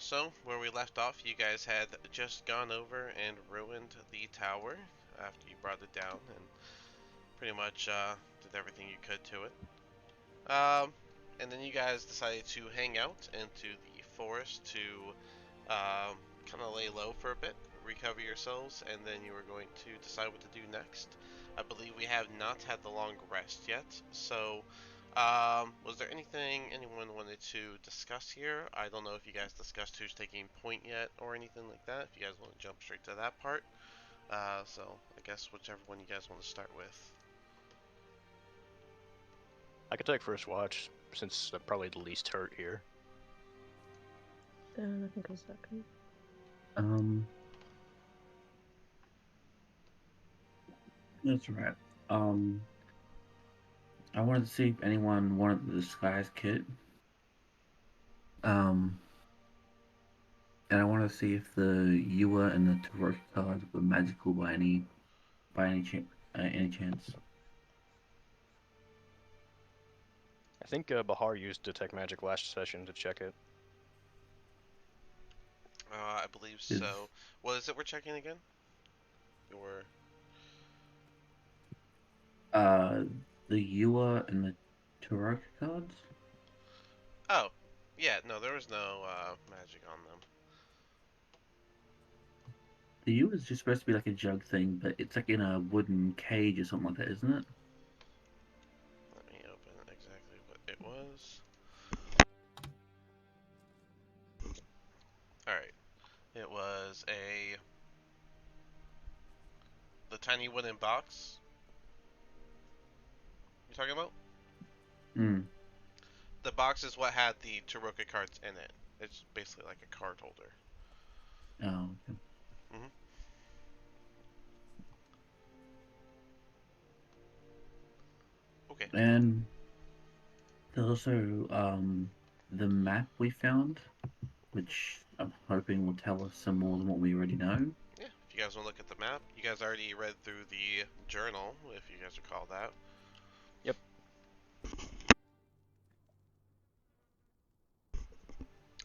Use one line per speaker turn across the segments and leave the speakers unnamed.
So where we left off, you guys had just gone over and ruined the tower after you brought it down and pretty much did everything you could to it. And then you guys decided to hang out into the forest to kind of lay low for a bit, recover yourselves, and then you were going to decide what to do next. I believe we have not had the long rest yet, so was there anything anyone wanted to discuss here? I don't know if you guys discussed who's taking point yet or anything like that. If you guys want to jump straight to that part, so I guess whichever one you guys want to start with.
I could take first watch since I'm probably the least hurt here.
I think a second.
That's right. I wanted to see if anyone wanted the disguise kit. And I wanted to see if the Ewa and the Tarok cards were magical by any chance.
I think Bahar used Detect Magic last session to check it.
I believe so. What is it we're checking again? Your
The Ewa and the Tarok cards.
Oh, yeah. No, there was no magic on them.
The Ewa is just supposed to be like a jug thing, but it's like in a wooden cage or something like that, isn't it?
Let me open exactly what it was. All right. It was the tiny wooden box. You talking about?
Hmm.
The box is what had the Taroka cards in it. It's basically like a card holder.
Oh. Okay.
Mm-hmm. Okay.
And there's also the map we found, which I'm hoping will tell us some more than what we already know.
Yeah. If you guys want to look at the map, you guys already read through the journal, if you guys recall that.
Yep.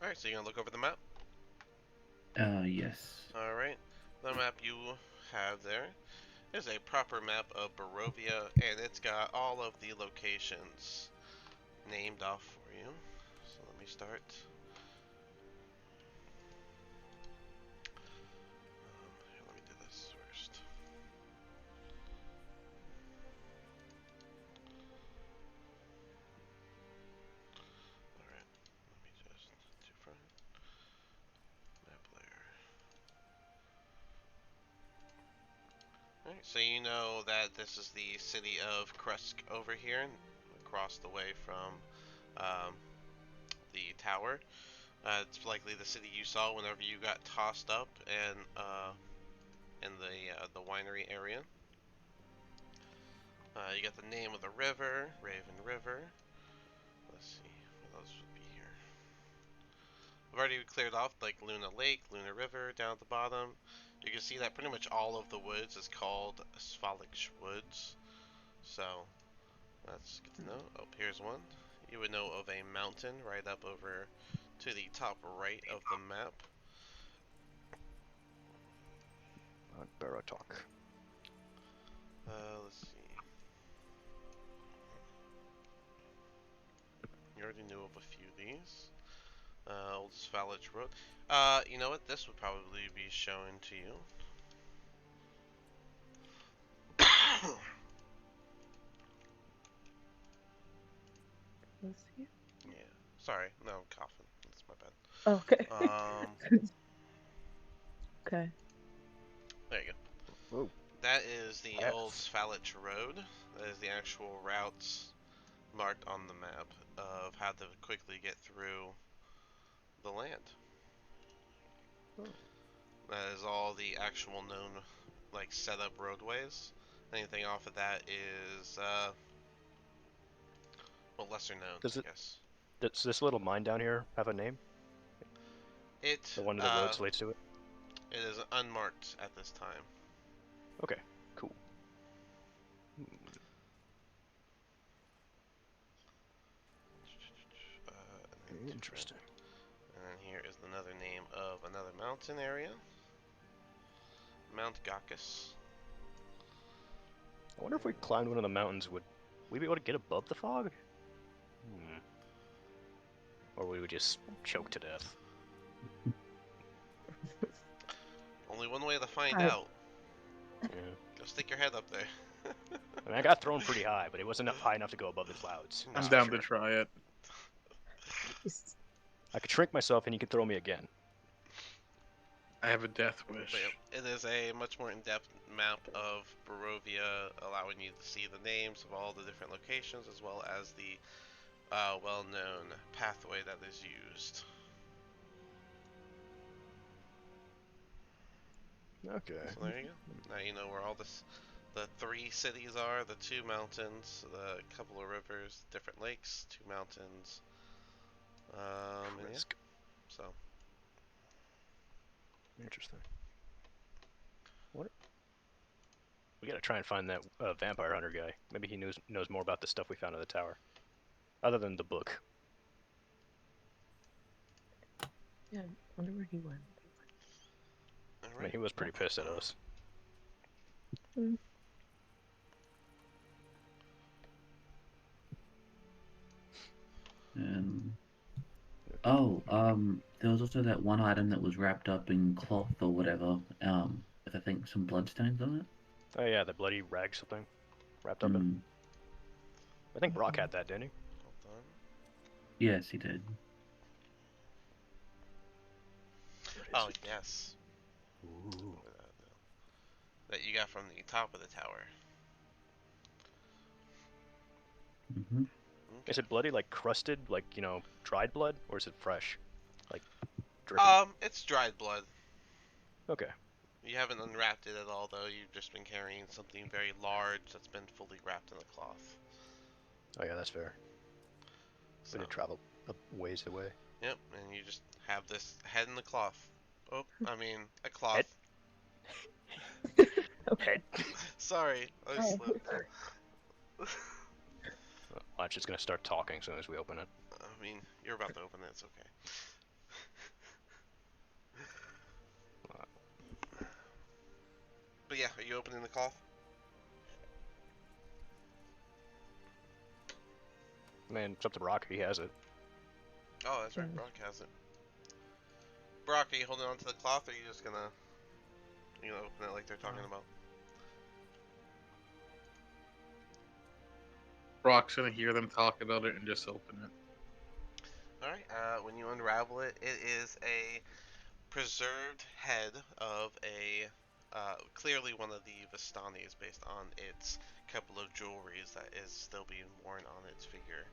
All right. So you're gonna look over the map.
Yes.
All right. The map you have there is a proper map of Barovia, and it's got all of the locations named off for you. So let me start. Here, let me do this first. Alright, let me just do front map layer. Alright, so you know that this is the city of Krusk over here, across the way from um, the tower. It's likely the city you saw whenever you got tossed up and in the winery area. You got the name of the river, Raven River. Let's see, what else would be here? I've already cleared off like Luna Lake, Luna River down at the bottom. You can see that pretty much all of the woods is called Svalich Woods. So that's good to know. Oh, here's one. You would know of a mountain right up over to the top right of the map.
Baratok.
Let's see. You already knew of a few of these. Old Svalich Road. You know what? This would probably be shown to you.
Let's see.
Yeah. Sorry. No, I'm coughing. That's my bad.
Oh, okay. Okay.
There you go.
Whoa.
That is the
Yes.
old Svalich Road. That is the actual routes marked on the map of how to quickly get through the land.
Oh.
That is all the actual known, like, setup roadways. Anything off of that is, well, lesser known,
Does
I
it?
guess.
Does this little mine down here have a name?
It,
The one the roads leads to it.
it is unmarked at this time.
Okay. Cool.
And then
Interesting.
And then here is another name mountain area. Mount Gakis.
I wonder if we climbed one of the mountains, would we be able to get above the fog? Hmm. Or we would just choke to death.
Only one way to find
I-
out.
Yeah.
Go stick your head up there.
I mean, I got thrown pretty high, but it wasn't high enough to go above the clouds.
I'm
that's
I'm
for
down
sure.
to try it.
I could shrink myself and you could throw me again.
I have a death
But
wish.
yeah, it is a much more in-depth map of Barovia, allowing you to see the names of all the different locations, as well as the well-known pathway that is used.
Okay.
So there you go. Now you know where all the 3 cities are, the 2 mountains, the couple of rivers, different lakes, 2 mountains. And yeah,
Risk.
so
Interesting. What? We gotta try and find that vampire hunter guy. Maybe he knows more about the stuff we found in the tower, other than the book.
Yeah, I wonder where he went.
I mean,
alright.
he was pretty pissed at us.
And there was also that one item that was wrapped up in cloth or whatever, with I think some bloodstains on it.
Oh yeah, the bloody rag something wrapped up in.
Mm,
I think Brock had that, didn't he?
Hold on.
yes, he did.
Oh, yes.
Ooh.
That you got from the top of the tower.
Hmm.
Is it bloody, like crusted, like, you know, dried blood, or is it fresh, like drippy?
It's dried blood.
Okay.
You haven't unwrapped it at all, though. You've just been carrying something very large that's been fully wrapped in a cloth.
Oh yeah, that's fair.
So,
We did travel a ways away.
yep, and you just have this head in the cloth. Oh, I mean, a cloth.
Head.
Sorry, I
Oh.
slipped.
Watch, it's gonna start talking as soon as we open it.
I mean, you're about to open it, it's okay. But yeah, are you opening the cloth?
Man, it's up to Brock. He has it.
Oh, that's right,
Yeah.
Brock has it. Brock, are you holding on to the cloth, or are you just gonna, open it like they're talking about?
Brock's gonna hear them talk about it and just open it.
Alright, when you unravel it, it is a preserved head of a, clearly one of the Vistanis based on its couple of jewelries that is still being worn on its figure.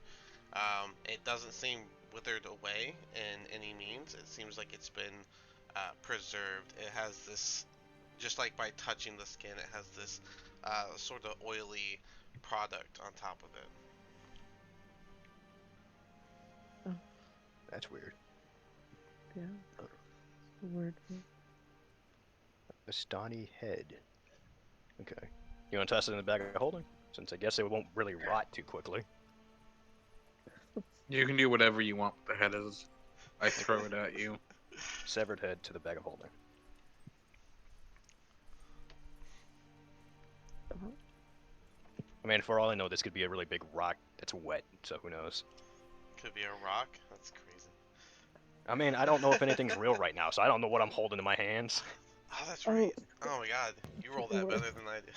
It doesn't seem withered away in any means. It seems like it's been preserved. It has this, just like by touching the skin, it has this sort of oily product on top of it.
That's weird.
Yeah. Word.
Vistani head. Okay. You want to toss it in the bag of holding? Since I guess it won't really rot too quickly.
You can do whatever you want with the head is. I throw it at you.
Severed head to the bag of holding. I mean, for all I know, this could be a really big rock that's wet, so who knows?
Could be a rock. That's crazy.
I mean, I don't know if anything's real right now, so I don't know what I'm holding in my hands.
Oh, that's
Oh.
right. Oh my god, you roll that
Lord.
better than I do.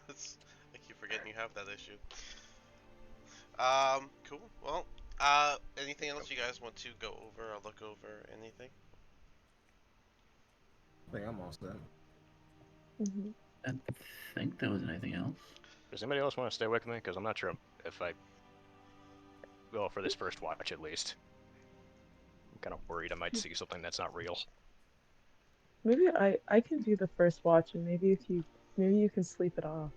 I keep forgetting you have that issue. Cool. Well, anything else you guys want to go over or look over? Anything?
I think I'm all set.
Mm-hmm.
I don't think there was anything else.
Does anybody else want to stay with me? Because I'm not sure if I go for this first watch at least. I'm kind of worried I might see something that's not real.
Maybe I can do the first watch, and maybe you can sleep it off.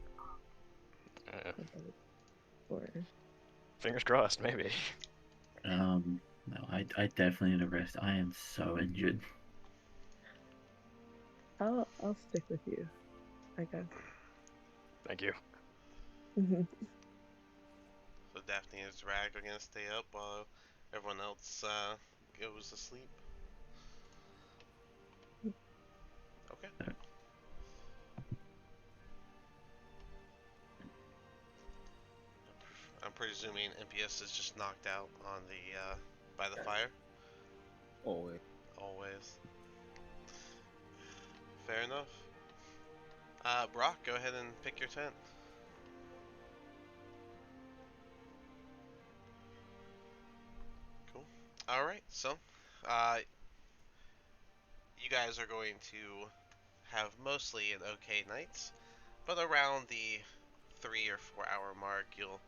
Or
Fingers crossed, maybe.
No, I definitely need a rest. I am so injured.
I'll stick with you, I guess.
Thank you.
Mm-hmm.
So Daphne and Strahd are gonna stay up while everyone else goes to sleep. presuming Impius is just knocked out on the by the fire.
Always.
Always. Fair enough. Brock, go ahead and pick your tent. Cool. All right. So, uh, you guys are going to have mostly an okay night, but around the 3 or 4 hour mark, you'll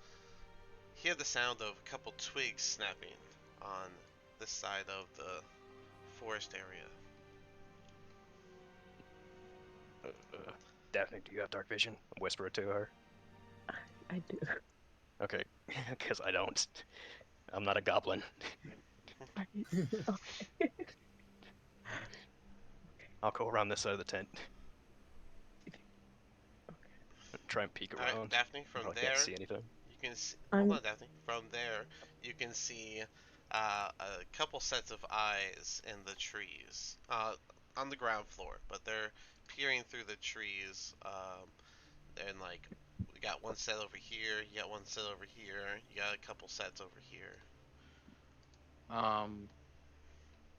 hear the sound of a couple twigs snapping on this side of the forest area.
Daphne, do you have dark vision? Whisper it to her.
I do.
Okay, because I don't. I'm not a goblin.
Are you... Okay.
I'll go around this side of the tent. Try and peek
All right,
around.
Daphne. From
I
there,
can't see anything.
you can see. Hold
I'm
on, Daphne. From there, you can see a couple sets of eyes in the trees, on the ground floor, but they're peering through the trees. And like, we got one set over here. You got one set over here. You got a couple sets over here.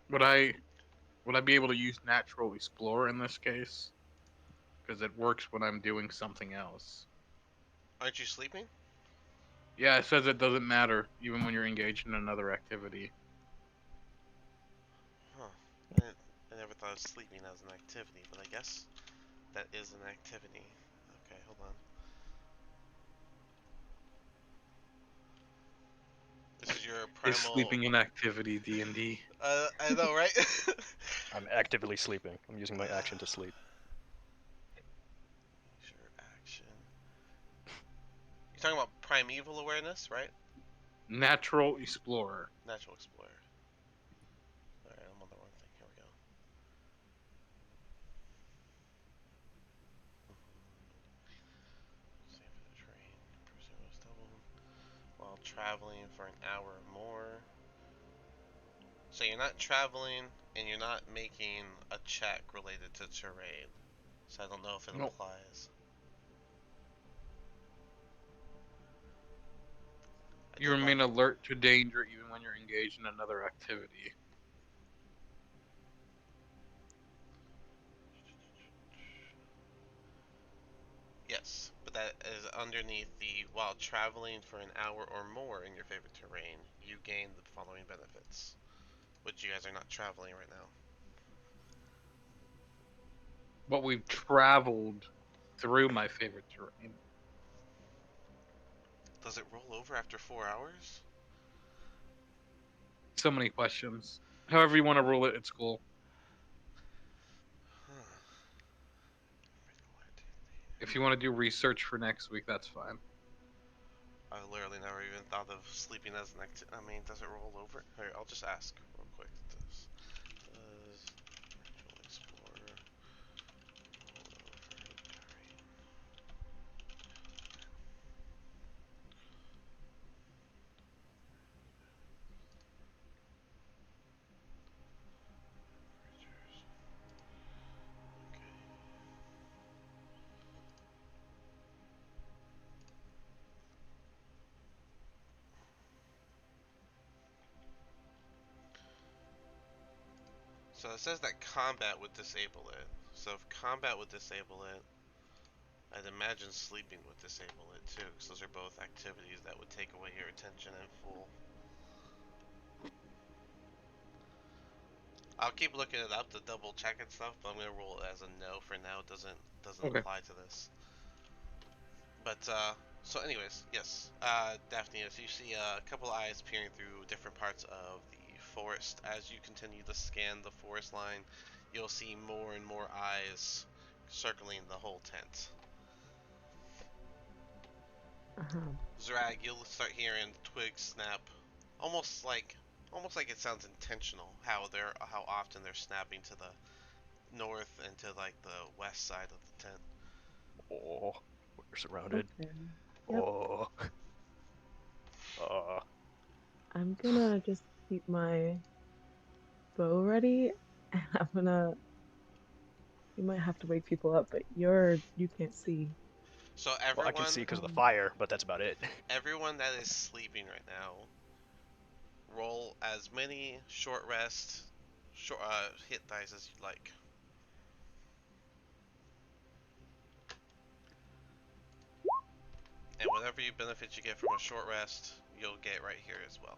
Would I be able to use natural explore in this case? Because it works when I'm doing something else.
Aren't you sleeping?
Yeah, it says it doesn't matter even when you're engaged in another activity.
Huh. I never thought of sleeping as an activity, but I guess that is an activity. Okay, hold on. This is your
Is
primal.
sleeping an activity, D&D?
I know, right?
I'm actively sleeping. I'm using my action to sleep.
Sure, action. You're talking about primeval awareness, right?
Natural explorer.
Natural explorer. Alright, I'm on the wrong thing. Here we go. Save for the train. Pursue was doubled while traveling for an hour or more. So you're not traveling and you're not making a check related to terrain. So I don't know if it
Nope.
applies. I
You
did like
remain alert to danger even when you're engaged in another activity.
yes, but that is underneath the while traveling for an hour or more in your favorite terrain, you gain the following benefits, which you guys are not traveling right now.
But we've traveled through my favorite terrain.
Does it roll over after 4 hours?
So many questions. However you want to rule it, it's cool.
Huh.
If you want to do research for next week, that's fine.
I literally never even thought of sleeping as an activity. I mean, does it roll over? Here, I'll just ask real quick. Does Ritual Explorer roll over terrain? Creatures. Okay. So it says that combat would disable it. So if combat would disable it, I'd imagine sleeping would disable it too, because those are both activities that would take away your attention in full. I'll keep looking it up to double check and stuff, but I'm gonna roll it as a no for now. It doesn't
Okay.
apply to this. But so anyways, yes, Daphne, as you see a couple eyes peering through different parts of the forest, as you continue to scan the forest line, you'll see more and more eyes circling the whole tent.
uh-huh.
Zrag, you'll start hearing twigs snap, almost like it sounds intentional. How often they're snapping to the north and to like the west side of the tent.
Oh, we're surrounded.
Okay. Yep.
Oh.
I'm gonna just keep my bow ready, and I'm gonna. You might have to wake people up, but you can't see.
So
Well, I can see because of the
Um,
fire, but that's about it.
everyone that is sleeping right now, roll as many short rest, hit dice as you like. And whatever you benefits you get from a short rest, you'll get right here as well.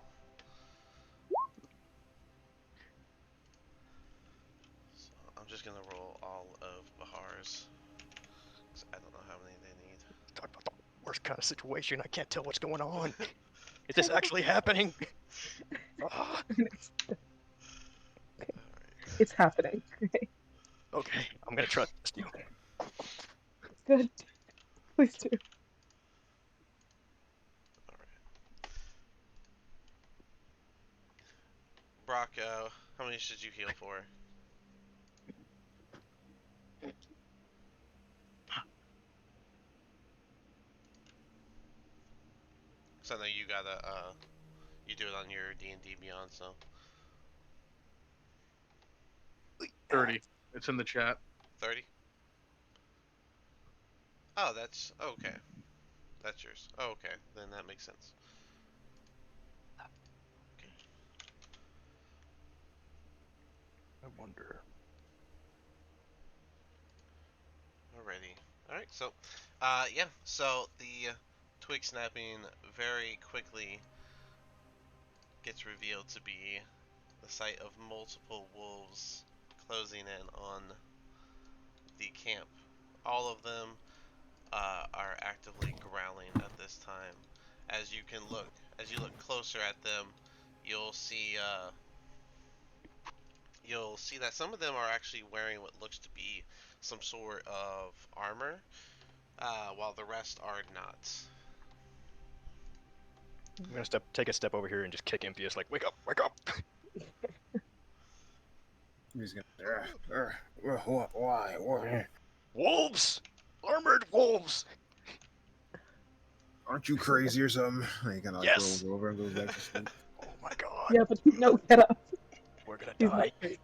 So I'm just gonna roll all of Bahar's, 'cause I don't know how many they need.
Talk about the worst kind of situation. I can't tell what's going on. Is this actually happening? Ah,
it's happening.
okay, I'm gonna trust you.
Good. Please do.
Brock, how many should you heal for? Cause I know you gotta, you do it on your D&D Beyond, so.
30. It's in the chat.
30? Oh, that's, okay. That's yours. Oh, okay, then that makes sense. Okay.
I wonder.
Alrighty. Alright, so, yeah, so the twig snapping very quickly gets revealed to be the sight of multiple wolves closing in on the camp. All of them are actively growling at this time. As you can look, as you look closer at them, you'll see that some of them are actually wearing what looks to be some sort of armor, while the rest are not.
I'm gonna take a step over here and just kick Impius like, wake up, wake up!
He's gonna. Why? Why?
Wolves! Armored wolves!
Aren't you crazy or something? He kind of like
Yes!
rolls over and goes back to sleep.
Oh my god,
Yeah, but no, get up.
we're gonna
He's
die.
not crazy.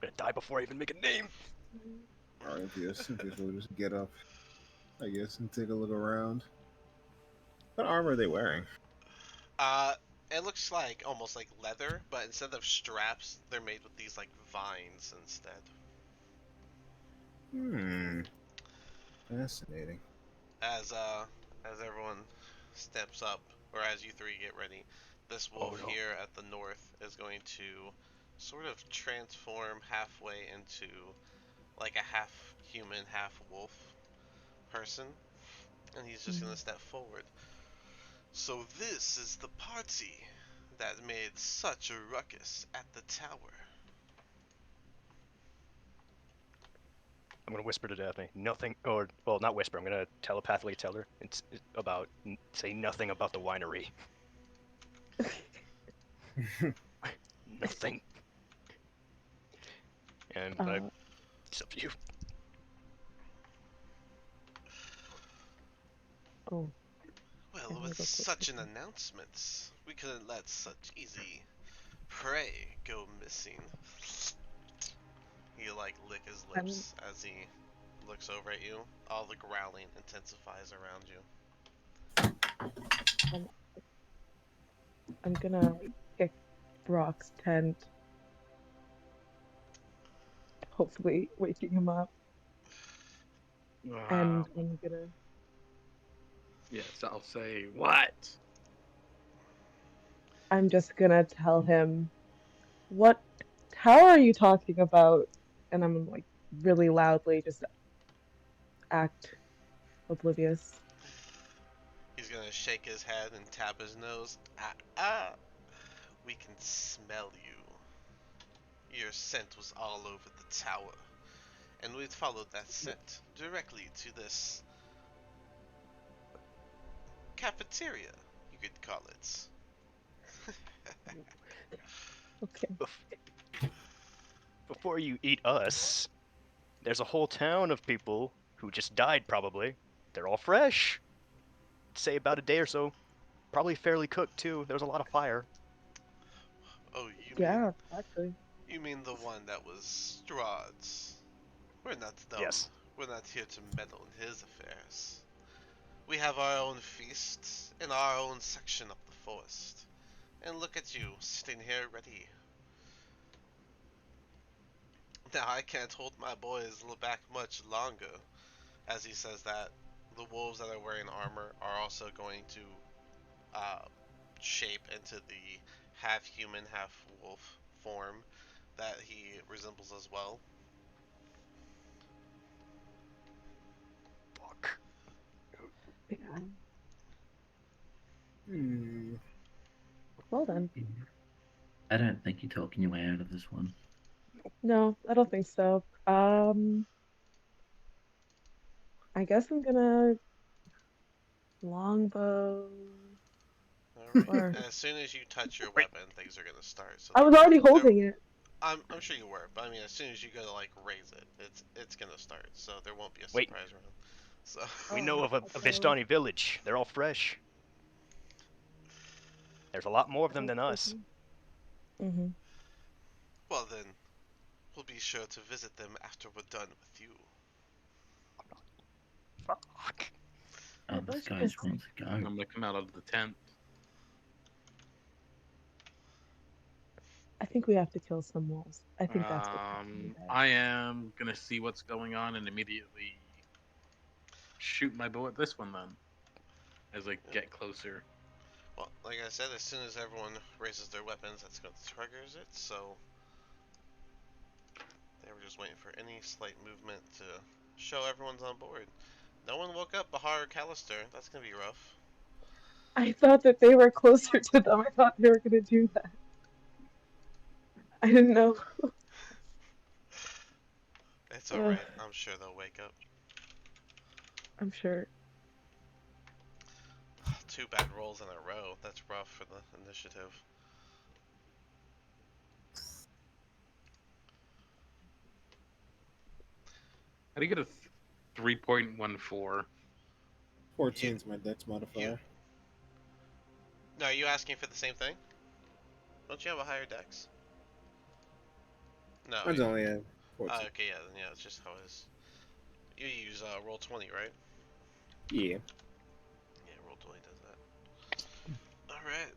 Gonna die before I even make a name.
All right, Impius will just get up, I guess, and take a look around. What armor are they wearing?
It looks like almost like leather, but instead of straps, they're made with these like vines instead.
Fascinating.
As everyone steps up, or as you three get ready, this wolf
Oh, no.
here at the north is going to sort of transform halfway into like a half human, half wolf person, and he's just gonna step forward. So this is the party that made such a ruckus at the tower.
I'm gonna whisper to Daphne, nothing, or, well, not whisper, I'm gonna telepathically tell her, say nothing about the winery. Nothing. And it's up to you.
Oh,
Well,
and
with
go
such an
quick.
announcement, we couldn't let such easy prey go missing. He like lick his
I'm
lips as he looks over at you. All the growling intensifies around you.
I'm gonna kick Brock's tent, hopefully waking him up, and I'm gonna.
Yes, I'll say what?
I'm just gonna tell him, what tower are you talking about? And I'm like really loudly just act oblivious.
He's gonna shake his head and tap his nose. Ah, we can smell you. Your scent was all over the tower, and we'd followed that scent directly to this cafeteria, you could call it.
Okay.
Before you eat us, there's a whole town of people who just died, probably. They're all fresh. Say about a day or so. Probably fairly cooked, too. There was a lot of fire.
Oh,
Yeah, actually.
you mean the one that was Strahd's? We're not dumb.
Yes.
We're not here to meddle in his affairs. We have our own feasts in our own section of the forest. And look at you, sitting here ready. Now I can't hold my boys back much longer. As he says that, the wolves that are wearing armor are also going to uh, shape into the half-human, half-wolf form that he resembles as well.
Fuck.
Yeah.
Hmm.
Well then.
I don't think you're talking your way out of this one.
No, I don't think so. I guess I'm gonna longbow.
Alright.
Or
As soon as you touch your
Wait.
weapon, things are gonna start. So
I was already holding it.
I'm sure you were, but I mean, as soon as you go to like raise it, it's gonna start. So there won't be a
Wait.
surprise round. So
We
Oh,
know of a
okay.
Vistani village. They're all fresh. There's a lot more of them than us.
Mm-hmm.
well then, we'll be sure to visit them after we're done with you.
Fuck.
Oh,
Yeah,
this
let's
guy
just.
just wants to
I'm
go.
gonna come out of the tent.
I think we have to kill some wolves. I think that's what's happening there.
I am gonna see what's going on and immediately shoot my bow at this one then, as I get closer.
Well, like I said, as soon as everyone raises their weapons, that's what triggers it. So they were just waiting for any slight movement to show everyone's on board. No one woke up Bahar or Callister. That's gonna be rough.
I thought that they were closer to them. I thought they were gonna do that. I didn't know.
It's alright. I'm sure they'll wake up.
I'm sure.
Two bad rolls in a row. That's rough for the initiative.
How do you get a 3.14?
14's my dex
You.
modifier.
No, are you asking for the same thing? Don't you have a higher dex? No.
Mine's only at 14.
Okay, yeah, then yeah, it's just how it is. You use roll 20, right?
Yeah.
Yeah, roll 20 does that. Alright.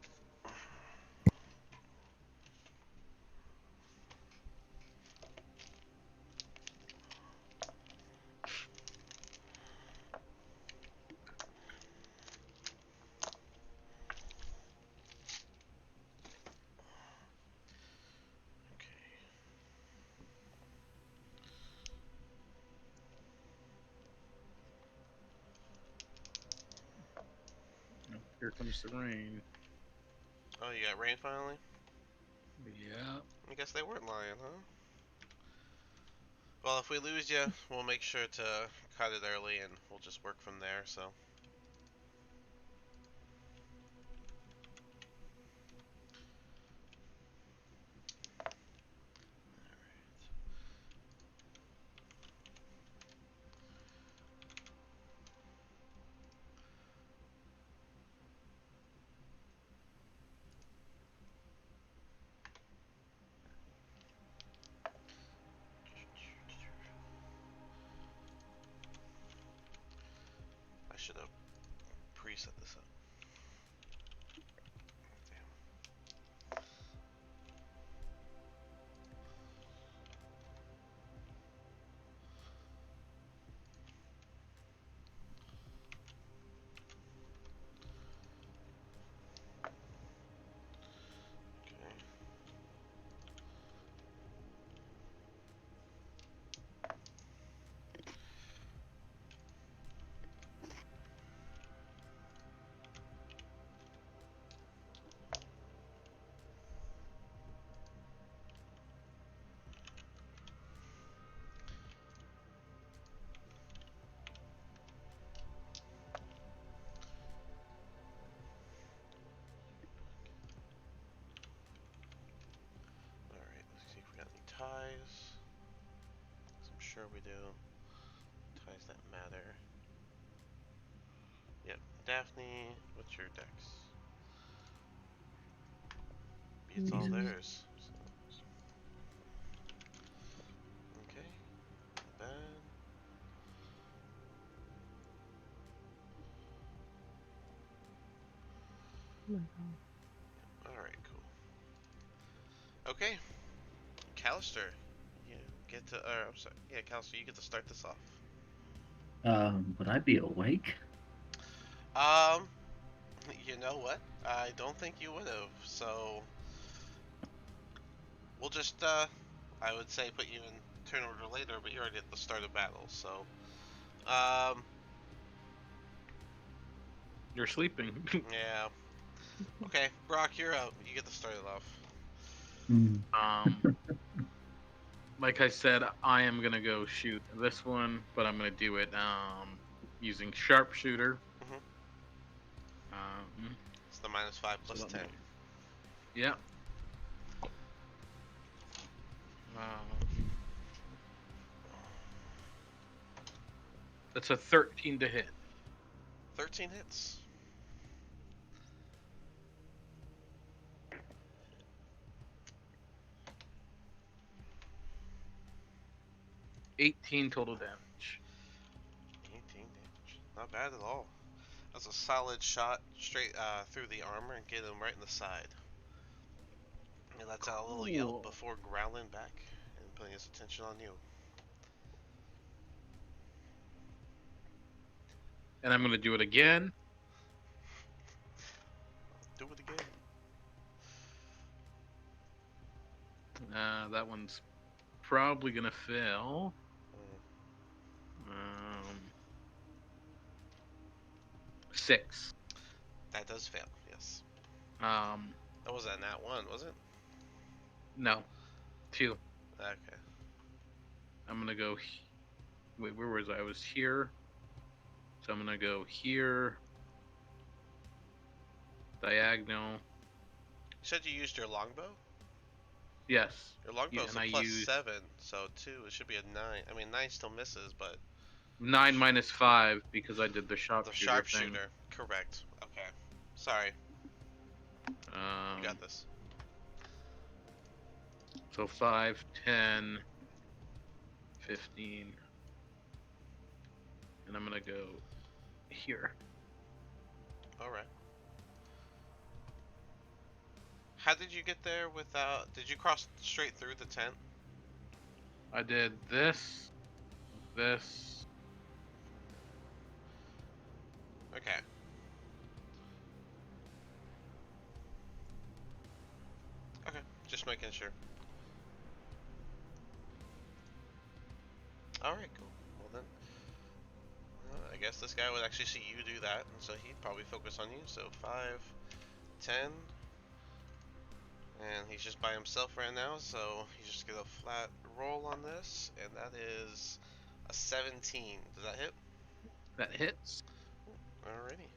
Here comes the rain.
Oh, you got rain finally?
Yeah.
I guess they weren't lying, huh? Well, if we lose you, we'll make sure to cut it early and we'll just work from there, so. I should have pre-set this up. Damn. Okay. Alright, let's see if we got any ties. 'Cause I'm sure we do. Ties that matter. Yep. Daphne, what's your dex? Beats all
Mm,
theirs. So. Okay. Not bad.
my god.
Alright, cool. Okay, Callister, you get to, I'm sorry, yeah, Callister, you get to start this off.
Would I be awake?
Um, you know what? I don't think you would have, so we'll just, I would say put you in turn order later, but you're already at the start of battle, so, um,
You're sleeping.
yeah. Okay, Brock, you're up. You get to start it off.
um, like I said, I am gonna go shoot this one, but I'm gonna do it using sharpshooter.
Mhm.
Um,
It's the -5
so
plus
let
10.
me- yeah. Um, that's a 13 to hit.
13 hits.
18 total damage.
18 damage. Not bad at all. That's a solid shot straight through the armor and get him right in the side. He lets out a little yelp
Cool.
before growling back and putting his attention on you.
And I'm gonna do it again.
Do it again.
That one's probably gonna fail.
Mm,
6.
that does fail, yes.
Um,
That was a nat 1, was it?
no, 2.
Okay.
I'm gonna go. Wait, where was I? I was here. So I'm gonna go here. Diagonal.
You said you used your longbow?
Yes.
Your longbow's
And
a
I
plus
used
7, so 2, it should be a 9. I mean, 9 still misses, but
9 minus 5 because I did the
the
sharpshooter thing.
sharpshooter. Correct. Okay. Sorry. You got this.
So 5, 10, 15. And I'm gonna go here.
Alright. How did you get there without... Did you cross straight through the tent?
I did this, this.
Okay. Okay, just making sure. Alright, cool. Well then, I guess this guy would actually see you do that, and so he'd probably focus on you. So 5, 10, and he's just by himself right now, so he's just gonna flat roll on this, and that is a 17. Does that hit?
That hits.
Alrighty.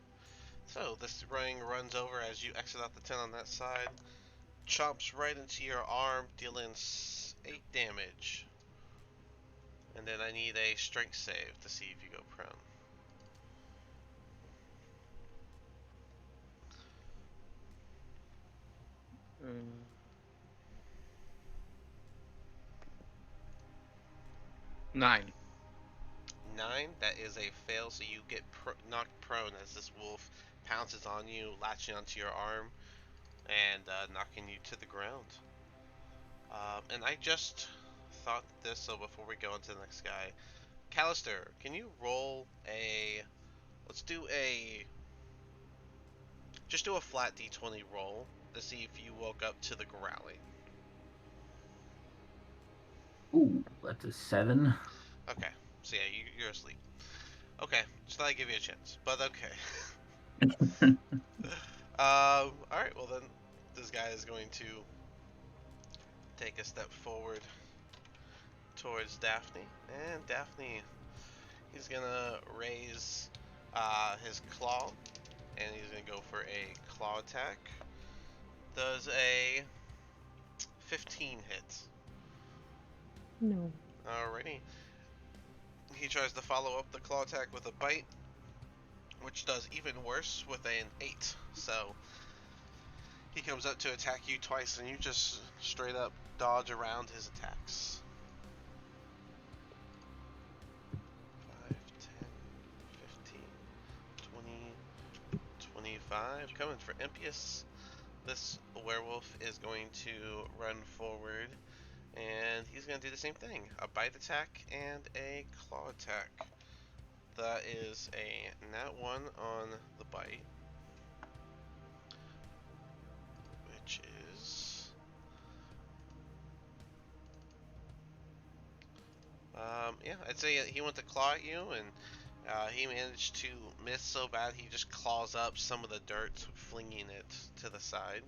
So this ring runs over as you exit out the tent on that side, chomps right into your arm, dealing 8 damage. And then I need a strength save to see if you go prone.
Mm. 9.
9, that is a fail, so you get knocked prone as this wolf pounces on you, latching onto your arm, and knocking you to the ground. And I just thought this, so before we go on to the next guy, Callister, can you roll a... Let's do a... Just do a flat d20 roll to see if you woke up to the growling.
Ooh, that's a 7.
Okay, so yeah, you're asleep. Okay, just thought I'd give you a chance, but okay. Alright, well then, this guy is going to take a step forward towards Daphne, and Daphne, he's gonna raise his claw, and he's gonna go for a claw attack. Does a 15 hit?
No.
Alrighty. He tries to follow up the claw attack with a bite, which does even worse with an 8. So he comes up to attack you twice, and you just straight up dodge around his attacks. 5, 10, 15, 20, 25, 25 coming for Impious. This werewolf is going to run forward, and he's going to do the same thing. A bite attack and a claw attack. That is a nat 1 on the bite, which is... yeah, I'd say he went to claw at you, and he managed to miss so bad he just claws up some of the dirt, flinging it to the side.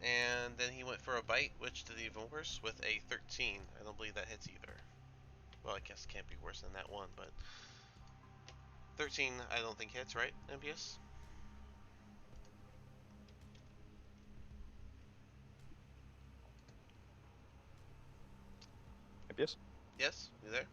And then he went for a bite, which did even worse with a 13. I don't believe that hits either. Well, I guess it can't be worse than that one, but 13 I don't think hits, right, MPS?
Yes.
Yes, you there?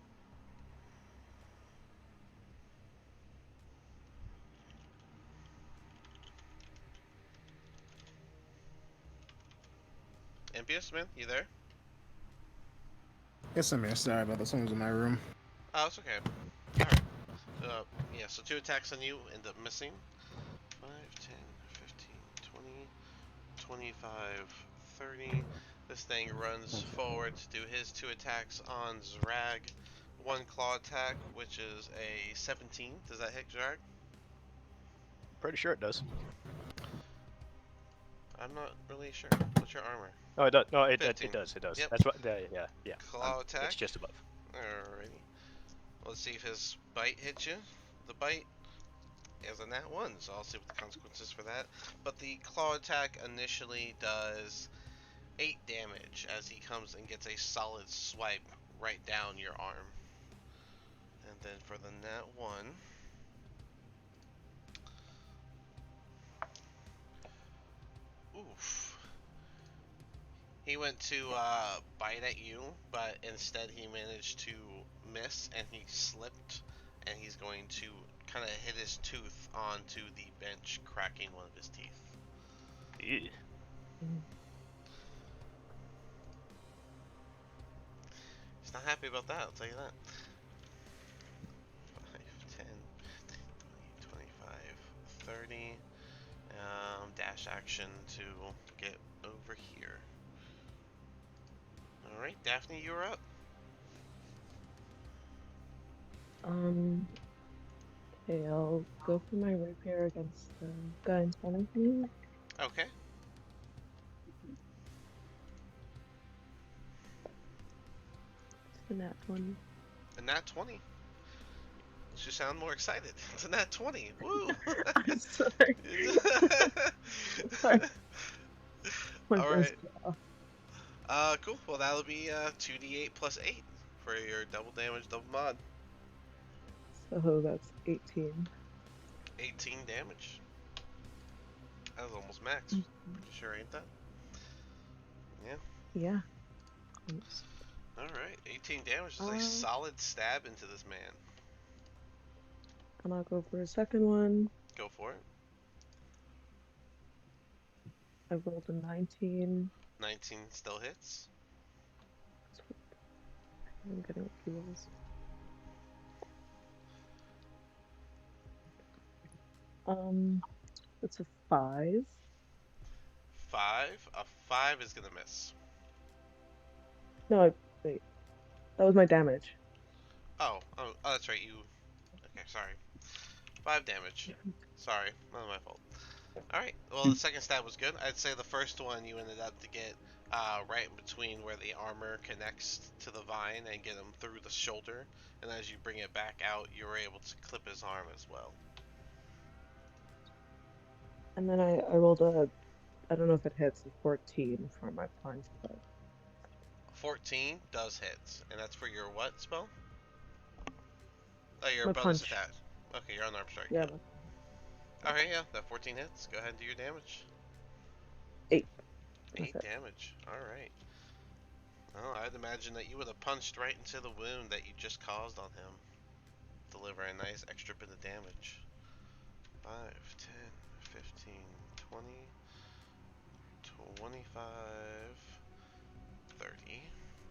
MPS, man, you there?
Yes, I'm here. Sorry about that. Someone's in my room.
Oh, it's okay. Alright. Yeah, so 2 attacks on you end up missing. 5, 10, 15, 20, 25, 30. This thing runs forward to do his 2 attacks on Zrag. 1 claw attack, which is a 17. Does that hit Zrag?
Pretty sure it does.
I'm not really sure. What's your armor?
Oh, it does. No, it
15.
does. It does.
Yep.
That's what. Yeah.
Claw attack.
It's just above.
Alrighty. Let's see if his bite hits you. The bite is a nat 1, so I'll see what the consequences for that. But the claw attack initially does 8 damage as he comes and gets a solid swipe right down your arm. And then for the nat 1, oof. He went to bite at you, but instead he managed to miss and he slipped, and he's going to kind of hit his tooth onto the bench, cracking one of his teeth.
Ew.
He's not happy about that, I'll tell you that. 5, 10, 20, 25, 30. Dash action to get over here. Alright, Daphne, you're up.
Okay, I'll go for my rapier against the guy in front of me.
Okay.
It's a nat 20.
A nat 20. You sound more excited. It's a nat 20. Woo!
I'm sorry. Sorry. My
All
voice
right.
got off.
Cool. Well, that'll be 2d8 plus 8 for your double damage, double mod.
So that's 18.
18 damage. That was almost max. Pretty sure, ain't that? Yeah.
Yeah. Almost.
Alright, 18 damage is a solid stab into this man.
And I'll go for a second one.
Go for it.
I rolled a 19.
19 still hits.
I'm getting what he rolls. It's a 5.
5. A 5 is gonna miss.
No, wait. That was my damage.
Oh, that's right. You. Okay, sorry. 5 damage. Sorry, not my fault. Alright, well, the second stab was good. I'd say the first one you ended up to get right in between where the armor connects to the vine and get him through the shoulder. And as you bring it back out, you were able to clip his arm as well.
And then I rolled a, I don't know if it hits, a 14 for my punch, but
14 does hit, and that's for your what spell? Oh, your
my
bonus
punch.
attack. Okay, your unarmed strike.
Yeah.
Okay, yeah, that 14 hits. Go ahead and do your damage.
8.
8
That's it.
damage. Alright. Well, I'd imagine that you would have punched right into the wound that you just caused on him. Deliver a nice extra bit of damage. 5, 10, 15, 20, 25, 30.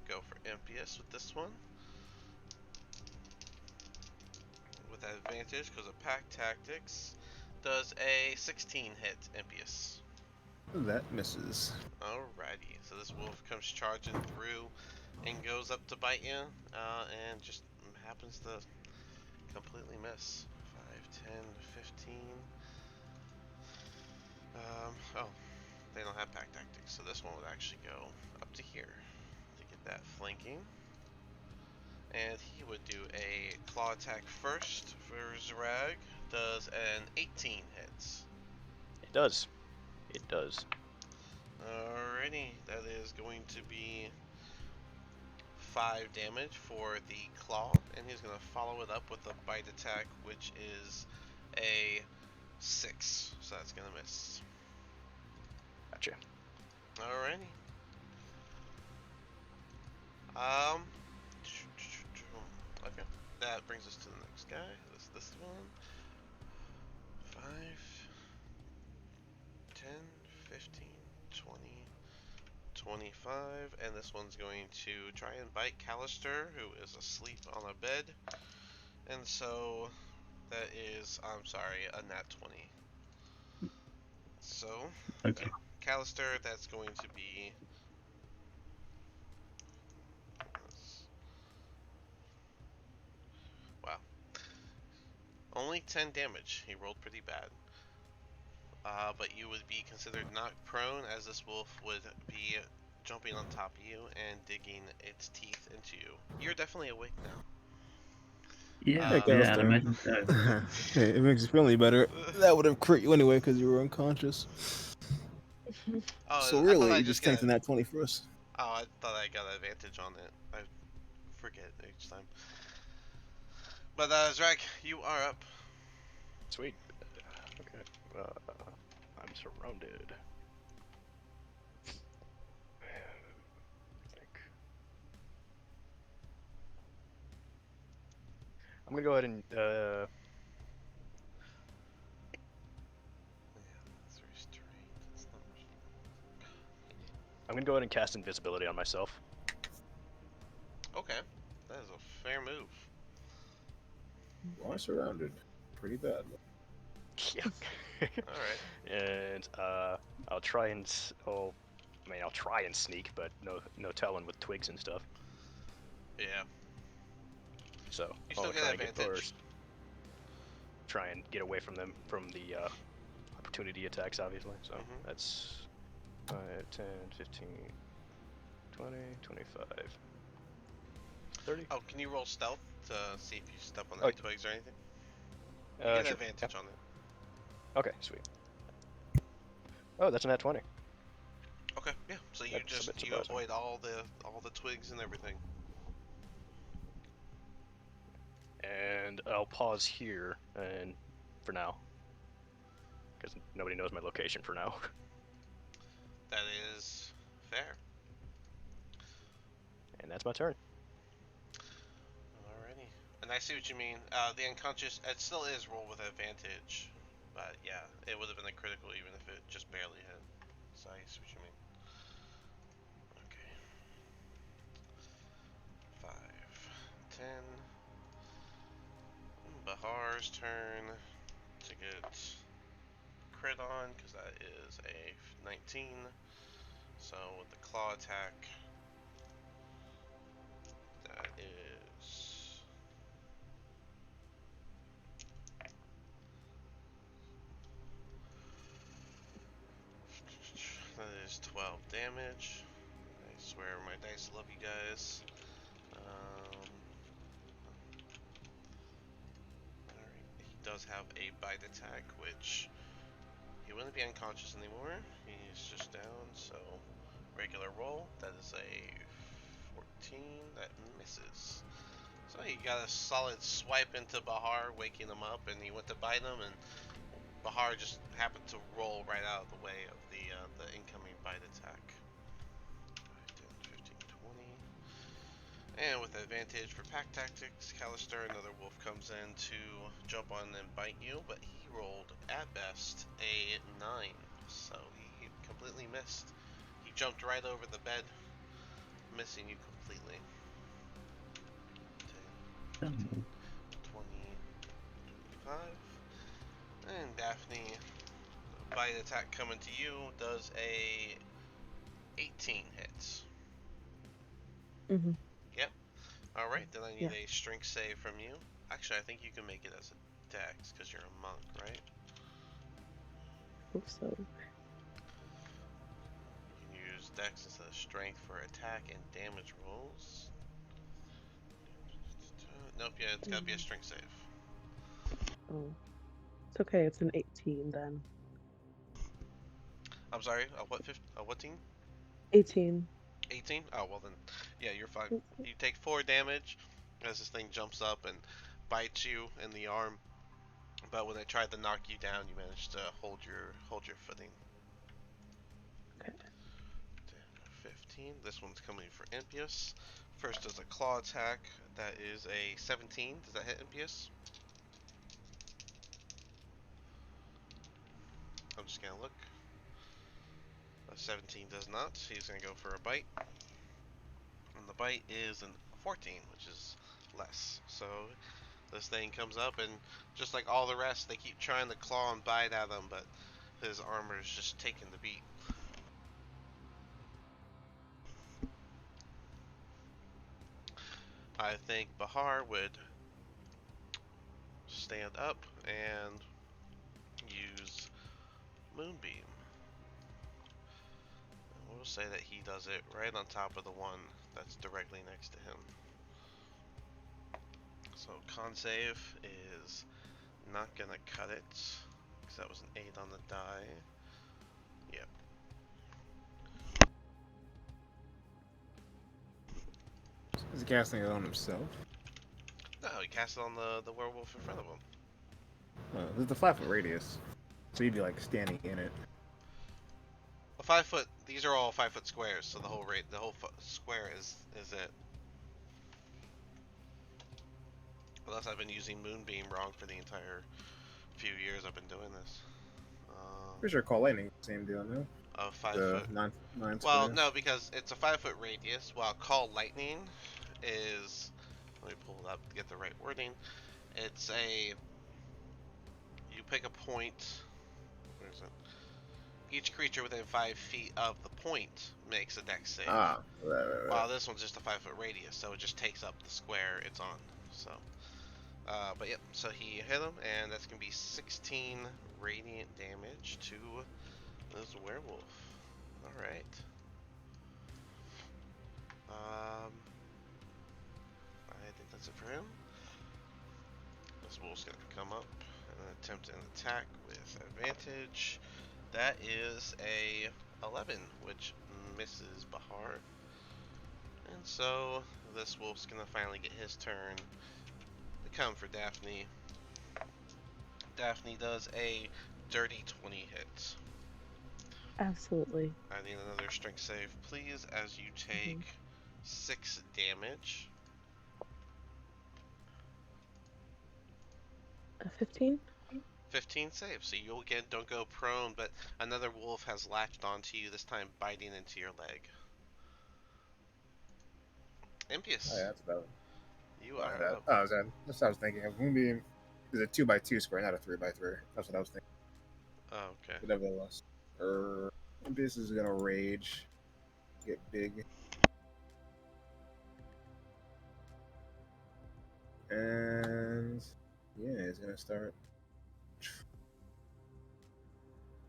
Go for Impious with this one. With advantage because of pack tactics. Does a 16 hit, Impious?
That misses.
Alrighty, so this wolf comes charging through and goes up to bite you, and just happens to completely miss. 5, 10, 15. Oh, they don't have pack tactics, so this one would actually go up to here to get that flanking. And he would do a claw attack first for Zerag. Does an 18 hits.
It does. It does.
Alrighty, that is going to be 5 damage for the claw, and he's going to follow it up with a bite attack, which is a 6, so that's going to miss.
Gotcha.
Alrighty. Um. Okay. That brings us to the next guy. That's this one. 5, 10, 15, 20, 25, and this one's going to try and bite Callister, who is asleep on a bed. And so that is, I'm sorry, a nat 20. So,
Okay.
Callister, that's going to be. Wow. Only 10 damage. He rolled pretty bad. But you would be considered knocked prone, as this wolf would be jumping on top of you and digging its teeth into you. You're definitely awake now.
Yeah,
Hey,
yeah, I'd
Callister.
imagine so.
Hey, it makes you feel any better. That would have crit you anyway because you were unconscious.
Oh,
So
I thought
really,
I
you
just
just
got.
tanked in that 20 for us.
Oh, I thought I got advantage on it. I forget each time. But Zrak, you are up.
Sweet. Okay. I'm surrounded. I think. I'm gonna go ahead and
That's restrained. That's not restrained.
I'm gonna go ahead and cast invisibility on myself.
Okay, that is a fair move.
You are surrounded. Pretty bad.
Yeah.
All right.
And I'll try and I'll try and sneak, but no telling with twigs and stuff.
Yeah.
So
You
I'll
still
try
get
and
advantage.
try and get away from them from the opportunity attacks, obviously. So
Mhm.
that's 5, 10, 15, 20, 25, 30.
Oh, can you roll stealth to see if you step on
Oh,
any twigs or anything? You get
sure.
advantage on it.
Yeah. Okay, sweet. Oh, that's a nat 20.
Okay, yeah. So you
That's a
just
bit
you
surprising.
avoid all the twigs and everything.
And I'll pause here and for now, because nobody knows my location for now.
That is fair.
And that's my turn.
Alrighty. And I see what you mean. The unconscious, it still is roll with advantage, but yeah, it would have been a critical even if it just barely hit. So I see what you mean. Okay. 5, 10. Bahar's turn to get crit on, because that is a 19. So with the claw attack, that is that is 12 damage. I swear my dice love you guys. Alright, he does have a bite attack, which he wouldn't be unconscious anymore. He's just down, so regular roll. That is a 14. That misses. So he got a solid swipe into Bahar, waking him up, and he went to bite him, and Bahar just happened to roll right out of the way of the incoming bite attack. 5, 10, 15, 20. And with advantage for pack tactics, Callister, another wolf, comes in to jump on and bite you, but he rolled, at best, a 9. So he completely missed. He jumped right over the bed, missing you completely. 10, 15, 20, 25. And Daphne, bite attack coming to you does a 18 hits.
Mm-hmm.
Yep. All right, then I need
Yeah.
a strength save from you. Actually, I think you can make it as a dex because you're a monk, right?
Hope so.
You can use dex instead of strength for attack and damage rolls. Nope, yeah, it's gotta be a strength save.
Oh. It's okay, it's an 18 then.
I'm sorry, what team?
18.
18? Oh, well then, yeah, you're fine.
Okay.
You take 4 damage as this thing jumps up and bites you in the arm. But when I tried to knock you down, you managed to hold your footing. 15. This one's coming for Impious. First is a claw attack. That is a 17. Does that hit Impious? I'm just gonna look. A 17 does not. He's gonna go for a bite. And the bite is a 14, which is less. So this thing comes up, and just like all the rest, they keep trying to claw and bite at him, but his armor is just taking the beat. I think Bahar would stand up and use Moonbeam. And we'll say that he does it right on top of the one that's directly next to him. So con save is not gonna cut it, because that was an 8 on the die. Yep.
Is he casting it on himself?
No, he cast it on the werewolf in front of him.
There's the 5 foot radius, so you'd be like standing in it.
A 5 foot. These are all 5 foot squares, so the whole square is it. Unless I've been using Moonbeam wrong for the entire few years I've been doing this.
Pretty sure Call Lightning, same deal, no?
A 5
The
foot.
9
Well,
squares.
no, because it's a 5 foot radius, while Call Lightning is. Let me pull it up to get the right wording. It's a. You pick a point. Where is it? Each creature within 5 feet of the point makes a dex save.
Ah, right.
While this one's just a 5 foot radius, so it just takes up the square it's on. So, but yep, so he hit him, and that's gonna be 16 radiant damage to this werewolf. Alright. I think that's it for him. This wolf's gonna come up and attempt an attack with advantage. That is a 11, which misses Bahar. And so this wolf's gonna finally get his turn to come for Daphne. Daphne does a dirty 20 hit.
Absolutely.
I need another strength save, please, as you take 6 damage.
A 15?
15 saves, so you again don't go prone, but another wolf has latched onto you, this time biting into your leg. Impious,
Oh, yeah, that's about
you
like
are
that.
up.
Oh, that's what I was thinking of. Moonbeam is a 2x2 square, not a 3x3. That's what I was thinking.
Oh, okay.
But nevertheless, this is gonna rage, get big, and yeah, it's gonna start.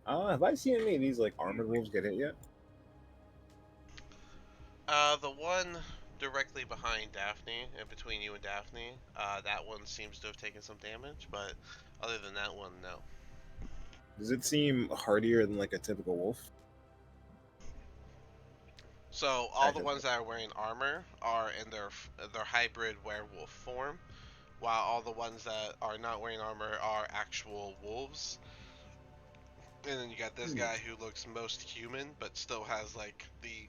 Have I seen any of these like armored wolves get hit yet?
The one directly behind Daphne, and between you and Daphne, that one seems to have taken some damage, but other than that one, no.
Does it seem hardier than like a typical wolf?
So all the ones that are wearing armor are in their hybrid werewolf form, while all the ones that are not wearing armor are actual wolves. And then you got this guy who looks most human, but still has like the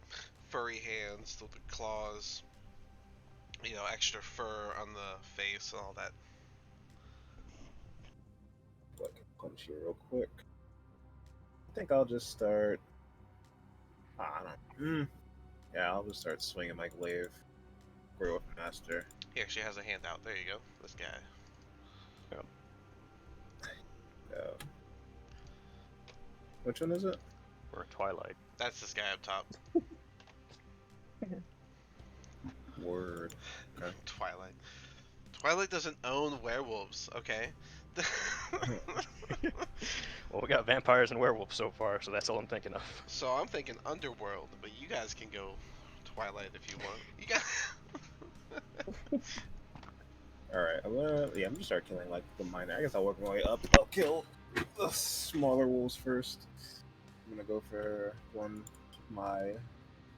furry hands, still the claws, extra fur on the face and all that.
Look, punch you real quick. I think I'll just start. I don't know. Yeah, I'll just start swinging my glaive. Werewolf master.
He actually has a handout. There you go. This guy.
Yeah. Which one is it?
Or Twilight.
That's this guy up top.
Word. Okay.
Twilight. Twilight doesn't own werewolves, okay?
Well, we got vampires and werewolves so far, so that's all I'm thinking of.
So I'm thinking Underworld, but you guys can go Twilight if you want. You got.
Alright, I'm gonna start killing like the minor. I guess I'll work my way up. I'll kill the smaller wolves first. I'm gonna go for my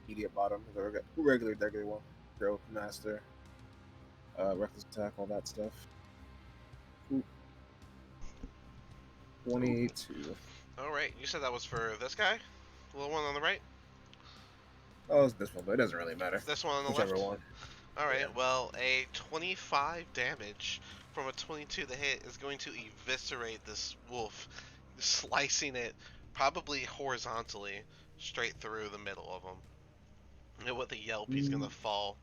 immediate bottom, the regular one. Growth Master. Reckless attack, all that stuff. Ooh. 22.
Alright, you said that was for this guy? The little one on the right?
Oh, it's this one, but it doesn't really matter.
This one on the
Whichever
left?
one.
Alright,
Yeah.
well, a 25 damage from a 22 to hit is going to eviscerate this wolf, slicing it probably horizontally straight through the middle of him. And with a yelp, he's gonna fall.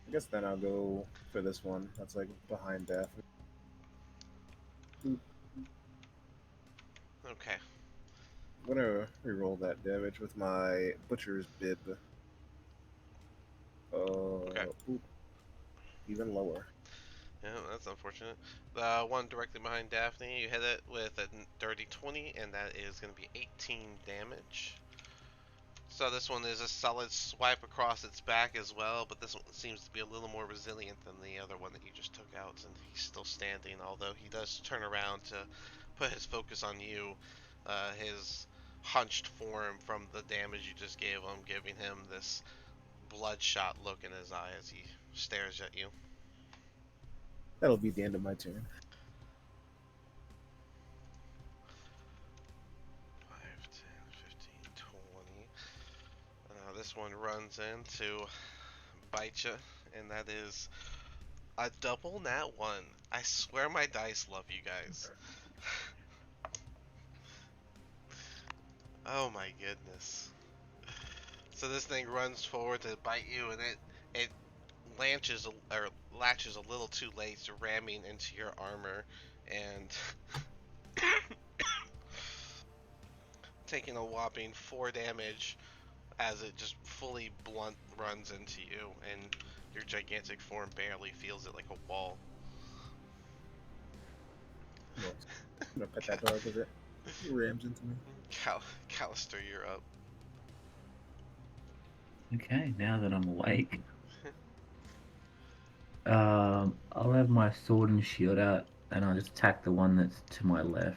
I guess then I'll go for this one. That's like behind death.
Okay.
I'm gonna reroll that damage with my Butcher's Bib.
Okay.
Ooh, even lower.
Yeah, that's unfortunate. The one directly behind Daphne, you hit it with a dirty 20, and that is going to be 18 damage. So this one is a solid swipe across its back as well, but this one seems to be a little more resilient than the other one that you just took out, and he's still standing, although he does turn around to put his focus on you. His hunched form from the damage you just gave him, giving him this bloodshot look in his eye as he stares at you.
That'll be the end of my turn.
5, 10, 15, 20. This one runs in to bite you, and that is a double nat 1. I swear my dice love you guys. Oh my goodness. So this thing runs forward to bite you, and it latches a little too late, ramming into your armor and taking a whopping 4 damage as it just fully blunt runs into you, and your gigantic form barely feels it like a wall.
I'm gonna pet that dog as it rams into me.
Callister, you're up.
Okay, now that I'm awake, I'll have my sword and shield out, and I'll just attack the one that's to my left.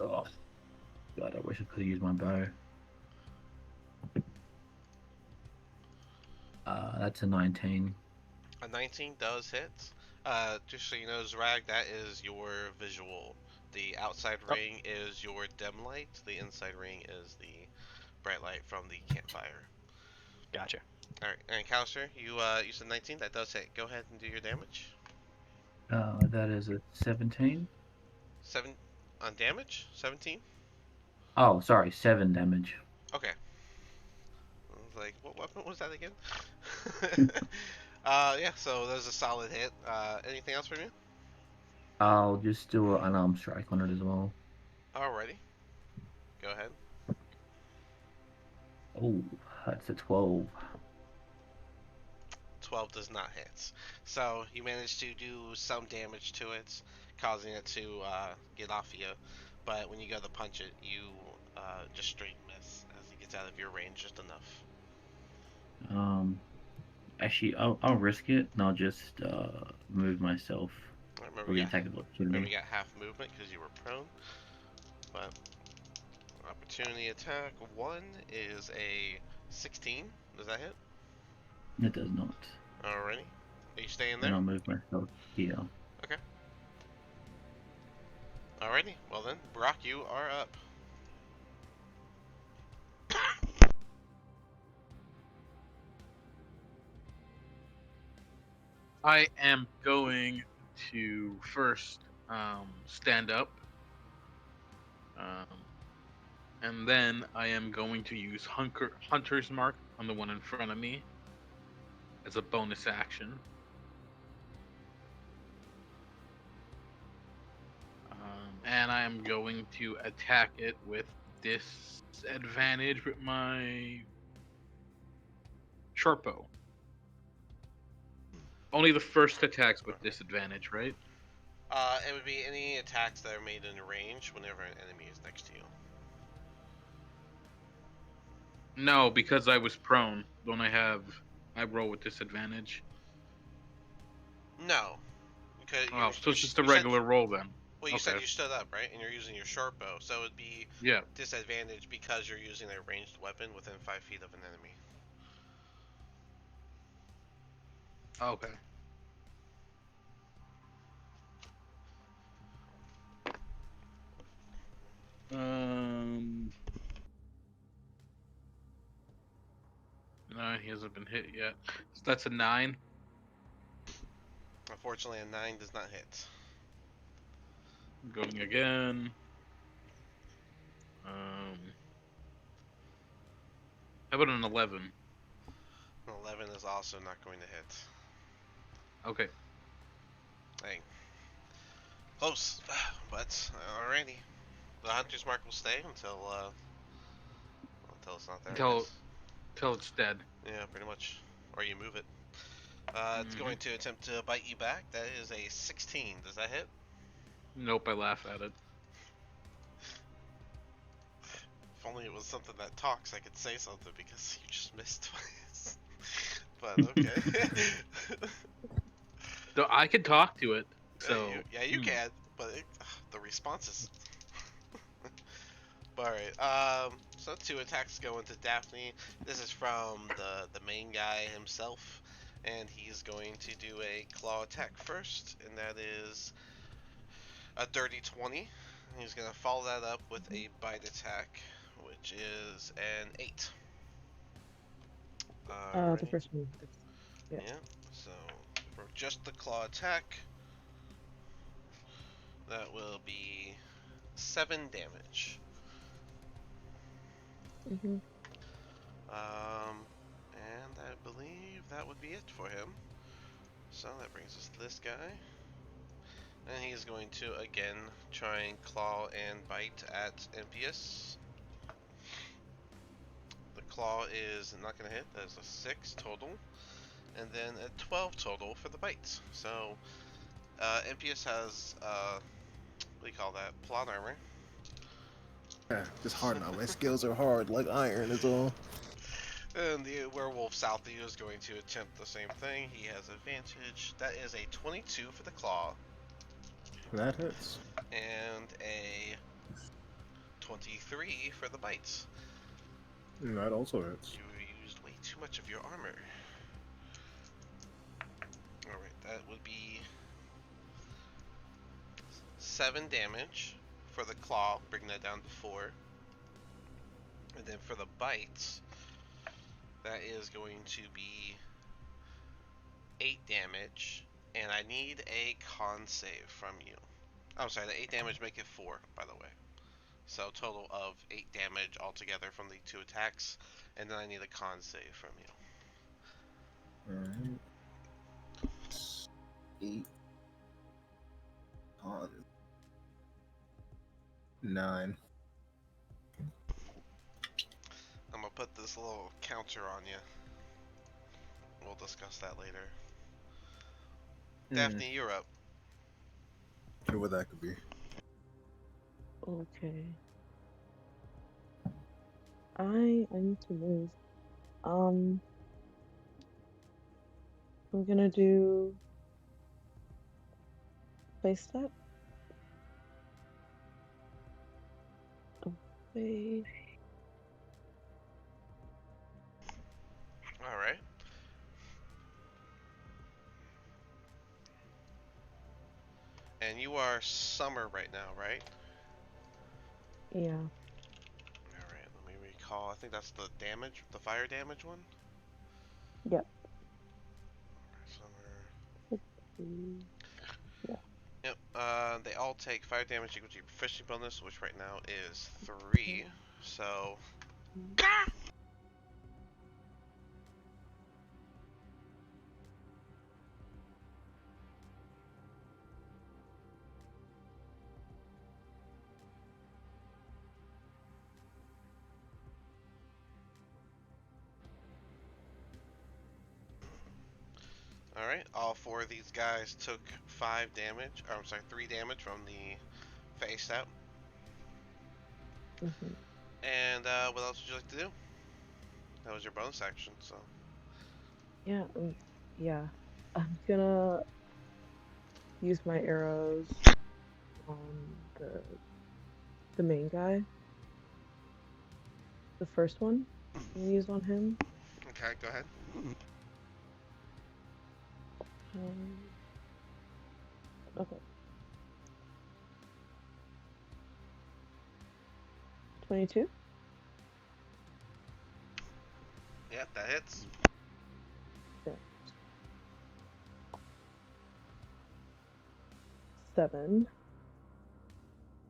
Oh, God, I wish I could have used my bow. That's a 19.
A 19 does hit. Just so you know, Zrag, that is your visual. The outside ring is your dim light. The inside ring is the bright light from the campfire.
Gotcha.
Alright, and Callister, you said 19. That does hit. Go ahead and do your damage.
That is a 17.
7 on damage? 17?
Oh, sorry, 7 damage.
Okay. I was like, what weapon was that again? Yeah, so there's a solid hit. Anything else from you?
I'll just do an unarmed strike on it as well.
Alrighty. Go ahead.
Oh, that's a 12.
12 does not hit. So you manage to do some damage to it, causing it to get off you. But when you go to punch it, you just straight miss as it gets out of your range just enough.
Actually, I'll risk it, and I'll just move myself.
Remember,
We're gonna take a look.
remember you got half movement because you were prone. But opportunity attack 1 is a 16. Does that hit?
It does not.
Alrighty. Are you staying
And
there?
I'll move myself here.
Okay. Alrighty. Well then, Brock, you are up.
I am going to first stand up, and then I am going to use Hunter's Mark on the one in front of me as a bonus action. And I am going to attack it with disadvantage with my short bow. Only the first attacks with disadvantage, right?
It would be any attacks that are made in range whenever an enemy is next to you.
No, because I was prone. Don't I roll with disadvantage?
No, because
Oh, so it's just a
you said
regular roll then.
well, you said
Okay.
you stood up, right? And you're using your short bow, so it'd be
Yeah.
disadvantage because you're using a ranged weapon within 5 feet of an enemy.
Okay. No, he hasn't been hit yet. So that's a 9.
Unfortunately, a 9 does not hit.
Going again. How about an 11?
An 11 is also not going to hit.
Okay.
Dang. Close, but alrighty. The hunter's mark will stay until it's not there, I
Until
guess.
it's dead.
Yeah, pretty much. Or you move it. It's going to attempt to bite you back. That is a 16. Does that hit?
Nope, I laugh at it.
If only it was something that talks, I could say something because you just missed twice. But okay.
Though I could talk to it. So
you can, but the responses. Alright, so 2 attacks go into Daphne. This is from the main guy himself, and he's going to do a claw attack first, and that is a dirty 20. He's going to follow that up with a bite attack, which is an 8.
The first one. Yeah.
Yeah, so for just the claw attack, that will be 7 damage.
Mhm.
And I believe that would be it for him. So that brings us to this guy. And he's going to again try and claw and bite at Impious. The claw is not going to hit. That is a 6 total. And then a 12 total for the bite. So Impious has, what do you call that? Plot armor.
Yeah, just hard now. My skills are hard, like iron is all.
And the werewolf south of you is going to attempt the same thing. He has advantage. That is a 22 for the claw.
That hits.
And a 23 for the bites.
That also hits.
You used way too much of your armor. Alright, that would be 7 damage for the claw, bringing that down to 4. And then for the bites, that is going to be 8 damage. And I need a con save from you. I'm sorry, the 8 damage make it 4, by the way. So total of 8 damage altogether from the 2 attacks. And then I need a con save from you.
Alright. 8 on 9.
I'm gonna put this little counter on you. We'll discuss that later. Daphne, you're up.
Sure what that could be.
Okay. I need to move. I'm gonna do place step. Okay.
Alright. And you are Summer right now, right?
Yeah.
Alright, let me recall. I think that's the damage, the fire damage one?
Yep.
Summer.
Yeah.
Yep, they all take fire damage equal to your proficiency bonus, which right now is 3. So. Alright, all 4 of these guys took 5 damage. Or, I'm sorry, 3 damage from the face out.
Mhm.
And what else would you like to do? That was your bonus action, so.
Yeah, yeah. I'm gonna use my arrows on the main guy. The first one. I'm gonna use on him.
Okay, go ahead.
Okay. 22.
Yeah, that hits.
Yeah. 7.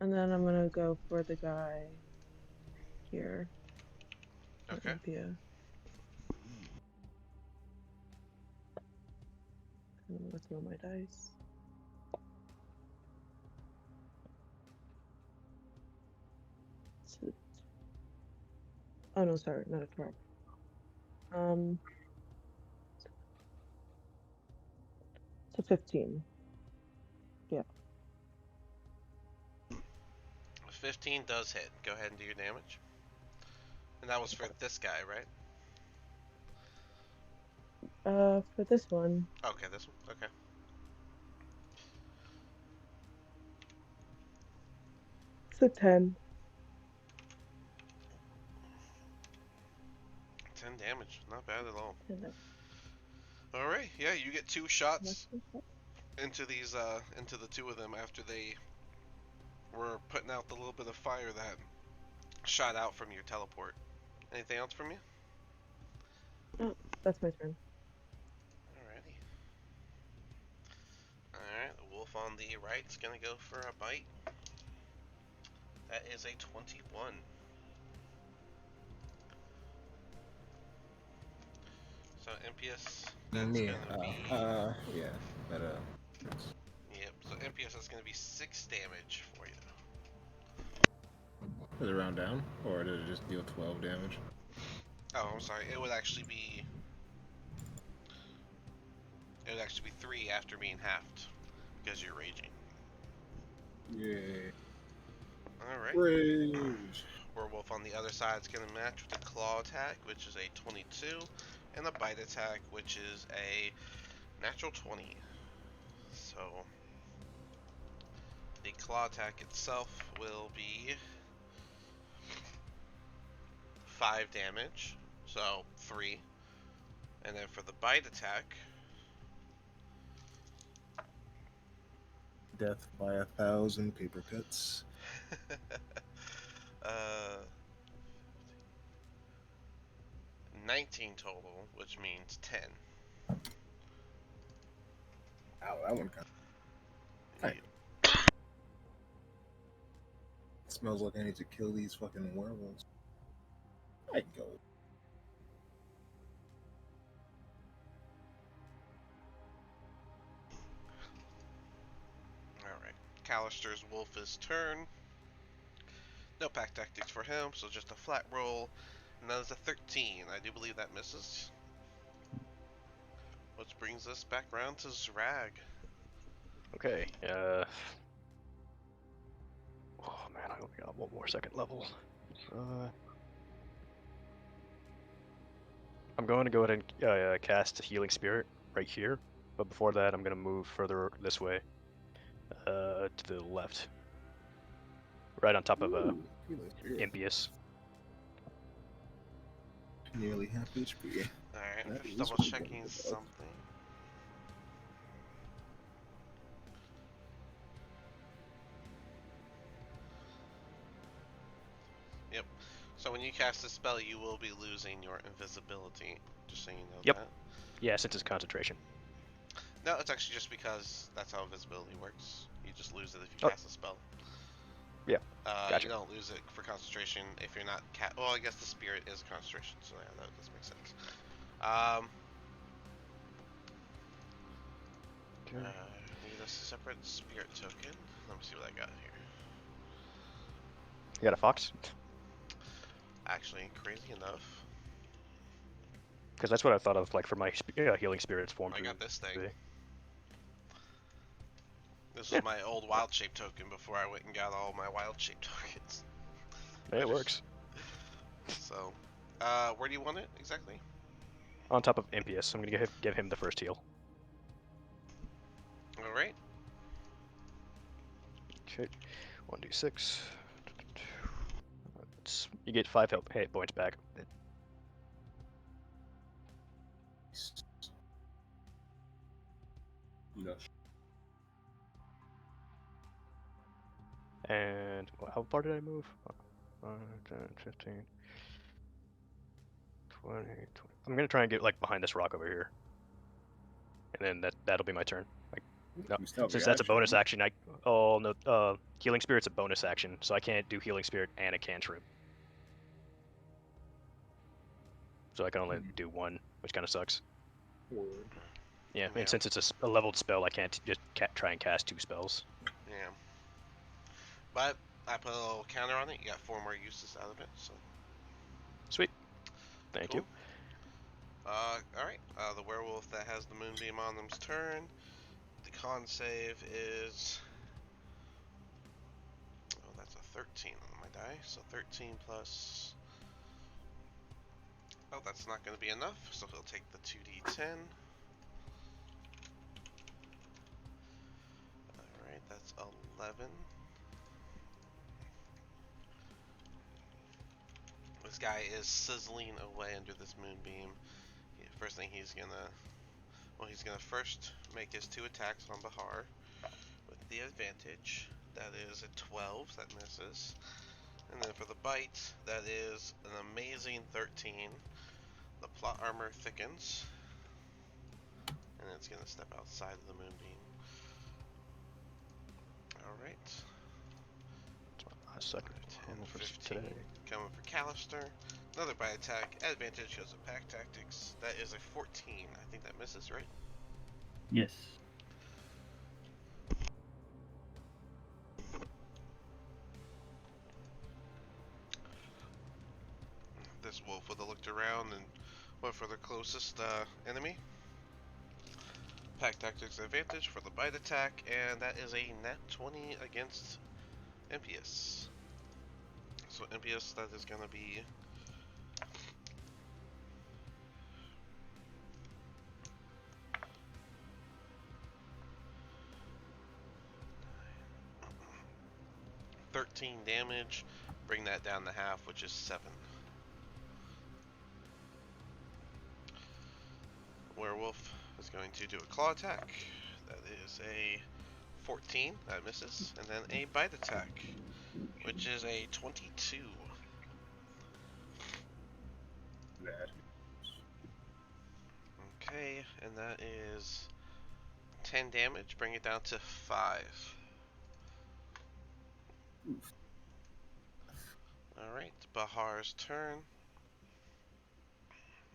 And then I'm gonna go for the guy here. That
Okay.
might be a. I'm gonna throw my dice. Oh no, sorry, not a 12. So 15. Yeah.
15 does hit. Go ahead and do your damage. And that was for this guy, right?
For this one,
Okay, this one. Okay.
it's a 10.
10 damage. Not bad at all.
And that's
Alright, yeah, you get 2
my
shots
first
into these, into the 2 of them after they were putting out the little bit of fire that shot out from your teleport. Anything else from you?
Oh, that's my turn.
Alrighty. Alright, the wolf on the right's gonna go for a bite. That is a 21. So MPS, that's
Me.
gonna be.
Yeah. But
Yep, so MPS is gonna be 6 damage for you.
does it round down, or did it just deal 12 damage?
Oh, I'm sorry. It would actually be. It would actually be 3 after being halved because you're raging.
Yeah.
Alright.
Rage.
Werewolf on the other side is going to match with a claw attack, which is a 22, and a bite attack, which is a natural 20. So, the claw attack itself will be 5 damage, so 3. And then for the bite attack,
Death by 1,000 paper cuts.
uh, 19 total, which means 10.
Ow, that one kind
Yep.
of smells like I need to kill these fucking werewolves. I can go.
Alright. Callister's Wolf's turn. No pack tactics for him, so just a flat roll. And that is a 13. I do believe that misses. Which brings us back round to Zrag.
Okay. Oh man, I only got one more second level. I'm going to go ahead and cast Healing Spirit right here. But before that, I'm going to move further this way, to the left, right on top of
Ooh, healing spirit.
Impious.
Nearly half HP.
Alright,
That
just
is
double
pretty
checking
good.
something. Yep. So when you cast a spell, you will be losing your invisibility. Just so you know
Yep.
that.
Yeah, since it's concentration.
No, it's actually just because that's how invisibility works. You just lose it if you
Oh.
cast a spell.
Yeah, gotcha.
You don't lose it for concentration if you're not well, I guess the spirit is concentration, so yeah, that does make sense. Need a separate spirit token. Let me see what I got here.
You got a fox?
Actually, crazy enough.
Because that's what I thought of, like, for my healing spirits form.
I got this thing.
be.
This
Yeah.
was my old wild shape token before I went and got all my wild shape tokens.
It works.
So, where do you want it exactly?
On top of Impious, I'm gonna give him the first heal.
All right.
Okay, 1d6. You get 5 hit points back.
Yes.
And how far did I move? 10, 15, 20. I'm gonna try and get like behind this rock over here, and then that'll be my turn. No,
You still have
since
your
that's a bonus
action.
action, healing spirit's a bonus action, so I can't do healing spirit and a cantrip. So I can only do one, which kind of sucks.
Word.
Yeah,
Yeah.
and since it's a leveled spell, I can't just try and cast 2 spells.
Yeah. But I put a little counter on it. You got 4 more uses out of it. So.
Sweet. Thank
Cool.
you.
All right. The werewolf that has the moonbeam on them's turn. The con save is. Oh, that's a 13 on my die. So 13 plus. Oh, that's not going to be enough. So he'll take the 2d10. Alright, that's 11. This guy is sizzling away under this moonbeam. First thing he's gonna first make his 2 attacks on Bahar with the advantage. That is a 12, that misses. And then for the bite, that is an amazing 13. The plot armor thickens. And it's gonna step outside of the moonbeam. Alright.
Last second.
10,
Almost
15.
today.
Coming for Callister. Another bite attack. Advantage shows a pack tactics. That is a 14. I think that misses, right?
Yes.
This wolf would have looked around and went for the closest enemy. Pack tactics advantage for the bite attack, and that is a nat 20 against Impious. So Impious, that is going to be 13 damage. Bring that down to half, which is 7. Werewolf is going to do a claw attack. That is a 14. That misses. And then a bite attack, which is a 22.
Bad.
Okay, and that is 10 damage. Bring it down to 5.
Oof.
Alright, Bahar's turn.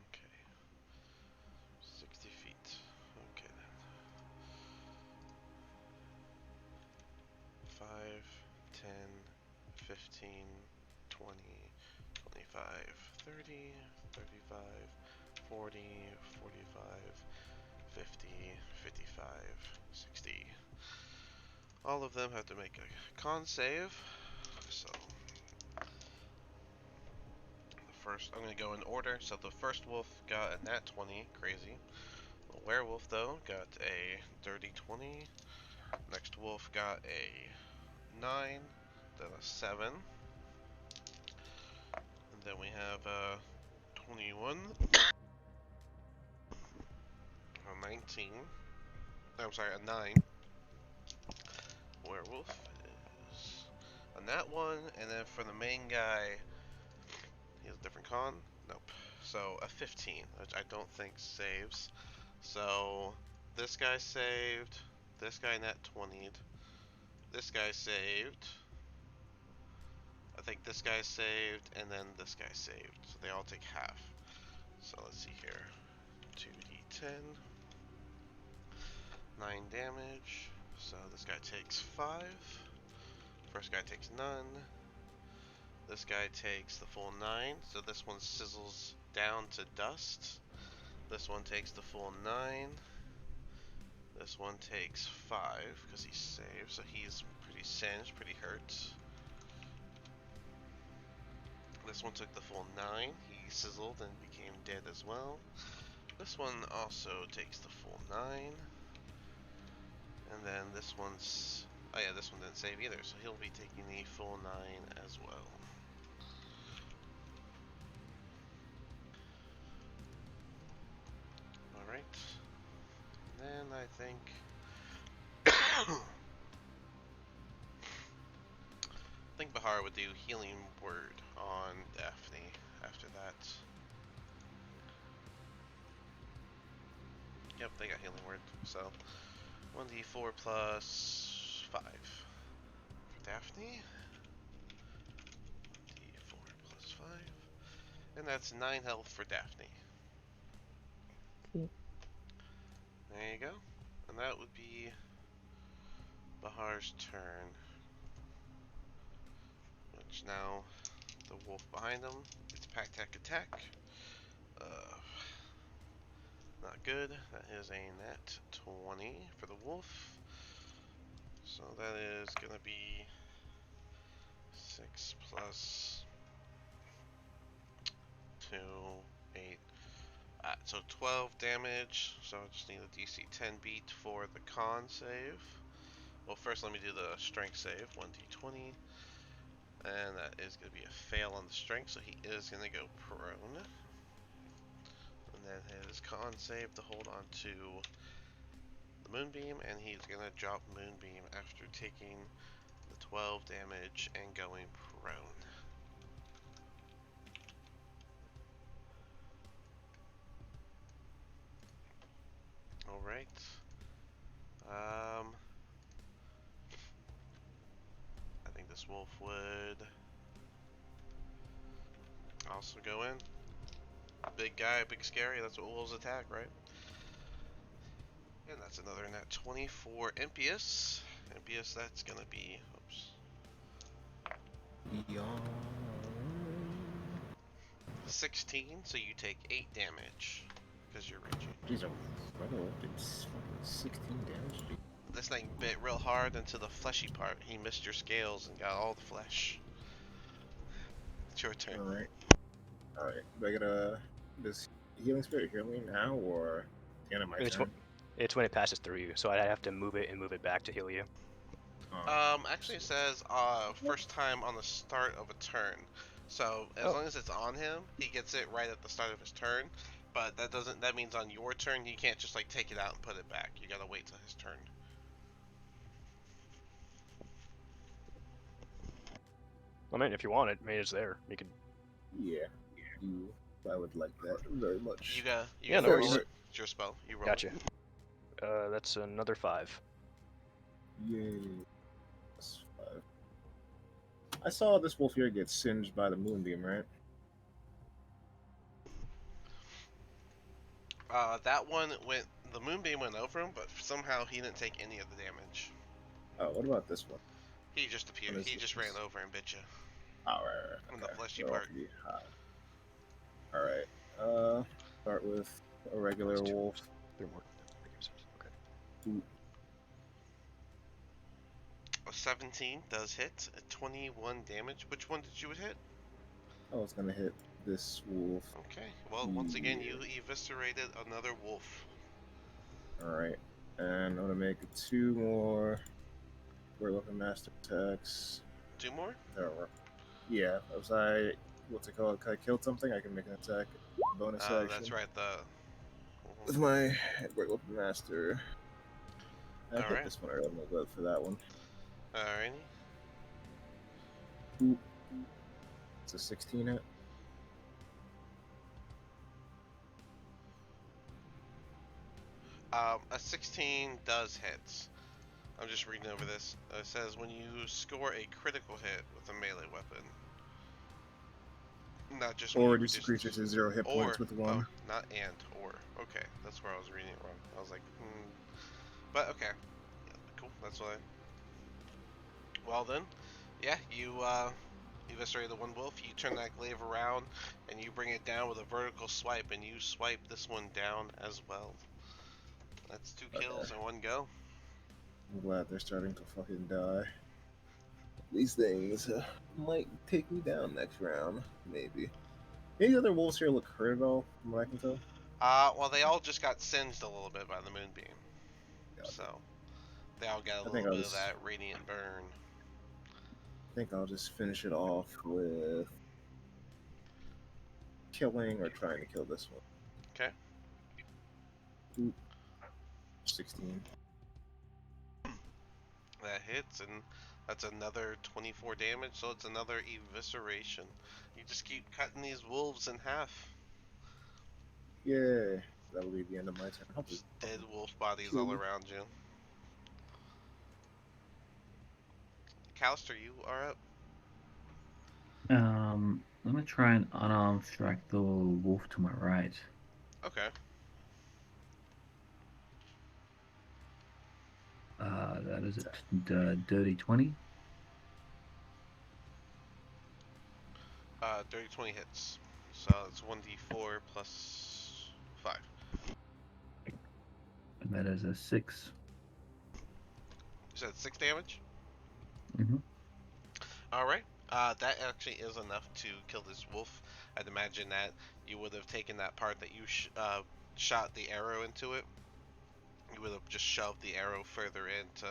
Okay. 60 feet. Okay then. 5, 10, 15, 20, 25, 30, 35, 40, 45, 50, 55, 60. All of them have to make a con save. So first, I'm going to go in order. So the first wolf got a nat 20, crazy. The werewolf, though, got a dirty 20. Next wolf got a 9, then a 7. And then we have a 21, a 19. I'm sorry, a 9. Werewolf is a nat 1, and then for the main guy, he has a different con. Nope. So a 15, which I don't think saves. So this guy saved, this guy nat 20'd, this guy saved, I think this guy saved, and then this guy saved. So they all take half. So let's see here. 2d10, 9 damage. So this guy takes 5. First guy takes none. This guy takes the full 9. So this one sizzles down to dust. This one takes the full 9. This one takes 5 because he's saved, so he's pretty singed, pretty hurt. This one took the full 9. He sizzled and became dead as well. This one also takes the full 9. And then this one's... oh yeah, this one didn't save either, so he'll be taking the full 9 as well. Alright. Then I think... I think Bahar would do Healing Word on Daphne after that. Yep, they got Healing Word, so 1d4 plus 5 for Daphne. 1d4 plus 5. And that's 9 health for Daphne.
Okay.
There you go. And that would be Bahar's turn. Which now, the wolf behind him, it's pack attack. Not good. That is a nat 20 for the wolf. So that is gonna be 6 plus 2, 8. So 12 damage. So I just need a DC 10 beat for the con save. Well, first let me do the strength save. 1d20. And that is going to be a fail on the strength, so he is going to go prone. And then his con save to hold on to the Moonbeam, and he's going to drop Moonbeam after taking the 12 damage and going prone. Alright. I think this wolf would also go in. Big guy, big scary, that's what wolves attack, right? And that's another nat 20 for Impious. Impious, that's gonna be, oops,
Yawn.
16, so you take 8 damage because you're raging.
These are incredible. It's fucking 16 damage.
This thing bit real hard into the fleshy part. He missed your scales and got all the flesh. It's your turn.
Alright. Alright. Do I get this healing spirit heal me now or the end of my turn?
It's when it passes through you, so I have to move it and move it back to heal you.
Actually it says first time on the start of a turn. So as long as it's on him, he gets it right at the start of his turn. But that means on your turn you can't just like take it out and put it back. You gotta wait till his turn.
I mean, if you want it, it's there. You could.
Yeah. I would like that very much.
You got
no worries.
It's your spell. You roll.
Gotcha. That's another 5.
Yay. That's 5. I saw this wolf here get singed by the moonbeam, right?
That one went. The moonbeam went over him, but somehow he didn't take any of the damage.
Oh, what about this one?
He just appeared. He just ran over and bit you.
Oh, right.
On the fleshy part.
Alright. Start with a regular wolf.
3 more.
Ooh.
A 17 does hit. A 21 damage. Which one did you hit?
I was gonna hit this wolf.
Okay. Well, once again, you eviscerated another wolf.
Alright. And I'm gonna make 2 more Great Weapon Master attacks.
2 more?
Yeah. Was I... What's it called? Can I kill something? I can make an attack. Bonus action.
That's right.
With my Great Weapon Master. I hit
Alright.
this one earlier. I'm gonna go for that one.
Alrighty.
Ooh. It's a 16 hit.
A 16 does hit. I'm just reading over this. It says when you score a critical hit with a melee weapon, not just
Or reduce the creature to 0 hit points with 1.
Oh, not and or. Okay, that's where I was reading it wrong. I was like, but okay, yeah, cool. That's why. Well then, yeah, you eviscerate the one wolf, you turn that glaive around and you bring it down with a vertical swipe, and you swipe this one down as well. That's 2 kills in one go.
I'm glad they're starting to fucking die. These things might take me down next round, maybe. Any other wolves here look hurt at all, from what I can tell?
Well, they all just got singed a little bit by the moonbeam,
Yeah.
so they all got a
I think
little bit of that radiant burn.
I think I'll just finish it off with killing or trying to kill this one.
Okay.
16.
That hits, and that's another 24 damage, so it's another evisceration. You just keep cutting these wolves in half.
Yay. That'll be the end of my turn. Hopefully.
Just dead wolf bodies all around you. Callister, you are up.
I'm gonna try and unarmed strike the wolf to my right.
Okay.
That is a dirty 20.
Dirty 20 hits. So it's 1d4 plus 5.
And that is a 6.
You said 6 damage?
Mm-hmm.
Alright. That actually is enough to kill this wolf. I'd imagine that you would have taken that part that you shot the arrow into it. You would have just shoved the arrow further in to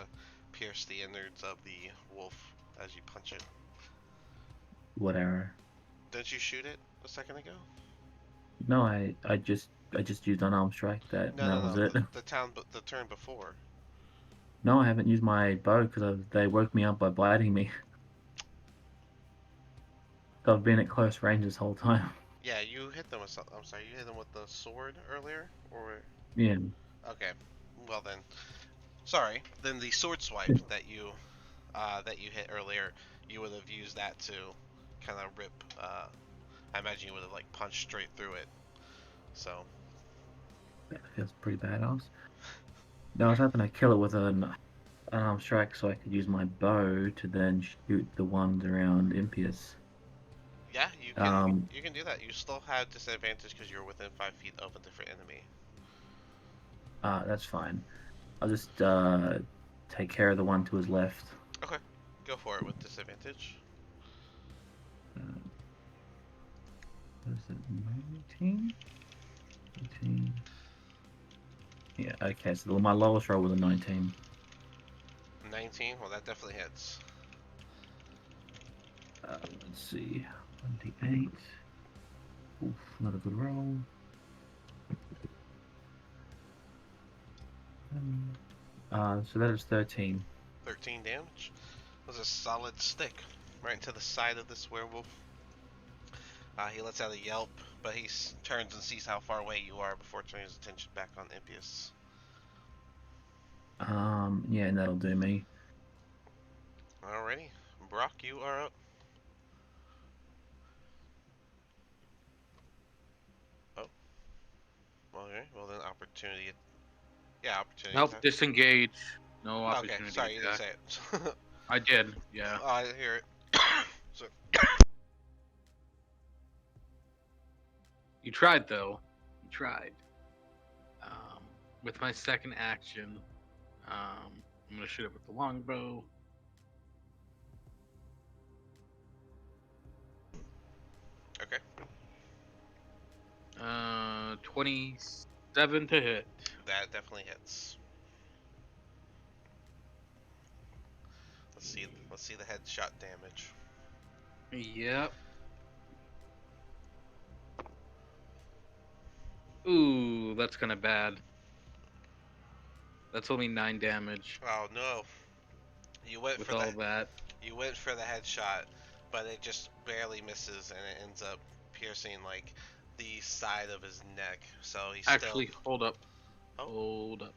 pierce the innards of the wolf as you punch it.
What arrow?
Didn't you shoot it a second ago?
No, I just used unarmed strike. That was it.
The turn before.
No, I haven't used my bow because they woke me up by biting me. So I've been at close range this whole time.
Yeah, you hit them with something. I'm sorry, you hit them with the sword earlier, or
Yeah.
okay. Well then, sorry. Then the sword swipe that you hit earlier, you would have used that to kind of rip. I imagine you would have like punched straight through it. So.
That feels pretty badass. No, I was hoping to kill it with an unarmed strike so I could use my bow to then shoot the ones around Impious.
Yeah, you can do that. You still have disadvantage because you're within 5 feet of a different enemy.
That's fine. I'll just take care of the one to his left.
Okay, go for it with disadvantage.
What is it? 19? 18. Yeah, okay, so my lowest roll was a 19.
19. Well, that definitely hits.
Let's see. 28. Oof, not a good roll. So that is 13.
13 damage. That was a solid stick right into the side of this werewolf. He lets out a yelp, but he turns and sees how far away you are before turning his attention back on Impious.
Yeah, and that'll do me.
Alrighty. Brock, you are up. Oh. Okay, well then opportunity. Yeah, opportunity
Nope,
attack.
disengage. No
Okay,
opportunity
sorry, you didn't
attack.
say it.
I did, yeah.
I hear it. So,
You tried, though. You tried. With my second action, I'm going to shoot it with the longbow.
okay.
27 to hit.
That definitely hits. Let's see the headshot damage.
Yep. Ooh, that's kind of bad. That's only 9 damage
Oh no. You went
with
for
all
the
that.
You went for the headshot, but it just barely misses, and it ends up piercing like the side of his neck. So he's
Actually,
still
hold up.
Oh.
Hold up.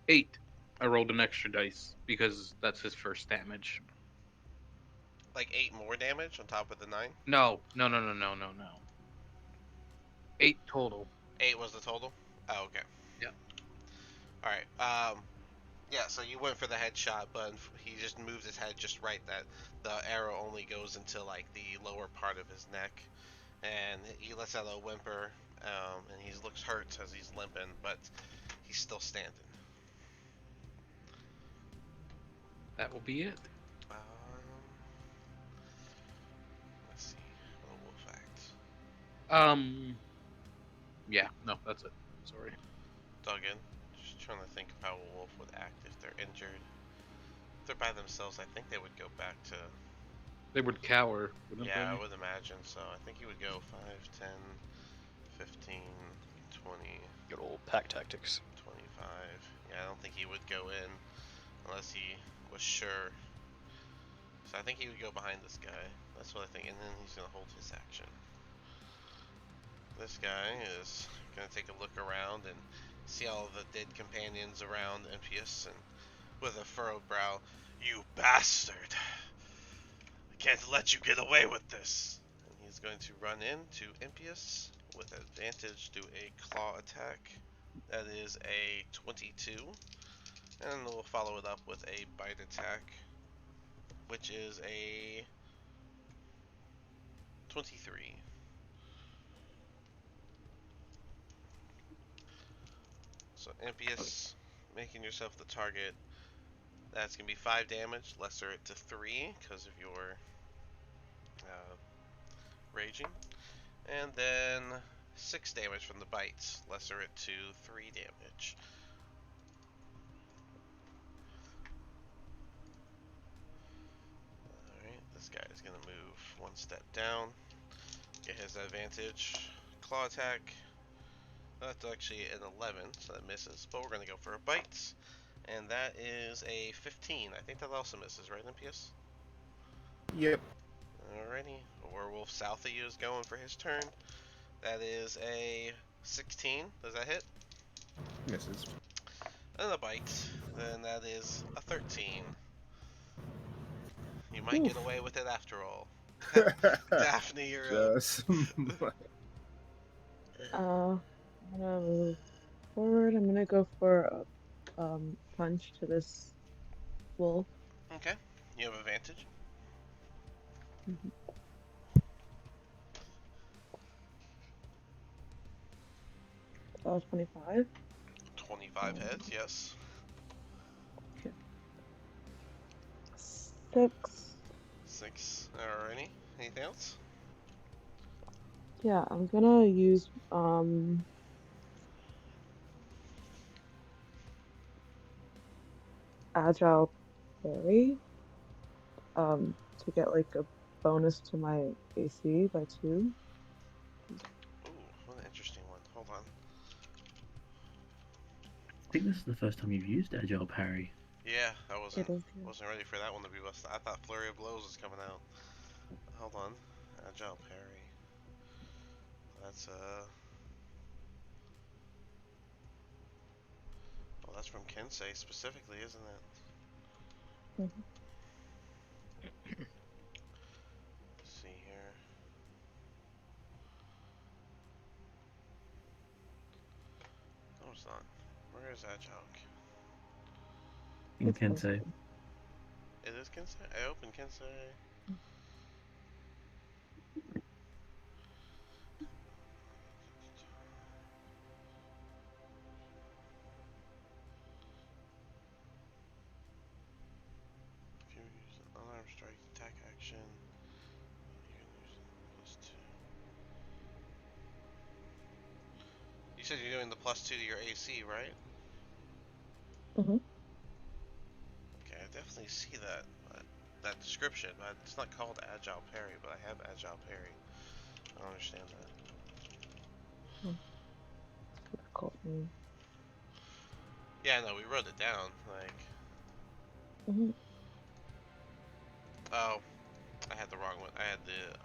8. I rolled an extra dice because that's his first damage.
like 8 more damage on top of the 9.
No. 8 total.
8 was the total. Oh, okay.
Yeah.
All right. Yeah, so you went for the headshot, but he just moved his head just right that the arrow only goes into like the lower part of his neck, and he lets out a whimper, and he looks hurt as he's limping, but he's still standing.
That will be it.
Um, let's see, a wolf act.
Yeah, no, that's it. Sorry.
Duggan, just trying to think of how a wolf would act if they're injured. If they're by themselves, I think they would go back to.
They would cower, wouldn't
Yeah, I
they?
would imagine so. I think he would go 5, 10, 15, 20,
Good old pack tactics.
25. Yeah, I don't think he would go in unless he was sure. So I think he would go behind this guy. That's what I think. And then he's going to hold his action. This guy is going to take a look around and see all the dead companions around Impius, and with a furrowed brow, "You bastard! I can't let you get away with this!" And he's going to run into Impius with advantage to a claw attack. That is a 22. And we'll follow it up with a bite attack, which is a 23. So Impius, making yourself the target. That's going to be 5 damage, lesser it to 3 because of your raging. And then 6 damage from the bites, lesser it to 3 damage. Alright, this guy is going to move 1 step down, get his advantage. Claw attack. That's actually an 11, so that misses. But we're going to go for a bite. And that is a 15. I think that also misses, right, Impius?
Yep.
Alrighty. A werewolf south of you is going for his turn. That is a 16. Does that hit?
Misses.
And a bite. Then that is a 13. You might get away with it after all. Daphne, you're up.
Just.
I'm gonna move forward. I'm gonna go for a punch to this wolf.
Okay. You have advantage.
25.
25 heads, yes.
6.
6. Alrighty. Anything else?
Yeah, I'm gonna use agile parry to get like a bonus to my AC by 2.
Ooh, what an interesting one. Hold on.
I think this is the first time you've used Agile Parry.
Yeah, I wasn't
It is, yeah.
wasn't ready for that one to be busted. I thought Flurry of Blows was coming out. Hold on. Agile parry. That's well, that's from Kensei specifically, isn't it?
Mhm.
Let's see here. No, it's not. Where is Agile?
In
It's
Kensei.
Kensei.
It is Kensei? I opened Kensei. If you use an unarmed strike attack action, you can use +2. You said you're doing the +2 to your AC, right?
Mhm.
Okay, I definitely see that description, but it's not called Agile Parry, but I have Agile Parry. I don't understand that.
Difficult name.
Yeah, no, we wrote it down. Like,
Mhm.
oh, I had the wrong one. I had the,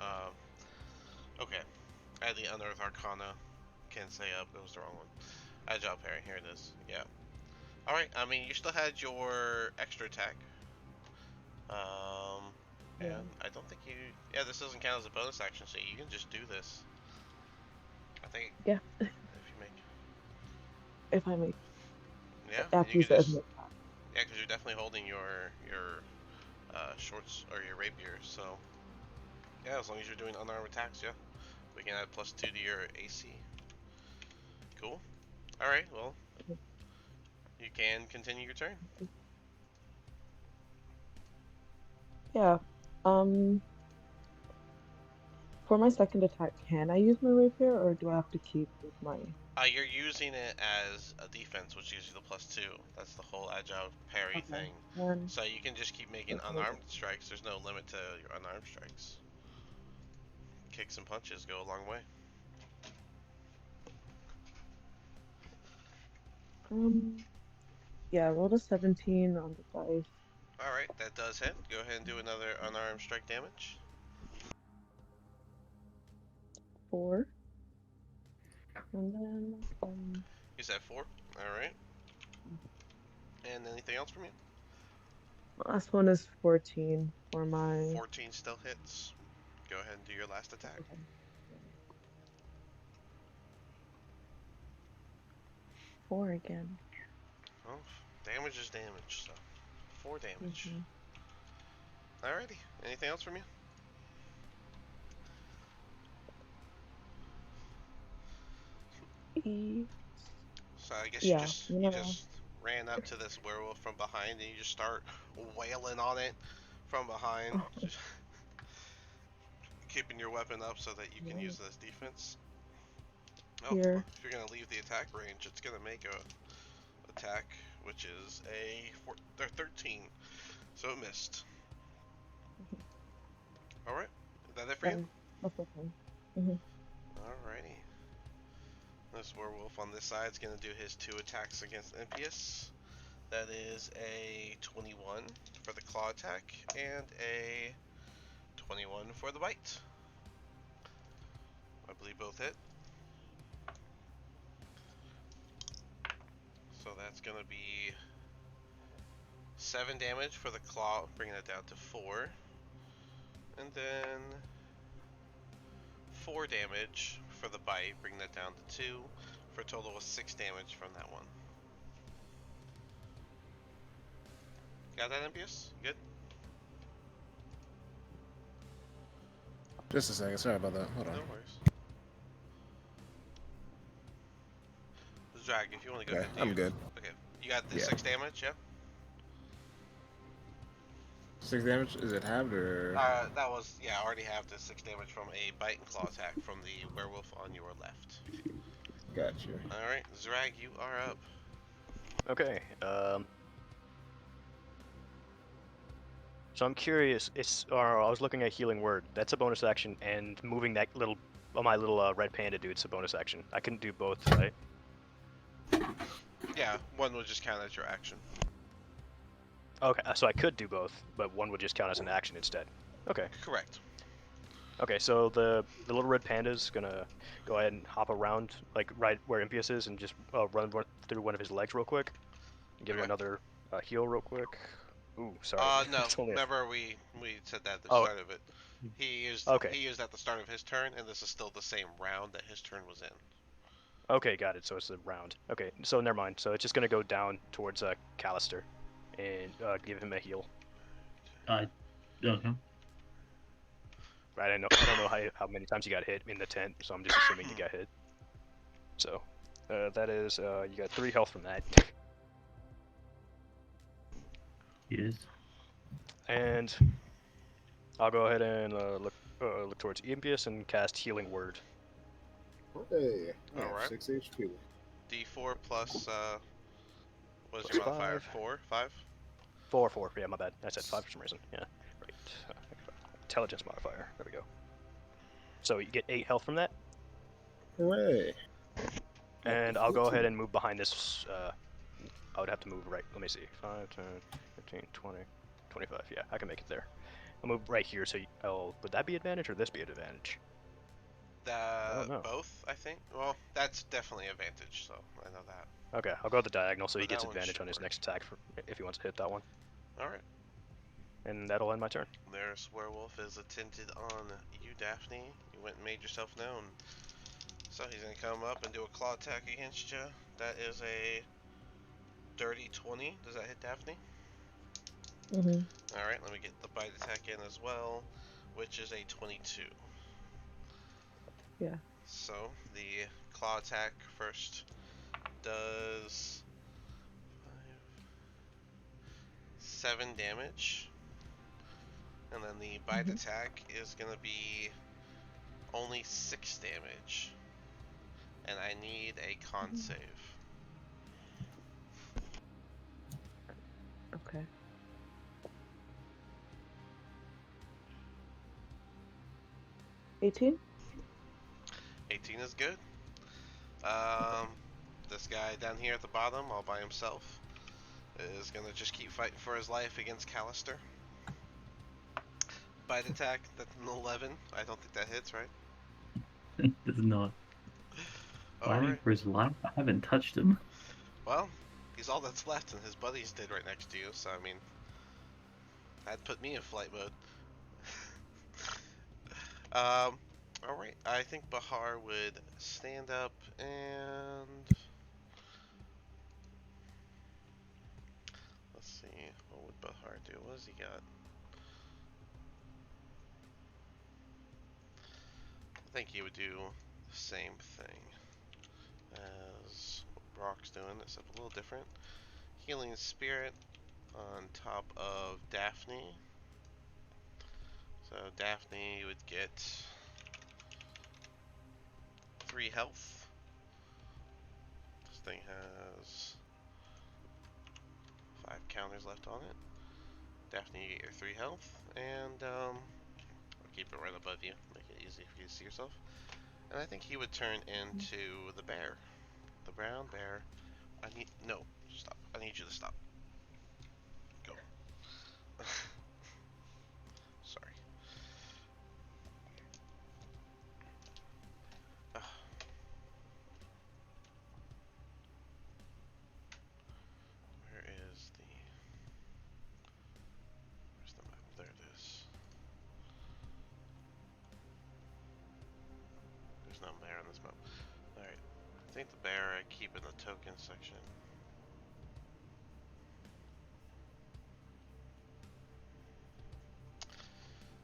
okay. I had the Unearth Arcana. Can't say up, it was the wrong one. Agile Parry, here it is. Yeah. Alright, I mean, you still had your extra attack.
Yeah.
And I don't think you, yeah, this doesn't count as a bonus action, so you can just do this. I think,
Yeah.
if you make,
If I make,
yeah,
I have
and
to
you
use
can
it as
just,
an attack.
definitely holding your shorts or your rapier. So yeah, as long as you're doing unarmed attacks, yeah, we can add +2 to your AC. Cool. All right. Well, you can continue your turn.
Yeah. For my second attack, can I use my rapier or do I have to keep with my?
You're using it as a defense, which gives you the +2. That's the whole agile parry
Okay.
thing.
Then
So you can just keep making
that's what I
unarmed strikes. There's no limit to your unarmed strikes. Kicks and punches go a long way.
Yeah, rolled a 17 on the dice.
Alright, that does hit. Go ahead and do another unarmed strike damage.
4. And then
You said 4. Alright. And anything else from you?
last one is 14 for my.
14 still hits. Go ahead and do your last attack.
Okay. 4 again.
Oh, damage is damage, so 4 damage.
Mhm.
Alrighty. Anything else from you?
E-
So I guess
Yeah,
you just ran up to this werewolf from behind and you just start wailing on it from behind, just keeping your weapon up so that you can use it as defense. Oh,
Here.
if you're gonna leave the attack range, it's gonna make a attack, which is a 13, so it missed. All right, is that it for you?
That's okay. Mhm.
Alrighty. This werewolf on this side is gonna do his 2 attacks against Impius. That is a 21 for the claw attack and a 21 for the bite. I believe both hit. So that's gonna be 7 damage for the claw, bringing it down to 4. And then 4 damage for the bite, bringing that down to 2, for a total of 6 damage from that one. Got that, Impius? Good?
Just a second. Sorry about that. Hold on.
No worries. Drag, if you want to go
Okay,
ahead and do
I'm
your...
good.
Okay, you got the
Yeah.
6 damage, yeah?
6 damage? Is it halved or?
That was, yeah, I already have the 6 damage from a bite and claw attack from the werewolf on your left.
Gotcha.
Alright, Zrag, you are up.
Okay. So I'm curious. I was looking at healing word. That's a bonus action, and moving that little, my little red panda dude's a bonus action. I can do both, right?
Yeah, one will just count as your action.
Okay, so I could do both, but one would just count as an action instead. Okay.
Correct.
Okay, so the little red panda's gonna go ahead and hop around, like right where Impius is, and just run through one of his legs real quick, and give him
Okay.
another heal real quick. Ooh, sorry.
No,
It's only
remember we said that at the
Oh.
start of it. He used at the start of his turn, and this is still the same round that his turn was in.
Okay, got it. So it's a round. Okay, so never mind. So it's just gonna go down towards Callister, and give him a heal.
Okay.
I don't know how many times you got hit in the tent, so I'm just assuming you got hit. So that is you got 3 health from that.
Yes.
And I'll go ahead and look towards Impius and cast Healing Word.
Hey, I have
Alright.
6 HP.
D4 plus, what is
Plus
your modifier?
5.
4? 5?
4, yeah, my bad. I said 5 for some reason. Yeah, right. Intelligence modifier. There we go. So you get 8 health from that.
Hooray!
And I'll go ahead and move behind this. I would have to move right. Let me see. 5, 10, 15, 20, 25. Yeah, I can make it there. I'll move right here. So would that be advantage or this be an advantage? don't know.
Both, I think. Well, that's definitely advantage, so I know that.
Okay, I'll go the diagonal so he
But
gets
that one
advantage
should
on his
work.
next attack if he wants to hit that one.
Alright.
And that'll end my turn.
There's werewolf is attented on you, Daphne. You went and made yourself known. So he's gonna come up and do a claw attack against you. That is a dirty 20. Does that hit Daphne?
Mm-hmm.
Alright, let me get the bite attack in as well, which is a 22.
Yeah.
So, the claw attack first does 7 damage. And then the bite
Mm-hmm.
attack is going to be only 6 damage. And I need a con save.
Okay. $18?
18 is good. Um, this guy down here at the bottom, all by himself, is gonna just keep fighting for his life against Callister. Bite attack, that's an 11. I don't think that hits, right?
Does not. Fighting
Alright.
for his life? I haven't touched him.
Well, he's all that's left, and his buddy's dead right next to you, so I mean, that'd put me in flight mode. Alright, I think Bahar would stand up and... Let's see, what would Bahar do? What has he got? I think he would do the same thing as what Brock's doing, except a little different. Healing Spirit on top of Daphne. So Daphne would get 3 health. This thing has 5 counters left on it. Daphne, you get your 3 health, and I'll keep it right above you, make it easy for you to see yourself. And I think he would turn into the bear. The brown bear. No, stop. I need you to stop. Go. Sorry. Where is the... Where's the map? There it is. There's no bear on this map. Alright. I think the bear I keep in the token section.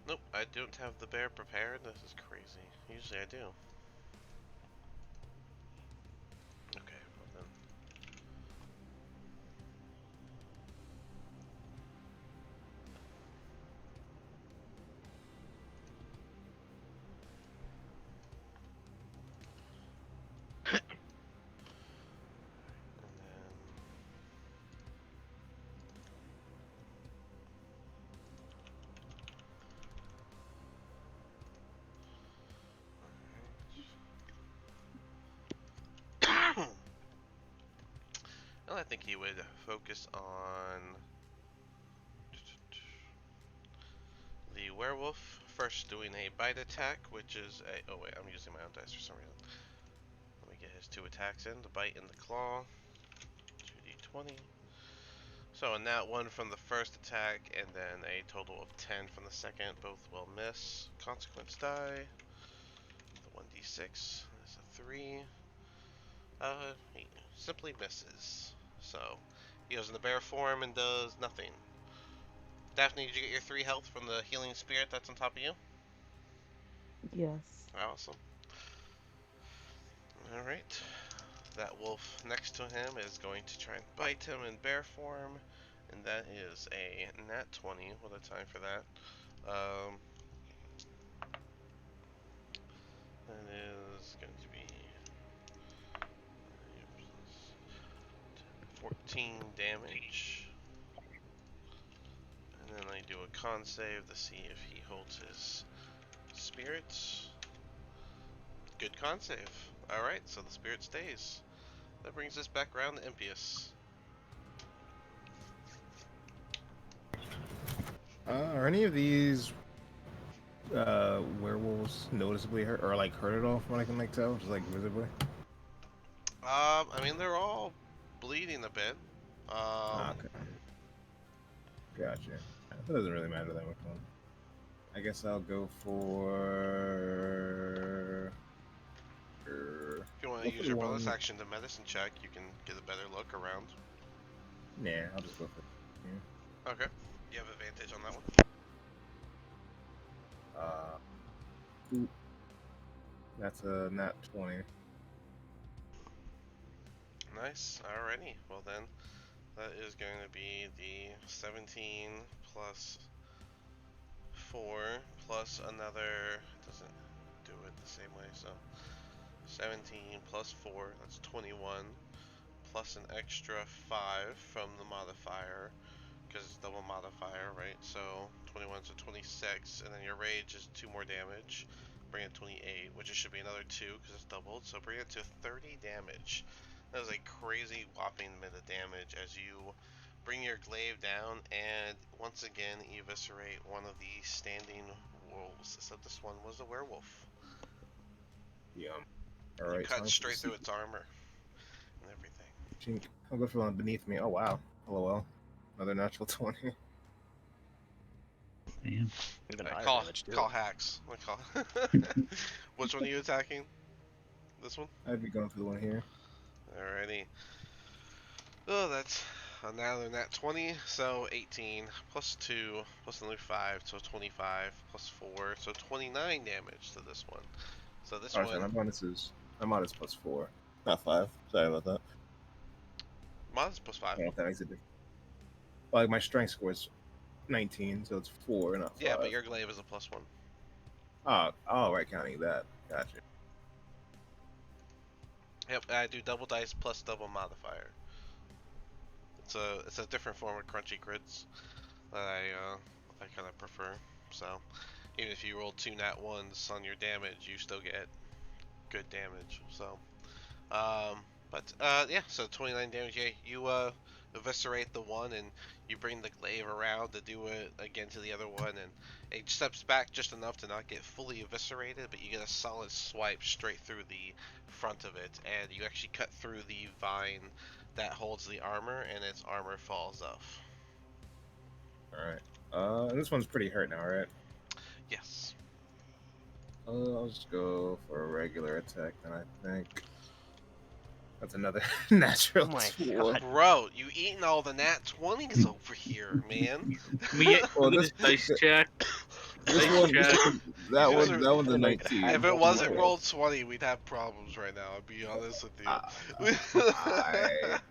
Nope, I don't have the bear prepared. This is crazy. Usually I do. Okay, well then. And then... Well, I think he would focus on the werewolf. First doing a bite attack, which is a... Oh wait, I'm using my own dice for some reason. Let me get his 2 attacks in. The bite and the claw. 2d20. So a nat 1 from the first attack, and then a total of 10 from the second. Both will miss. Consequence die. The 1d6 is a 3. He simply misses. So, he goes in the bear form and does nothing. Daphne, did you get your 3 health from the healing spirit that's on top of you?
Yes.
Awesome. Alright. That wolf next to him is going to try and bite him in bear form. And that is a nat 20. What a time for that. That is going to be 14 damage. And then I do a con save to see if he holds his spirits. Good con save. Alright, so the spirit stays. That brings us back around to Impius.
Are any of these werewolves noticeably hurt, or like hurt at all from what I can like tell, just like visibly?
I mean, they're all bleeding a bit.
Okay. Gotcha. That doesn't really matter that much. Then. I guess I'll go for...
If you want to use your bonus action to medicine check, you can get a better look around.
Nah, I'll just go for...
Okay. You have advantage on that one.
Ooh, that's a nat 20.
Nice. Alrighty. Well then, that is going to be the 17 plus 4 plus another. It doesn't do it the same way. So 17 plus 4. That's 21. Plus an extra 5 from the modifier, because it's double modifier, right? So 21 to 26, and then your rage is 2 more damage. Bring it 28, which it should be another 2 because it's doubled. So bring it to 30 damage. That is a crazy whopping bit of damage as you bring your glaive down and once again eviscerate one of the standing wolves. Except this one was a werewolf.
Yeah.
You
Alright,
cut
time for
straight
the
through its armor and everything.
chink. I'll go for one beneath me. Oh wow. LOL. Another natural 20.
Damn.
Even higher
Call
damage too.
hacks. Which one are you attacking? This one?
I'd be going for the one here.
Alrighty. Oh, that's another nat 20, so 18 plus 2 plus another 5, so 25 plus 4, so 29 damage to this one. So this
Oh, sorry,
one,
my mod is plus 4, not 5. Sorry about that.
mod's plus
I
5.
don't know if that makes a difference. Like my strength score is 19, so it's 4, not 5.
Yeah, but your glaive is a plus 1.
Oh, right, counting that. Gotcha.
Yep, I do double dice plus double modifier. It's a different form of crunchy crits that I kind of prefer. So even if you roll 2 nat 1s on your damage, you still get good damage. So yeah, so 29 damage. Yeah, you eviscerate the one and you bring the glaive around to do it again to the other one, and it steps back just enough to not get fully eviscerated, but you get a solid swipe straight through the front of it, and you actually cut through the vine that holds the armor, and its armor falls off.
Alright. This one's pretty hurt now, right?
Yes.
I'll just go for a regular attack then, I think. That's another natural
Oh my
4.
God.
Bro, you eating all the nat 20s over here, man.
Can we get
Well,
this dice check?
This
Dice
one,
check.
that
You guys
one,
are-
that one's a
I
19.
If it
both
wasn't
my
rolled 20, we'd have problems right now. I'll be honest with you.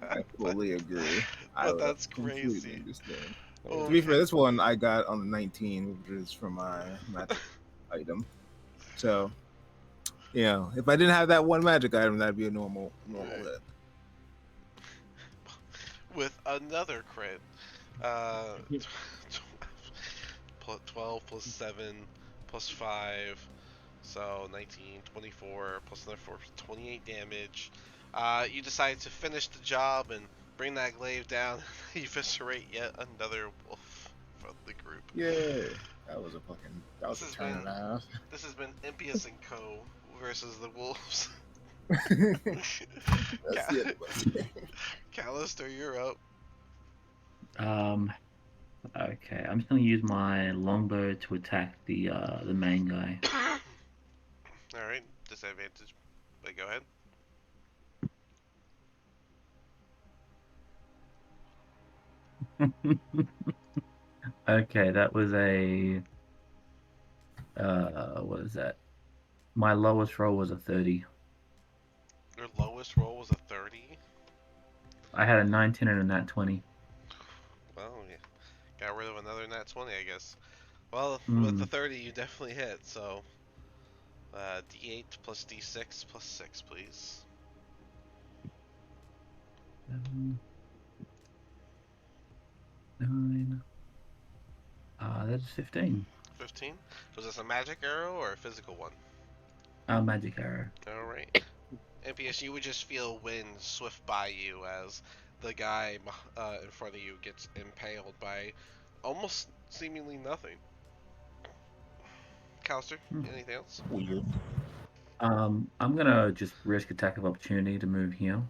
I fully agree. I
But
would
that's
completely
crazy.
understand.
Oh,
To be fair, this one I got on the 19, which is from my magic item. So, if I didn't have that one magic item, that'd be a normal hit.
with another crit. Uh, 12 plus 7 plus 5. So 19, 24 plus another 4, 28 damage. You decide to finish the job and bring that glaive down and eviscerate yet another wolf from the group.
Yeah, that was a
This has
turn and
been-
a half.
This has been Impius and Co. versus the wolves.
That's the end of it.
Callister, you're up.
Okay, I'm just gonna use my longbow to attack the main guy.
Alright, disadvantage. But go ahead.
Okay, that was a what is that? My lowest roll was a 30.
Your lowest roll was a 30?
I had a 19 and a nat 20.
Well, yeah. Got rid of another nat 20, I guess. Well, with the
Hmm.
30, you definitely hit, so... D8 plus D6 plus 6, please.
7, 9. That's 15.
15? Was this a magic arrow or a physical one?
Magic arrow.
Alright. MPS, you would just feel wind swift by you as the guy in front of you gets impaled by almost seemingly nothing. Callister, anything else?
Weird.
I'm gonna just risk attack of opportunity to move here.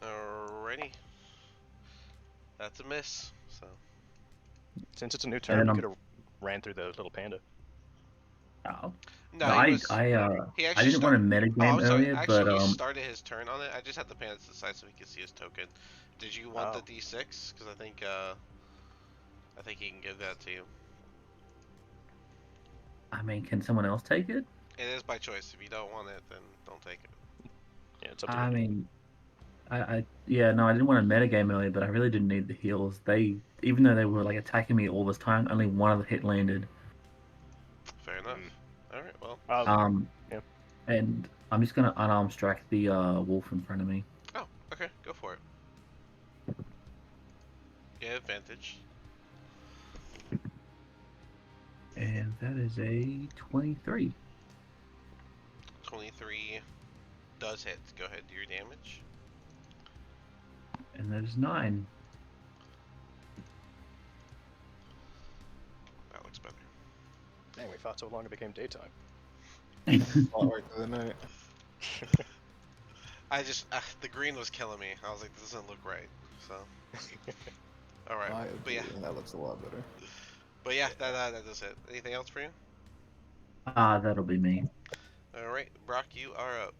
Alrighty. That's a miss, so...
Since it's a new turn,
then
you
I'm-
could have ran through the little panda.
Oh.
No,
No,
he
I
actually
didn't want to
Oh,
metagame
I'm sorry.
earlier,
Actually,
but
he started his turn on it. I just had the panda to the side so he could see his token. Did you want
Oh.
the D6? Because I think I think he can give that to you.
I mean, can someone else take it?
It is by choice. If you don't want it, then don't take it.
Yeah, it's up to
I
him.
mean, yeah, no, I didn't want to metagame earlier, but I really didn't need the heals. Even though they were like attacking me all this time, only one of the hit landed.
Fair enough.
Mm.
All right. Well.
Yeah.
And I'm just gonna unarmed strike the wolf in front of me.
Oh. Okay. Go for it. Get advantage.
And that is a 23.
23 does hit. Go ahead. Do your damage.
And that is 9.
That looks better.
Dang, we fought so long it became daytime.
Fought right through the night.
I just the green was killing me. I was like, this doesn't look right. So. All right.
I
But yeah.
agree, that looks a lot better.
But yeah, that does it. Anything else for you?
That'll be me.
All right, Brock, you are up.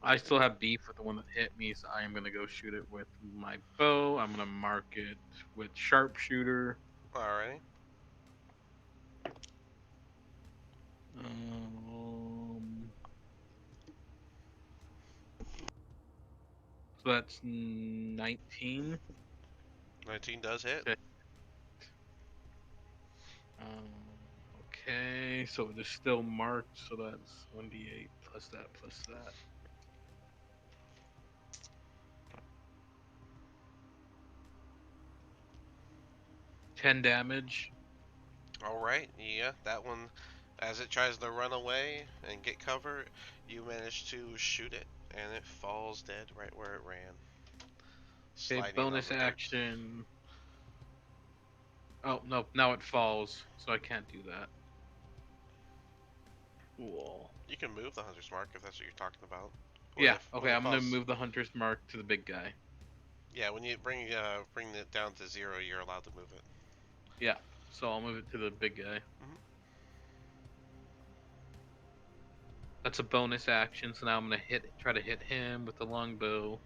I still have beef with the one that hit me, so I am gonna go shoot it with my bow. I'm gonna mark it with sharpshooter.
All right.
So that's 19.
19 does hit.
Okay. Okay, so it is still marked, so that's 1d8 plus that plus that. Ten damage.
All right. Yeah, that one, as it tries to run away and get cover, you manage to shoot it, and it falls dead right where it ran.
Okay,
Sliding on
bonus
the dirt.
action. Oh no, now it falls, so I can't do that. Cool.
You can move the hunter's mark if that's what you're talking about.
Yeah,
When
okay,
it
I'm gonna
falls-
move the hunter's mark to the big guy.
Yeah, when you bring it down to 0, you're allowed to move it.
Yeah, so I'll move it to the big guy.
Mhm.
That's a bonus action, so now I'm gonna try to hit him with the longbow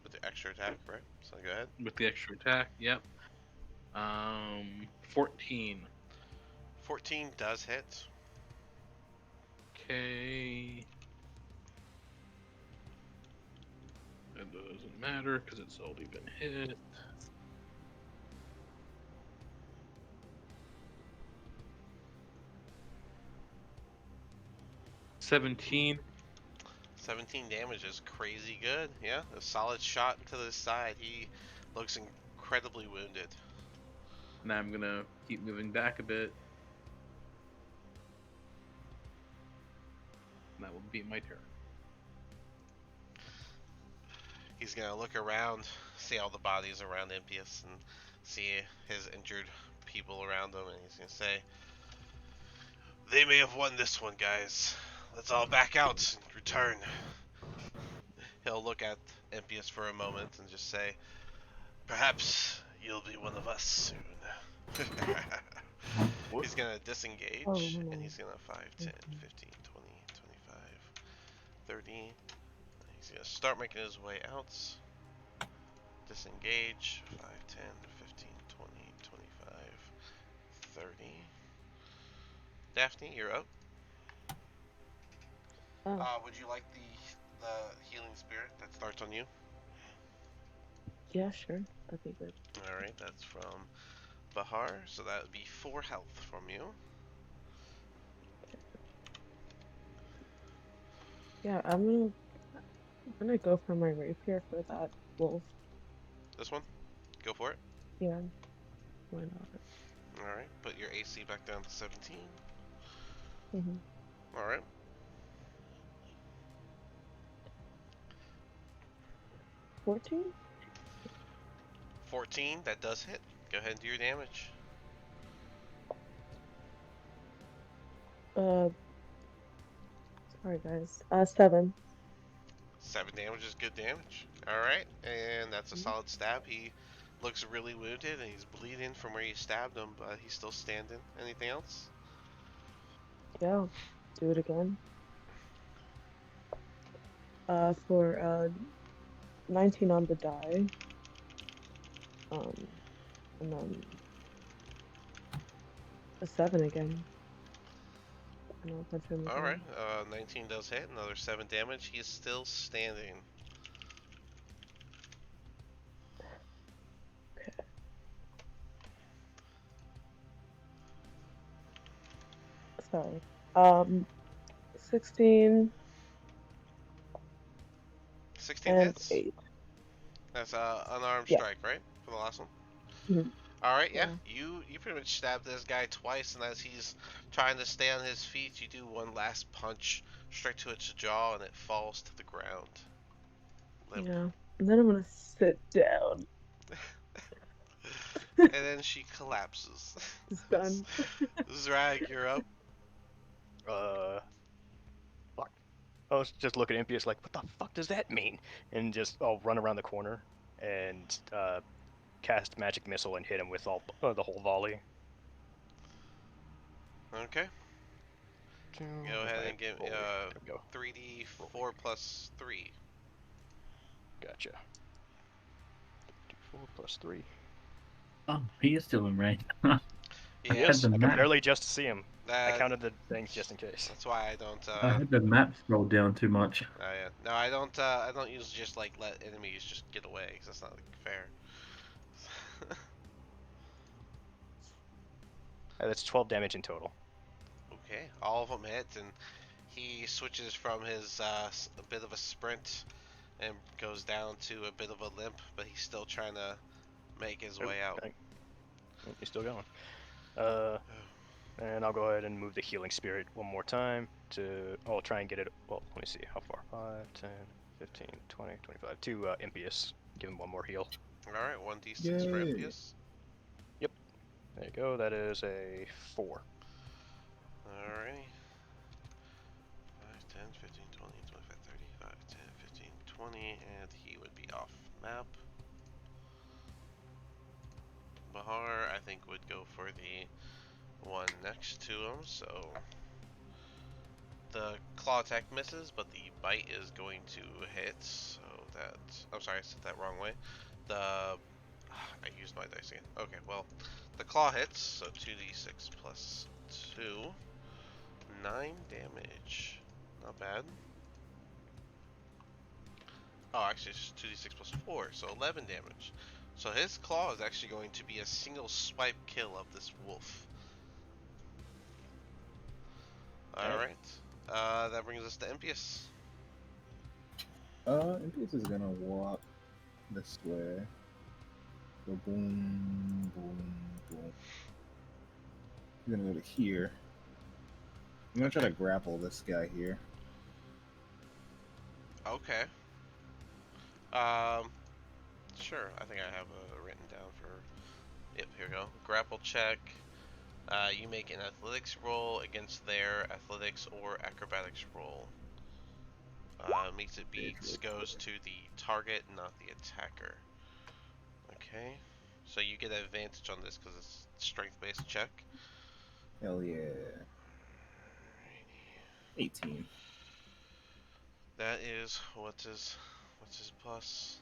With the extra attack, right? So go ahead.
with the extra attack. Yep. 14.
14 does hit.
Okay. That doesn't matter because it's already been hit. $17.
17 damage is crazy good. Yeah, a solid shot to the side. He looks incredibly wounded.
Now I'm gonna keep moving back a bit. And that will be my turn.
He's gonna look around, see all the bodies around Impius, and see his injured people around him, and he's gonna say, "They may have won this one, guys. Let's all back out and return." He'll look at Impius for a moment and just say, "Perhaps you'll be one of us soon." He's gonna disengage,
Oh, no.
and he's gonna 5, 10, 15, 20, 25, 30. He's gonna start making his way out. Disengage. 5, 10, 15, 20, 25, 30. Daphne, you're up.
Oh,
Would you like the healing spirit that starts on you?
yeah, sure. That'd be good.
Alright, that's from Bahar, so that would be 4 health from you.
Yeah, I'm gonna go for my rapier for that wolf.
This one? Go for it.
Yeah, why not?
Alright, put your AC back down to 17.
Mm-hmm.
Alright.
14?
14, that does hit. Go ahead and do your damage.
Sorry guys. 7.
7 damage is good damage. Alright, and that's a solid stab. He looks really wounded and he's bleeding from where you stabbed him, but he's still standing. Anything else?
Yeah, I'll do it again. For 19 on the die. And then a 7 again. And I'll punch him
All right.
again.
19 does hit. Another 7 damage. He is still standing.
Sorry. 16
16
and
hits.
8.
That's unarmed
Yeah.
strike, right? For the last one.
Mhm.
All right. Yeah.
Yeah.
You pretty much stabbed this guy twice, and as he's trying to stay on his feet, you do one last punch straight to its jaw, and it falls to the ground. Limp.
Yeah. And then I'm gonna sit down.
And then she collapses.
It's done.
Zrag, you're up.
Fuck. I was just looking at Impious like, what the fuck does that mean? And just I'll run around the corner and cast magic missile and hit him with all the whole volley.
Okay. Go ahead and give
There we go.
3d4 plus 3.
Gotcha. 4 plus 3.
Oh, he is still in range.
Yeah,
had the
I can
map.
barely just see him. I
that,
counted the things just in case.
that's why I don't.
I had the map scrolled down too much.
Yeah. No, I don't. I don't usually just like let enemies just get away because that's not like, fair.
That's 12 damage in total.
Okay, all of them hit, and he switches from his a bit of a sprint and goes down to a bit of a limp, but he's still trying to make his way out.
Okay. He's still going. And I'll go ahead and move the healing spirit one more time to. I'll try and get it. Well, let me see how far. 5, 10, 15, 20, 25. To Impious. Give him one more heal.
Alright, 1d6 for
Yay.
Impious.
There you go. That is a 4.
Alrighty. 5, 10, 15, 20, 25, 30, 5, 10, 15, 20, and he would be off map. Bahar, I think, would go for the one next to him, so the claw attack misses, but the bite is going to hit, so that, I'm sorry, I said that wrong way. I used my dice again. Okay, well, the claw hits, so 2d6 plus 2, 9 damage, not bad. Oh, actually, it's just 2d6 plus 4, so 11 damage. So his claw is actually going to be a single swipe kill of this wolf. Alright. That brings us to Impious.
Impious is gonna walk this way. Go boom, boom, boom. He's gonna go to here. I'm gonna try to grapple this guy here.
Okay. Sure. I think I have written down for. Yep, here we go. Grapple check. You make an athletics roll against their athletics or acrobatics roll. Makes it beats goes to the target, not the attacker. Okay. So you get an advantage on this because it's strength-based check.
Hell yeah. 18.
That is what's his plus?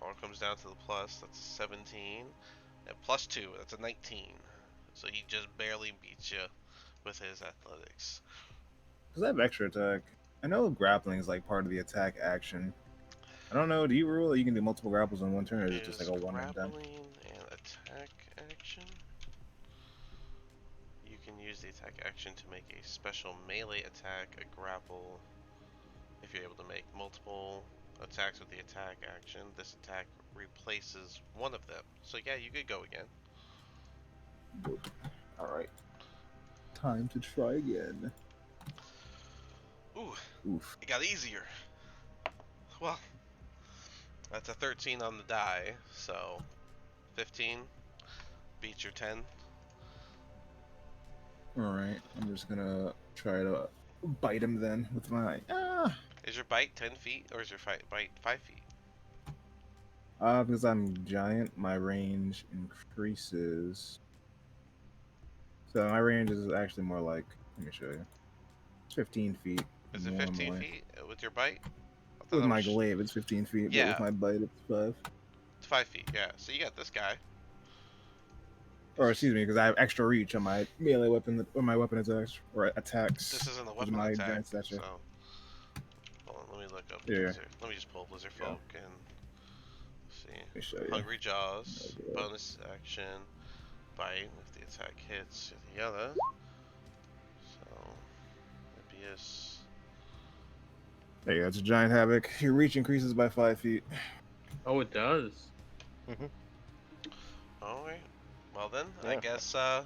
All comes down to the plus. That's 17. And plus 2. That's a 19. So he just barely beats you with his athletics.
Does that have extra attack? I know grappling is like part of the attack action. I don't know. Do you rule that you can do multiple grapples in one turn, or is it just like a one and done?
Grappling and attack action. You can use the attack action to make a special melee attack, a grapple. If you're able to make multiple attacks with the attack action, this attack replaces one of them. So yeah, you could go again.
All right. Time to try again.
Ooh,
Oof.
it got easier. Well, that's a 13 on the die, so 15 beats your 10.
All right. I'm just gonna try to bite him then with my.
Is your bite 10 feet or is your bite 5 feet?
Because I'm giant, my range increases. So my range is actually more like. Let me show you. It's 15 feet.
Is it 15
normally.
feet with your bite? I thought
With
that
my
was
glaive, it's 15 feet.
Yeah.
But with my bite, it's 5.
5 feet. Yeah. So you got this guy.
Or excuse me, because I have extra reach on my melee weapon or my weapon attacks or attacks.
This isn't a
because of
weapon
my
attack.
giant stature.
So hold on. Let me look up
Yeah.
Blizzard. Let me just pull Blizzard
Yeah.
Folk and see.
Let me show you.
Hungry Jaws.
Okay.
Bonus action. Bite if the attack hits the other. So Abyss.
There you go. It's a giant havoc. Your reach increases by 5 feet.
Oh, it does.
Alright. Well then, I
Yeah.
guess
Yeah.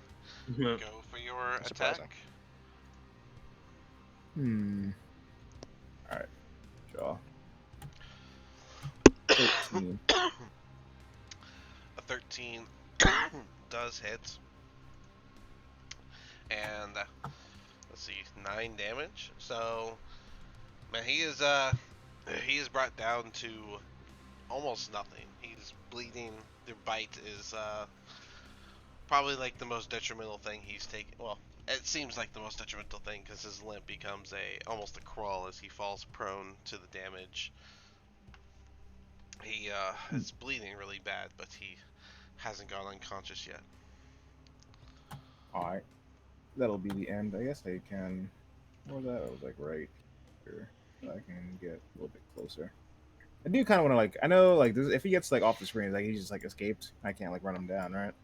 go for your
That's surprising.
attack.
All right. Draw. 13.
A 13 does hit. And let's see, 9 damage. So man, he is brought down to almost nothing. He's bleeding. The bite is probably like the most detrimental thing he's taken. Well, it seems like the most detrimental thing because his limp becomes almost a crawl as he falls prone to the damage. He is bleeding really bad, but he hasn't gone unconscious yet.
All right. That'll be the end. I guess I can. What was that? It was like right here. So I can get a little bit closer. I do kind of want to like. I know like this, if he gets like off the screen, like he just like escaped. I can't like run him down, right?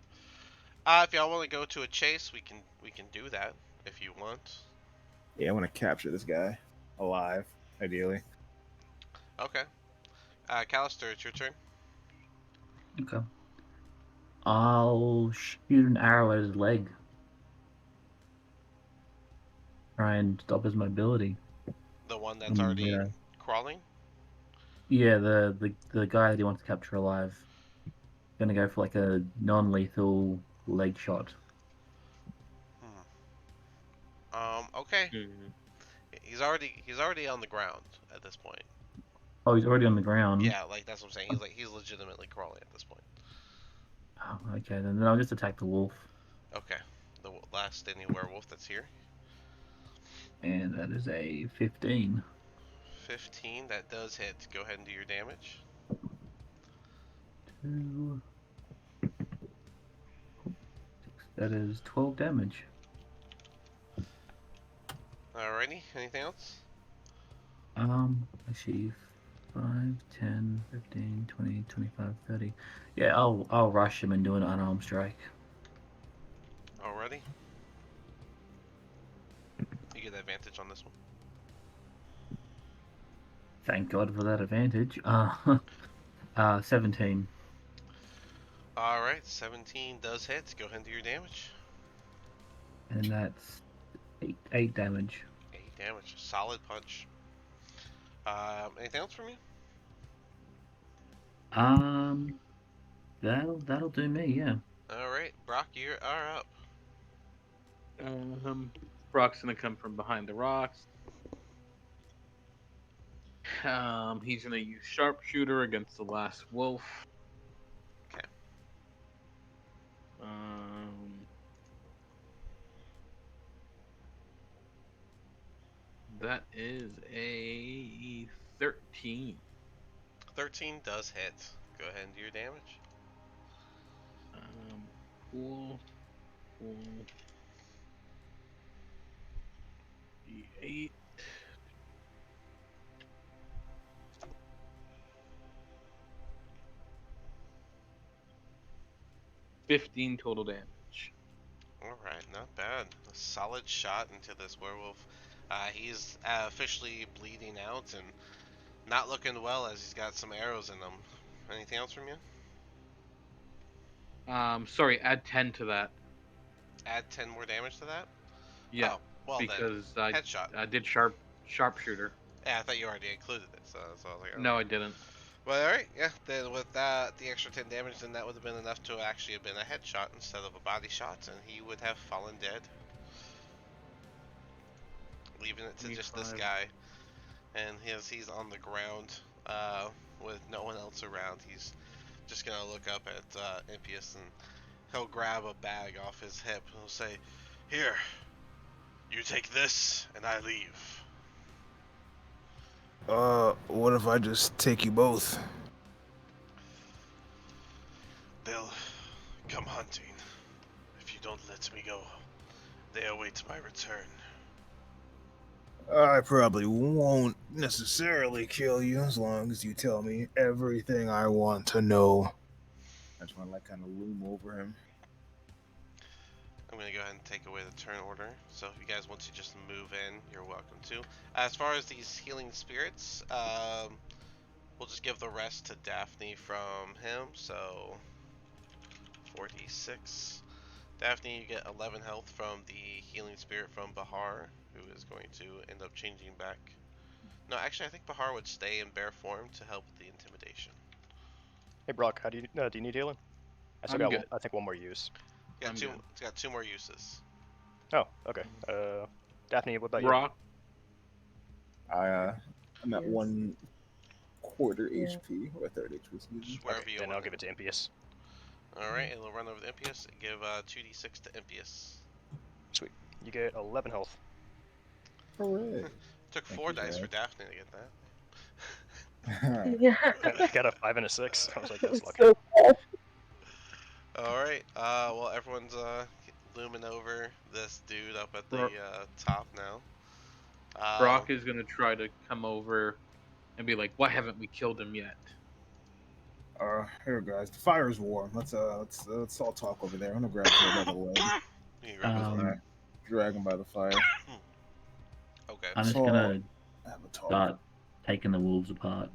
If y'all want to go to a chase, we can do that if you want.
Yeah, I want to capture this guy alive, ideally.
Okay. Callister, it's your turn.
Okay. I'll shoot an arrow at his leg. Try and stop his mobility.
The one that's already crawling?
Yeah, the guy that he wants to capture alive. Gonna go for like a non-lethal leg shot.
Okay.
Mhm.
He's already on the ground at this point.
Oh, he's already on the ground.
Yeah, like that's what I'm saying. He's legitimately crawling at this point.
Oh, okay, then I'll just attack the wolf.
Okay. The last standing werewolf that's here.
And that is a 15.
15, that does hit. Go ahead and do your damage.
2, 6, that is 12 damage.
Alrighty, anything else?
Actually, 5, 10, 15, 20, 25, 30. Yeah, I'll rush him and do an unarmed strike.
Alrighty. You get advantage on this one.
Thank God for that advantage. 17.
Alright, 17 does hit. Go ahead and do your damage.
And that's 8 damage.
8 damage. Solid punch. Anything else from you?
That'll do me, yeah.
Alright, Brock, you are up.
Brock's gonna come from behind the rocks. He's gonna use sharpshooter against the last wolf.
Okay.
That is a 13.
13 does hit. Go ahead and do your damage.
Cool. D8. 15 total damage.
Alright, not bad. A solid shot into this werewolf. He's officially bleeding out and not looking well as he's got some arrows in him. Anything else from you?
Sorry, add 10 to that.
Add 10 more damage to that?
Yeah,
Oh, well
because
then, headshot.
I did sharpshooter.
Yeah, I thought you already included it, so I was like, oh.
No, I didn't.
Well, alright, yeah, then with that, the extra 10 damage, then that would have been enough to actually have been a headshot instead of a body shot, and he would have fallen dead. Leaving it to just this
25.
guy. And he's on the ground, with no one else around. He's just gonna look up at Impius, and he'll grab a bag off his hip and he'll say, "Here, you take this, and I leave."
What if I just take you both?
come hunting. If you don't let me go, they await my return.
I probably won't necessarily kill you as long as you tell me everything I want to know. I just want to like kind of loom over him.
I'm gonna go ahead and take away the turn order. So if you guys want to just move in, you're welcome to. As far as these healing spirits, we'll just give the rest to Daphne from him. So 46. Daphne, you get 11 health from the healing spirit from Bahar, who is going to end up changing back. No, actually, I think Bahar would stay in bear form to help with the intimidation.
Hey Brock, how do you need healing? I still
I'm
got
good.
I think one more use.
Got
I'm
two.
good.
It's got two more uses.
Oh, okay. Daphne, what about you?
Brock,
I'm at
Yes.
1/4
Yeah.
HP or 1/3 HP. Excuse me.
Just wherever
Okay,
you
then
want.
I'll give it to Impius.
Alright, it'll run over the Impius and give 2d6 to Impius.
Sweet. You get 11 health.
Hooray!
Took
Thank
4
you,
dice for
Zach.
Daphne to get that.
Yeah.
I got a 5 and a 6. I was like, that's
It's
lucky.
so cool.
Alright, well, everyone's looming over this dude up at the
Bro-
top now.
Brock is gonna try to come over and be like, "Why haven't we killed him yet?"
Here guys, the fire's warm. Let's all talk over there. I'm gonna grab him by the leg.
You can grab his leg.
Alright, drag him by the fire.
Okay.
I'm just
So,
gonna
have a talk.
start taking the wolves apart.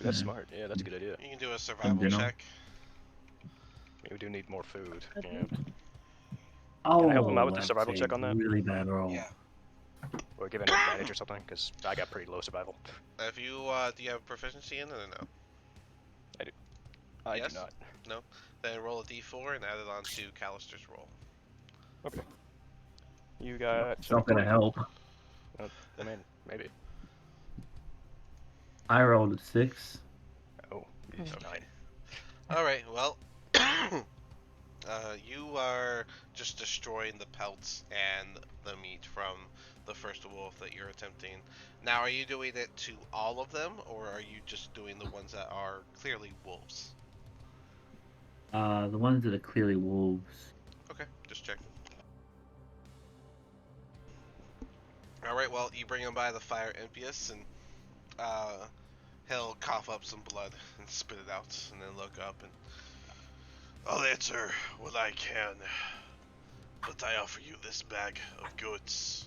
That's
Yeah.
smart. Yeah, that's a good idea.
You can do a survival
dinner.
check.
We do need more food.
Okay.
Yeah.
Oh,
Can I help him out with the
that's
survival
a
check on that?
really bad roll.
Yeah.
Or give an advantage or something? Because I got pretty low survival.
If you, do you have proficiency in it or no?
I
Yes?
do not.
No? Then roll a d4 and add it on to Callister's roll.
Okay. You got.
It's not gonna help.
I mean, maybe.
I rolled a 6.
Oh, it's
Okay.
9.
Alright, well, you are just destroying the pelts and the meat from the first wolf that you're attempting. Now, are you doing it to all of them, or are you just doing the ones that are clearly wolves?
The ones that are clearly wolves.
Okay, just checking. Alright, well, you bring him by the fire impious, and he'll cough up some blood and spit it out, and then look up and... I'll answer what I can, but I offer you this bag of goods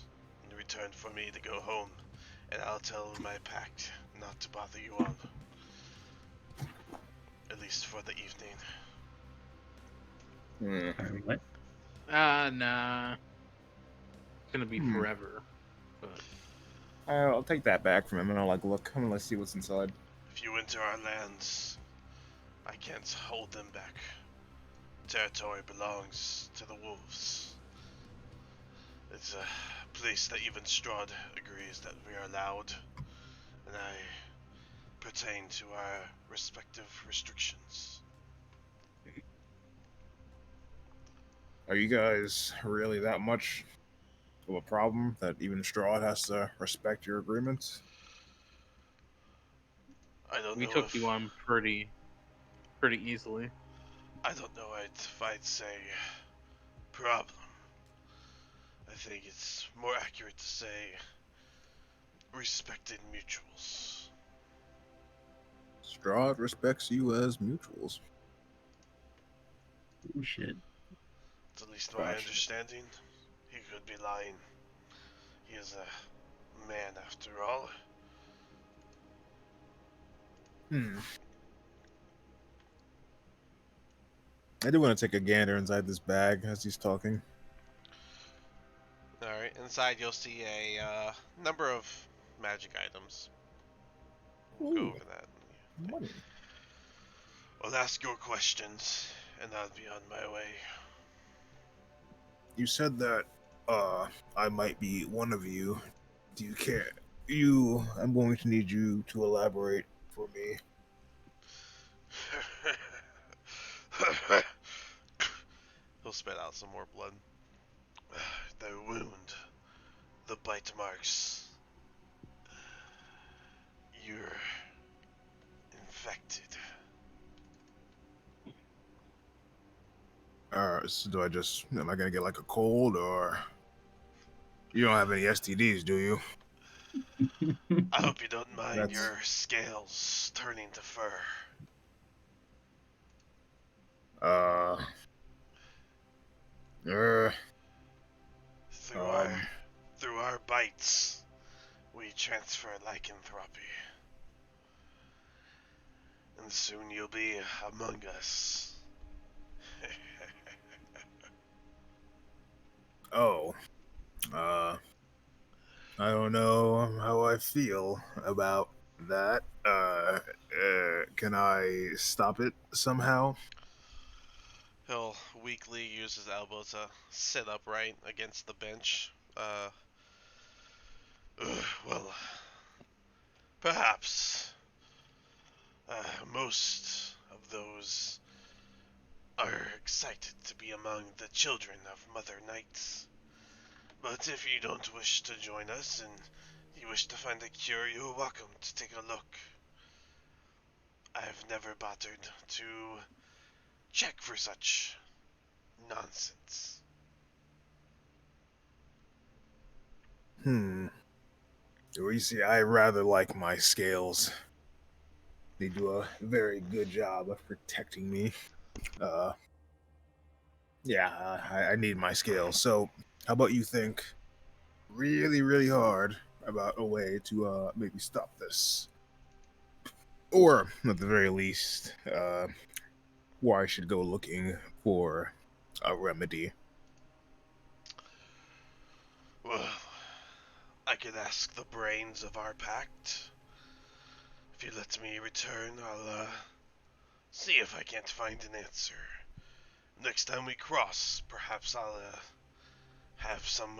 in return for me to go home, and I'll tell my pact not to bother you all. At least for the evening.
What?
Nah. It's gonna be forever. But
I'll take that back from him and I'll like look. I'm gonna see what's inside.
If you enter our lands, I can't hold them back. Territory belongs to the wolves. It's a place that even Strahd agrees that we are allowed, and I pertain to our respective restrictions.
Are you guys really that much of a problem that even Strahd has to respect your agreements?
I don't
we
know
took
if
you on pretty easily.
I don't know if I'd say problem. I think it's more accurate to say respected mutuals.
Strahd respects you as mutuals.
Oh shit.
It's at least my
Gotcha.
understanding. He could be lying. He is a man after all.
I do want to take a gander inside this bag as he's talking.
Alright, inside you'll see a number of magic items. We'll go
Ooh.
over that.
Money.
I'll ask your questions, and I'll be on my way.
You said that I might be one of you. Do you care? I'm going to need you to elaborate for me.
He'll spit out some more blood. The wound, the bite marks. You're infected.
So do I just am I gonna get like a cold or you don't have any STDs, do you?
I hope you don't mind
That's
your scales turning to fur.
uh uh
Through our
um
through our bites, we transfer lycanthropy. And soon you'll be among us.
oh uh I don't know how I feel about that. Can I stop it somehow?
He'll weakly use his elbow to sit upright against the bench. Well, perhaps most of those are excited to be among the children of Mother Night. But if you don't wish to join us and you wish to find a cure, you're welcome to take a look. I've never bothered to check for such nonsense.
Hmm. Well, you see, I rather like my scales. They do a very good job of protecting me. Uh, yeah, I need my scales. So, how about you think really, really hard about a way to maybe stop this, or at the very least, where I should go looking for a remedy.
Well, I could ask the brains of our pact. If you let me return, I'll see if I can't find an answer. Next time we cross, perhaps I'll have some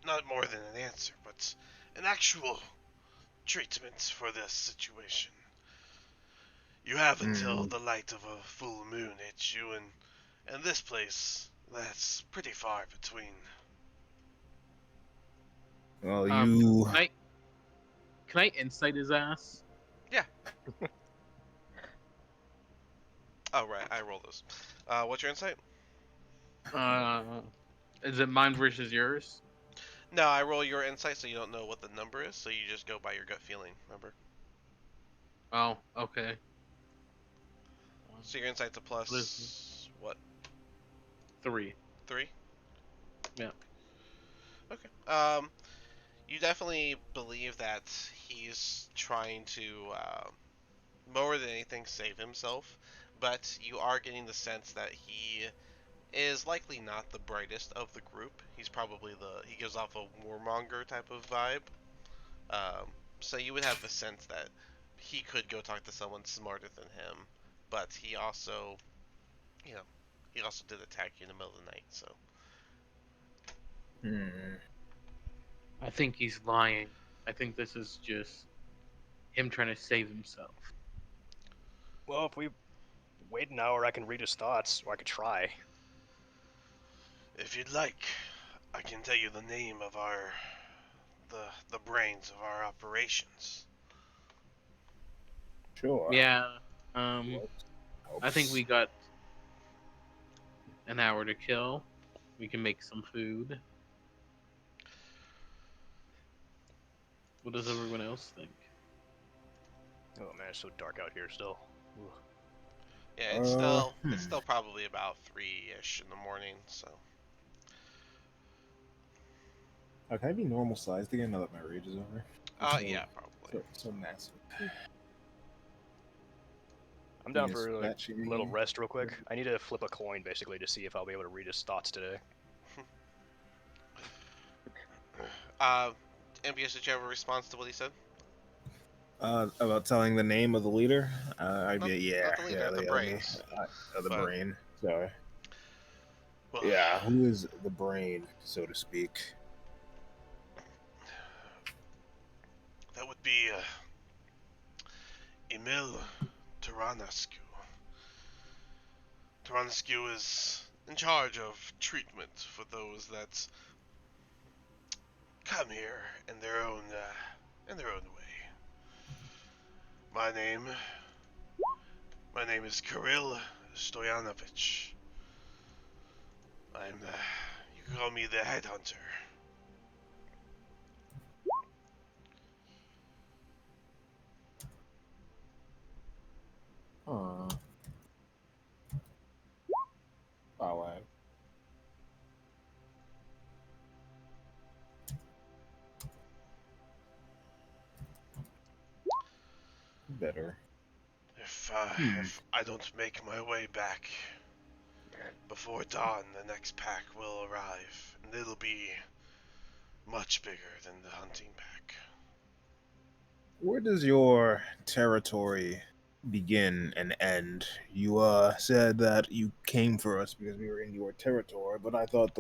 not more than an answer, but an actual treatment for this situation. You have until
Hmm.
the light of a full moon hits you, and this place, that's pretty far between.
Well,
Um,
you.
can I can I insight his ass?
Yeah. Oh, right, I roll those. What's your insight?
Uh, is it mine versus yours?
No, I roll your insight so you don't know what the number is, so you just go by your gut feeling, remember?
Oh, okay.
So your insight's a
What is it?
plus, what,
3?
3?
Yeah.
Okay. You definitely believe that he's trying to, more than anything, save himself, but you are getting the sense that he is likely not the brightest of the group. He gives off a warmonger type of vibe. Um, so you would have the sense that he could go talk to someone smarter than him, but you know, he also did attack you in the middle of the night. So
Hmm.
I think he's lying. I think this is just him trying to save himself.
Well, if we wait an hour, I can read his thoughts, or I could try.
if you'd like, I can tell you the name of the brains of our operations.
Sure.
Yeah. Um,
What
I think
helps?
we got an hour to kill. We can make some food. What does everyone else think?
Oh man, it's so dark out here still. Ugh.
Yeah,
Hmm.
it's still probably about 3-ish in the morning. So
Can I be normal sized again now that my rage is over? It's
yeah, probably.
so massive.
I'm down
Venus
for like
batshit
a little
again.
rest real quick. I need to flip a coin basically to see if I'll be able to read his thoughts today.
uh, MBS, did you have a response to what he said?
About telling the name of the leader.
Not
Yeah,
not the leader,
yeah.
the
Let me.
brains.
The
But
brain. Sorry.
well,
Yeah, who is the brain, so to speak?
that would be Emil Taranescu. Taranescu is in charge of treatment for those that come here in their own way. My name, my name is Kirill Stoyanovich. I'm the. You can call me the headhunter.
Huh. Oh, wow. Better. Hmm.
If I don't make my way back before dawn, the next pack will arrive, and it'll be much bigger than the hunting pack.
Where does your territory begin and end? You said that you came for us because we were in your territory, but I thought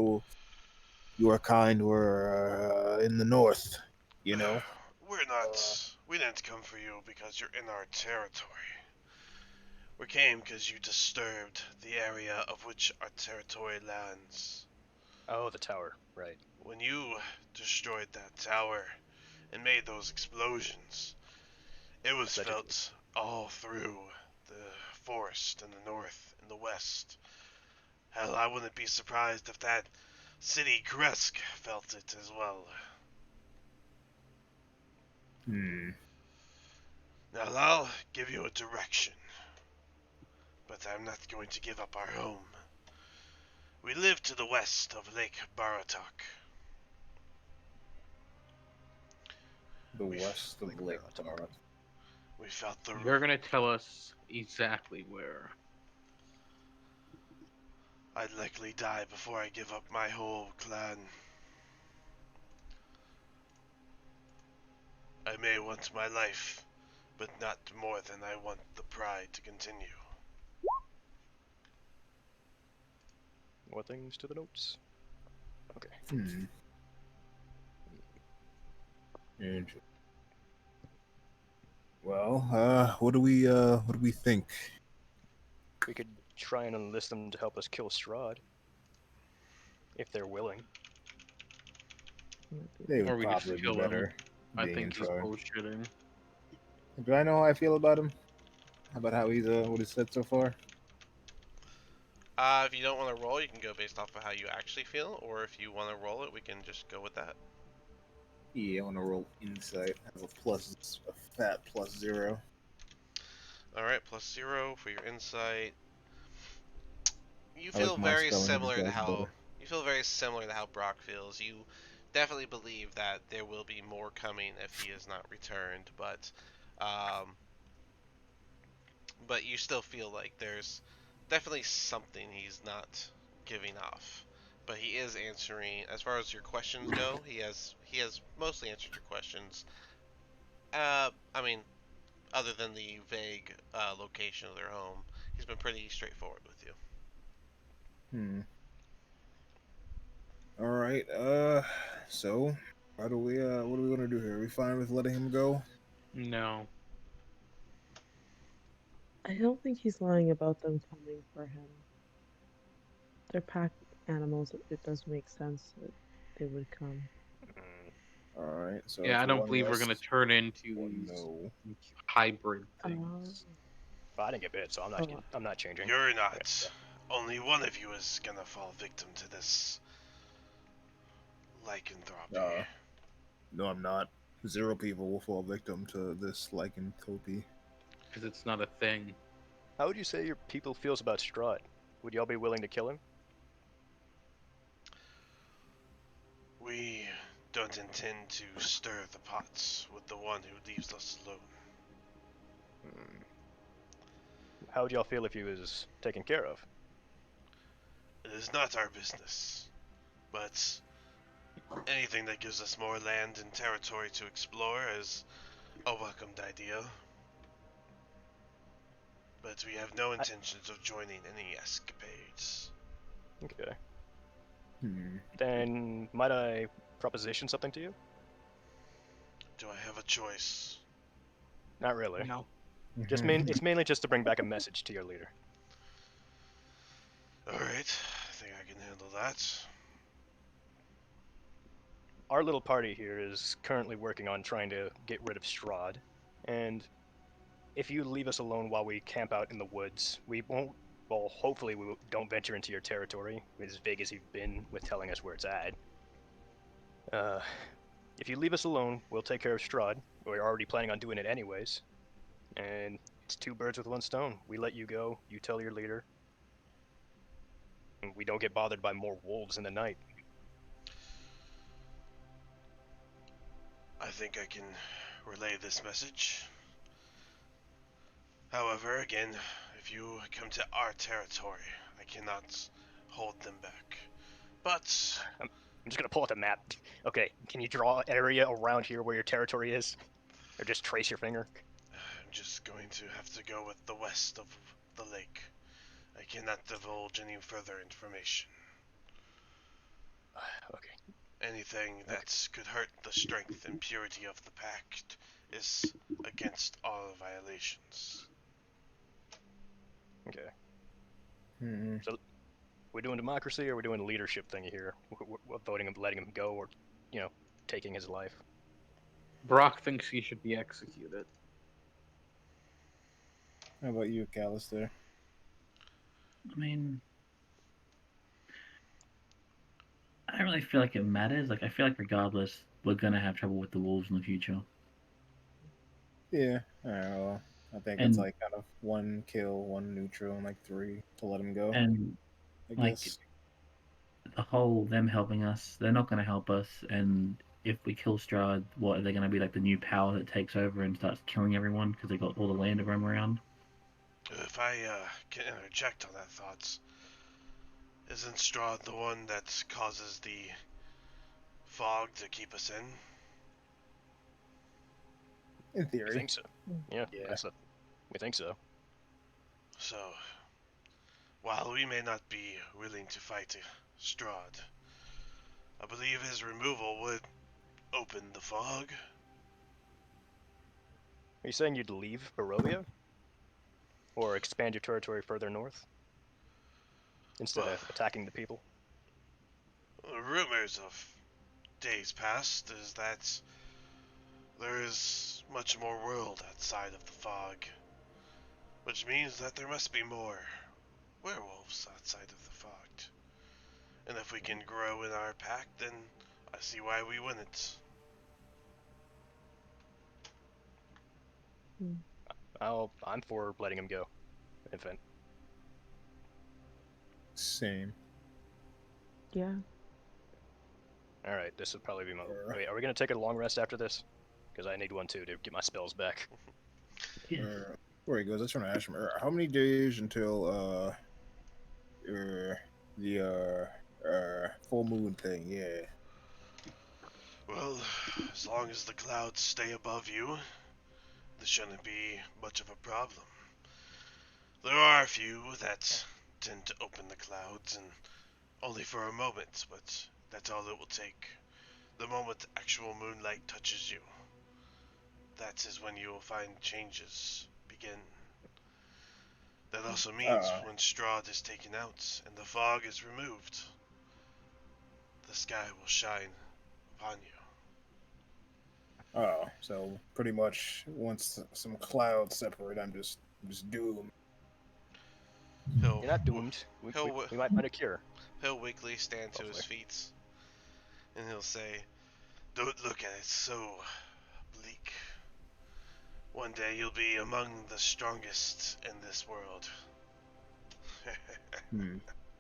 your kind were in the north. You know.
We're not. We didn't come for you because you're in our territory. We came because you disturbed the area of which our territory lands.
Oh, the tower. Right.
When you destroyed that tower and made those explosions, it was
Allegedly.
felt all through the forest in the north and the west. Hell, I wouldn't be surprised if that city Kresk felt it as well.
Hmm.
Now I'll give you a direction, but I'm not going to give up our home. We live to the west of Lake Baratok.
The
We
west of
Like
Lake
Baratok.
Tara.
we felt the.
You're gonna tell us exactly where.
I'd likely die before I give up my whole clan. I may want my life, but not more than I want the pride to continue.
More things to the notes. Okay.
Hmm. Interesting. Well, what do we think?
We could try and enlist them to help us kill Strahd. If they're willing.
They
Or
would
we just
probably be
kill him.
better
I
being in
think he's
charge.
bullshitting.
Do I know how I feel about him? How about how he's what he said so far?
If you don't want to roll, you can go based off of how you actually feel, or if you want to roll it, we can just go with that.
Yeah, I want to roll insight. Have a fat +0.
Alright, +0 for your insight. You
I
feel
like my
very
spelling
similar to
guys
how
better.
Brock feels. You definitely believe that there will be more coming if he is not returned, um, but you still feel like there's definitely something he's not giving off. But he is answering, as far as your questions go. He has mostly answered your questions. I mean, other than the vague location of their home, he's been pretty straightforward with you.
Hmm. All right. So how do we? What do we want to do here? Are we fine with letting him go?
No.
I don't think he's lying about them coming for him. They're pack animals. It does make sense that they would come.
Mm,
All right. So
Yeah,
that's
I don't
one
believe we're gonna
yes,
turn into
one
these
no.
hybrid
Oh,
things.
well, I didn't get bit, so
oh,
I'm not changing.
You're
Okay.
not. Only one of you is gonna fall victim to this lycanthropy.
Uh, no, I'm not. 0 people will fall victim to this lycanthropy.
Because it's not a thing.
How would you say your people feels about Strahd? Would y'all be willing to kill him?
We don't intend to stir the pots with the one who leaves us alone.
Mm. How would y'all feel if he was taken care of?
It is not our business, but anything that gives us more land and territory to explore is a welcomed idea. But we have no intentions of joining any escapades.
Okay.
Hmm.
Then might I proposition something to you?
Do I have a choice?
Not really.
No.
It's mainly just to bring back a message to your leader.
Alright, I think I can handle that.
Our little party here is currently working on trying to get rid of Strahd, and if you leave us alone while we camp out in the woods, we won't Well, hopefully we don't venture into your territory, as vague as you've been with telling us where it's at. If you leave us alone, we'll take care of Strahd. We're already planning on doing it anyways. And it's 2 birds with 1 stone. We let you go, you tell your leader. And we don't get bothered by more wolves in the night.
I think I can relay this message. However, again, if you come to our territory, I cannot hold them back. But
I'm just gonna pull out the map. Okay, can you draw an area around here where your territory is? Or just trace your finger?
I'm just going to have to go with the west of the lake. I cannot divulge any further information.
Okay.
Anything that could hurt the strength and purity of the pact is against all violations.
Okay.
Hmm.
So, we're doing democracy or we're doing leadership thing here? We're voting him, letting him go, or, taking his life.
Brock thinks he should be executed.
How about you, Callister?
I mean, I don't really feel like it matters. Like, I feel like regardless, we're gonna have trouble with the wolves in the future.
Yeah. Well, I think it's
And
like kind of 1 kill, 1 neutral, and like 3 to let him go.
and
I
like
guess.
the whole them helping us, they're not gonna help us. And if we kill Strahd, what are they gonna be like the new power that takes over and starts killing everyone because they got all the land to roam around?
If I can interject on that thought, isn't Strahd the one that causes the fog to keep us in?
In
We
theory.
think so. Yeah,
Yeah.
we think so.
So, while we may not be willing to fight Strahd, I believe his removal would open the fog.
Are you saying you'd leave Barovia? Or expand your territory further north? Instead
Well,
of attacking the people?
rumors of days past is that there is much more world outside of the fog, which means that there must be more werewolves outside of the fog. And if we can grow in our pack, then I see why we wouldn't.
I'm for letting him go. Infant.
Same.
Yeah.
Alright, this would probably be my...
Uh,
Wait, are we gonna take a long rest after this? Because I need one too to get my spells back.
Yeah.
Where he goes, I was trying to ask him. How many days until the full moon thing? Yeah.
Well, as long as the clouds stay above you, this shouldn't be much of a problem. There are a few that tend to open the clouds, and only for a moment, but that's all it will take. The moment actual moonlight touches you, that is when you will find changes begin. That also means
Uh,
when Strahd is taken out and the fog is removed, the sky will shine upon you.
oh, so pretty much once some clouds separate, I'm just doomed.
He'll
You're not doomed.
he'll
We might find a cure.
he'll weakly stand to his
Hopefully.
feet, and he'll say, "Don't look at it so bleak. One day you'll be among the strongest in this world."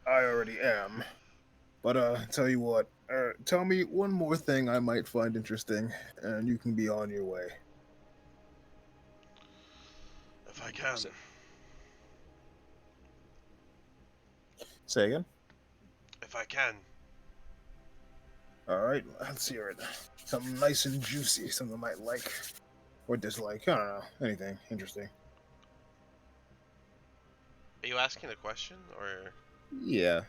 I already am. But tell you what, tell me one more thing I might find interesting, and you can be on your way.
If I can.
So-
Say again.
If I can.
All right, let's hear it. Something nice and juicy, something I might like or dislike. I don't know, anything interesting.
Are you asking a question, or
Yeah,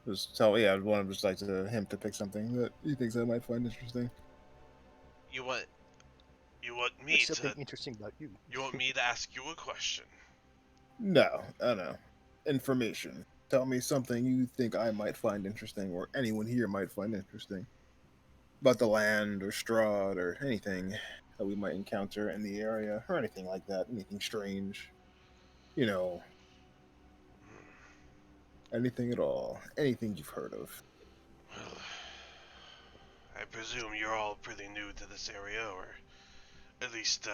just tell. Yeah, I wanted just like to him to pick something that he thinks I might find interesting.
you want you want me
What's something
to
interesting about you?
you want me to ask you a question?
No, I don't know. Information. Tell me something you think I might find interesting, or anyone here might find interesting about the land or Strahd or anything that we might encounter in the area or anything like that. Anything strange, you know. Anything at all. Anything you've heard of.
Well, I presume you're all pretty new to this area, or at least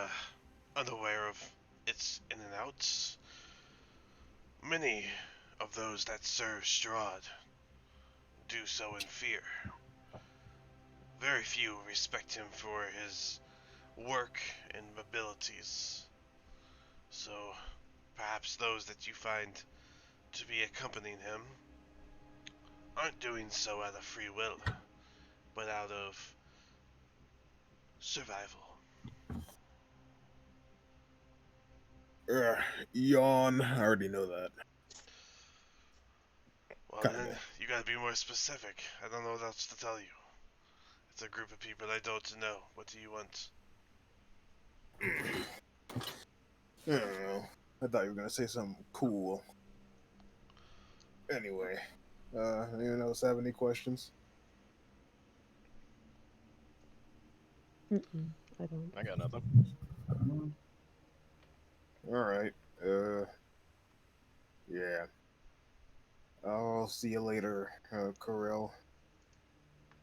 unaware of its in and outs. Many of those that serve Strahd do so in fear. Very few respect him for his work and abilities. So, perhaps those that you find to be accompanying him aren't doing so out of free will, but out of survival.
Ugh, yawn. I already know that.
Well, then
Kinda.
you gotta be more specific. I don't know what else to tell you. It's a group of people I don't know. What do you want?
I don't know. I thought you were gonna say something cool. Anyway, anyone else have any questions?
Mm-mm, I don't.
I got nothing.
All right. Yeah. I'll see you later, Corel.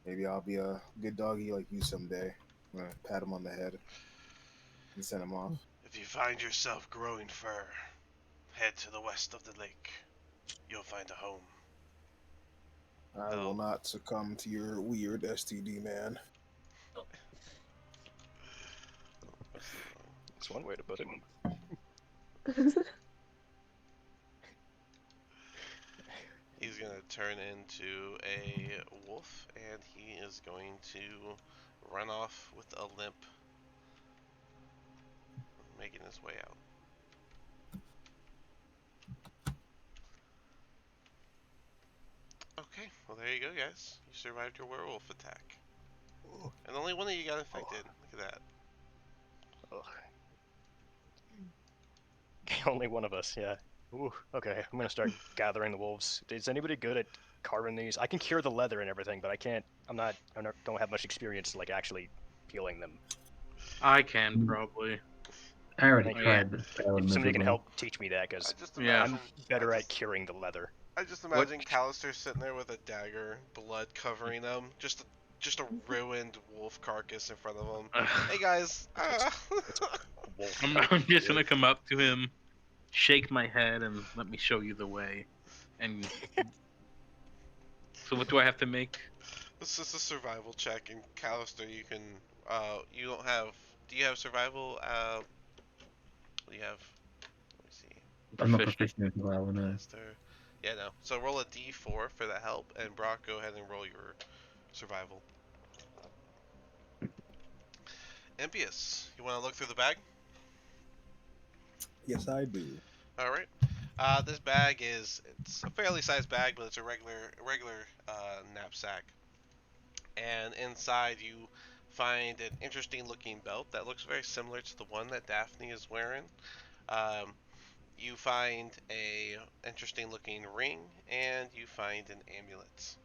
Maybe I'll be a good doggy like you someday. I'm gonna pat him on the head and send him off.
If you find yourself growing fur, head to the west of the lake. You'll find a home.
I will not succumb to your weird STD, man.
That's one way to put it.
He's gonna turn into a wolf, and he is going to run off with a limp, making his way out. Okay, well there you go, guys. You survived your werewolf attack, and only one of you got infected. Look at that.
Ugh. Only one of us, yeah. Ooh, okay, I'm gonna start gathering the wolves. Is anybody good at carving these? I can cure the leather and everything, but I can't. Don't have much experience like actually peeling them.
I can probably.
I already
Thank you.
tried, but failed
If somebody can
miserably.
help teach me that,
I
because
just
Yeah.
imagine.
I'm better at curing the leather.
I just
What-
imagine Callister sitting there with a dagger, blood covering him, just a ruined wolf carcass in front of him. Hey guys.
Wolf.
I'm just gonna come up to him, shake my head, and let me show you the way. And so, what do I have to make?
This is a survival check, and Callister, you can. You don't have. Do you have survival? What do you have? Let me see.
I'm not
Proficient.
proficient in survival, no.
Callister. Yeah, no. So roll a d4 for the help, and Brock, go ahead and roll your survival. Impious, you want to look through the bag?
Yes, I do.
All right. This bag it's a fairly sized bag, but it's a regular knapsack. And inside you find an interesting looking belt that looks very similar to the one that Daphne is wearing. Um, you find a interesting looking ring, and you find an amulet.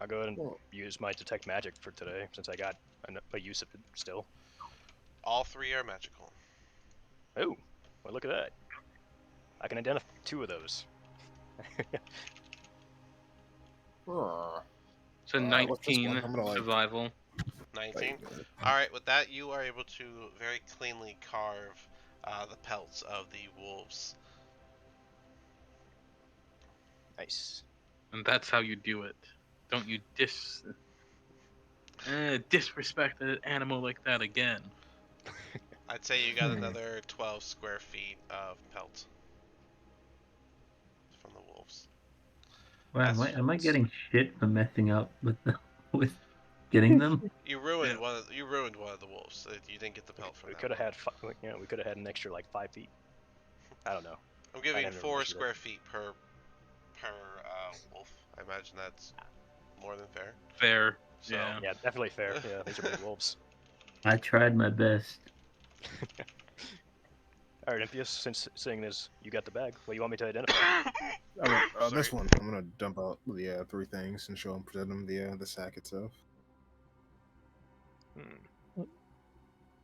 I'll go ahead and
Well,
use my detect magic for today, since I got a use of it still.
All three are magical.
Oh, well look at that. I can identify 2 of those.
So
what's this
19
one? I'm gonna like.
survival.
19. All right, with that, you are able to very cleanly carve the pelts of the wolves.
Nice.
And that's how you do it. Don't you disrespect an animal like that again.
I'd say you got another 12 square feet of pelt from the wolves.
Wow,
As
am I getting shit for messing up with with getting them?
you ruined
Yeah.
one of the wolves. You didn't get the pelt from
We
that
could have
one.
had we could have had an extra like 5 feet. I don't know.
I'm
I
giving
haven't
4
measured it.
square feet per wolf. I imagine that's more than fair.
Fair.
So,
Yeah.
Yeah, definitely fair. Yeah, these are big wolves.
I tried my best.
All right, Impious, since seeing this, you got the bag. What do you want me to identify?
This
Sorry.
one. I'm gonna dump out the 3 things and show him, present him the sack itself.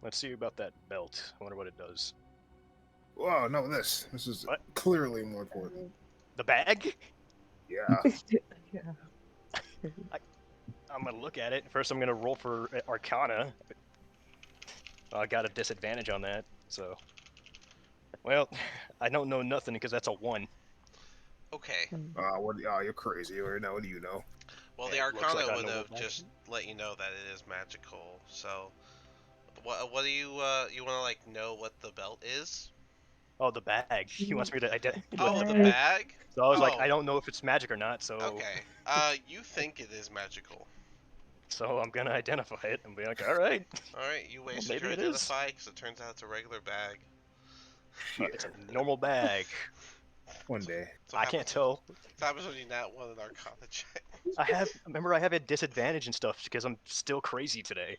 Let's see about that belt. I wonder what it does.
Wow, no, this is
What?
clearly more important.
The bag?
Yeah.
Yeah.
I'm gonna look at it. First, I'm gonna roll for Arcana. I got a disadvantage on that, so. Well, I don't know nothing because that's a 1.
Okay.
What? Oh, you're crazy right now. What do you know?
Well, the
It looks like
Arcana
a
would
normal
have
bag.
just let you know that it is magical. So, what do you you want to like know what the belt is?
Oh, the bag. He wants me to
Oh, the
Bag.
bag.
So I was like,
Oh,
I don't know if it's magic or not, so
okay. You think it is magical?
I'm gonna identify it and be like, all right,
All right, you
well,
wasted
maybe
your
it is.
identify because it turns out it's a regular bag.
Shit.
It's a normal bag.
One day.
So
I can't
happens.
tell.
So happens when you not want an Arcana check.
Remember, I have a disadvantage and stuff because I'm still crazy today.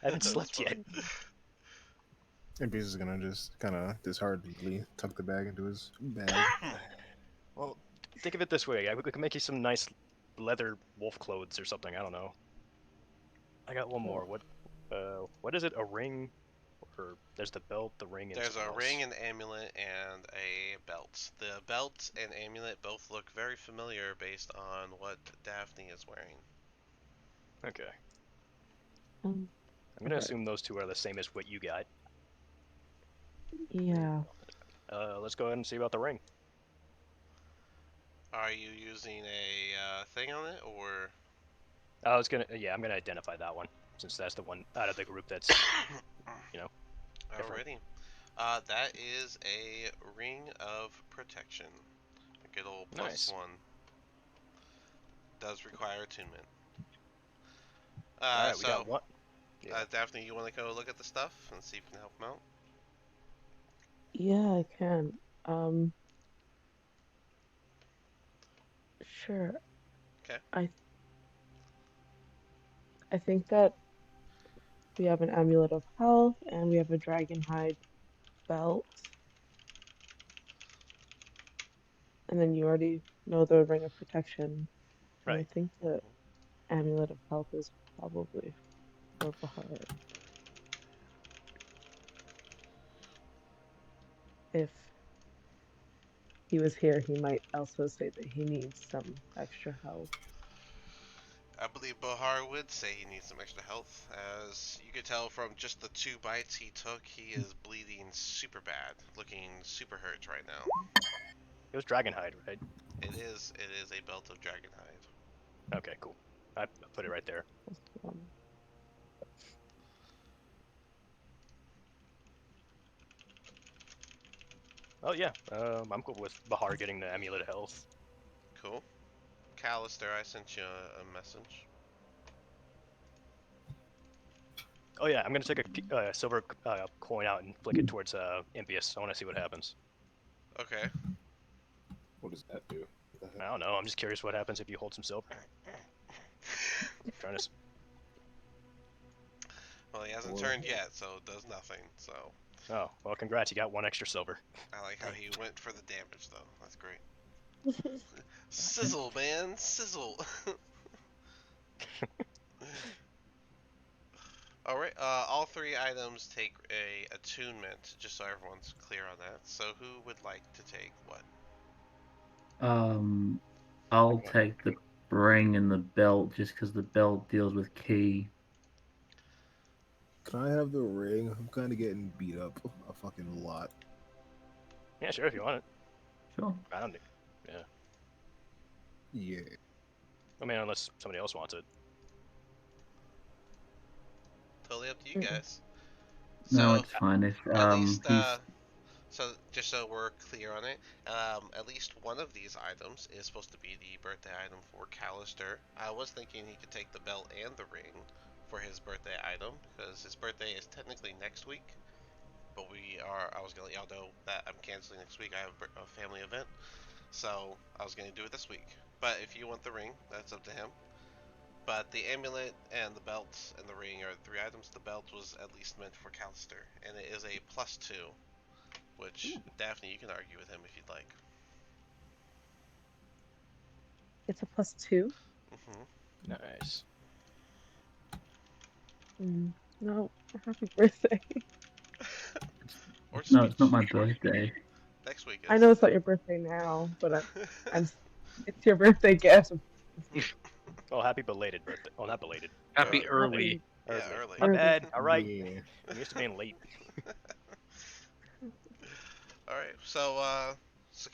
I haven't
That's
slept yet.
funny.
And Beast is gonna just kind of disheartenedly tuck the bag into his bag.
Well, think of it this way: we can make you some nice leather wolf clothes or something. I don't know. I got one more. What is it? A ring? Or there's the belt, the ring, and
There's
something
a
else.
ring, an amulet, and a belt. The belt and amulet both look very familiar based on what Daphne is wearing.
Okay.
Um,
I'm gonna
okay.
assume those two are the same as what you got.
Yeah.
Let's go ahead and see about the ring.
Are you using a thing on it, or?
I'm gonna identify that one since that's the one out of the group that's different.
Alrighty. That is a ring of protection. A good old
Nice.
+1. Does require attunement.
All right, we
So,
got one. Yeah.
Daphne, you want to go look at the stuff and see if you can help him out?
Yeah, I can. Um, sure.
Okay.
I think that we have an amulet of health and we have a dragon hide belt. And then you already know the ring of protection. And I
Right.
think the amulet of health is probably for Bahar. If he was here, he might also say that he needs some extra health.
I believe Bahar would say he needs some extra health. As you could tell from just the 2 bites he took, he is bleeding super bad, looking super hurt right now.
It was Dragonhide, right?
It is a belt of dragonhide.
Okay, cool. I put it right there.
Um,
Oh yeah. I'm cool with Bahar getting the amulet of health.
Cool. Callister, I sent you a message.
Oh yeah, I'm gonna take a silver coin out and flick it towards Impius. I want to see what happens.
Okay.
What does that do?
I don't know. I'm just curious what happens if you hold some silver. Trying to.
Well, he hasn't
Or-
turned yet, so it does nothing. So
Oh well, congrats. You got 1 extra silver.
I like how he went for the damage, though. That's great. Sizzle, man, sizzle. All right. All 3 items take a attunement, just so everyone's clear on that. So who would like to take what?
I'll take the ring and the belt just because the belt deals with key.
Can I have the ring? I'm kind of getting beat up a fucking lot.
Yeah, sure if you want it.
Sure.
I don't. Yeah.
Yeah.
I mean, unless somebody else wants it.
Totally up to you guys.
No,
So
it's fine. If
at least,
he's
so just so we're clear on it, at least one of these items is supposed to be the birthday item for Callister. I was thinking he could take the belt and the ring for his birthday item because his birthday is technically next week. But I was gonna let y'all know that I'm canceling next week. I have a family event, so I was gonna do it this week. But if you want the ring, that's up to him. But the amulet and the belt and the ring are the 3 items. The belt was at least meant for Callister, and it is a +2, which Daphne, you can argue with him if you'd like.
it's a +2.
Nice.
No, happy birthday.
Or
no, it's not
speech.
my birthday.
Next next week
I
is.
know it's not your birthday now, but I'm it's your birthday gift.
Oh, happy belated birthday. Oh, not belated.
Happy
Uh,
early.
Yeah,
Early.
early.
My
Early.
bad. All right.
Yeah.
I'm used to being late.
All right. So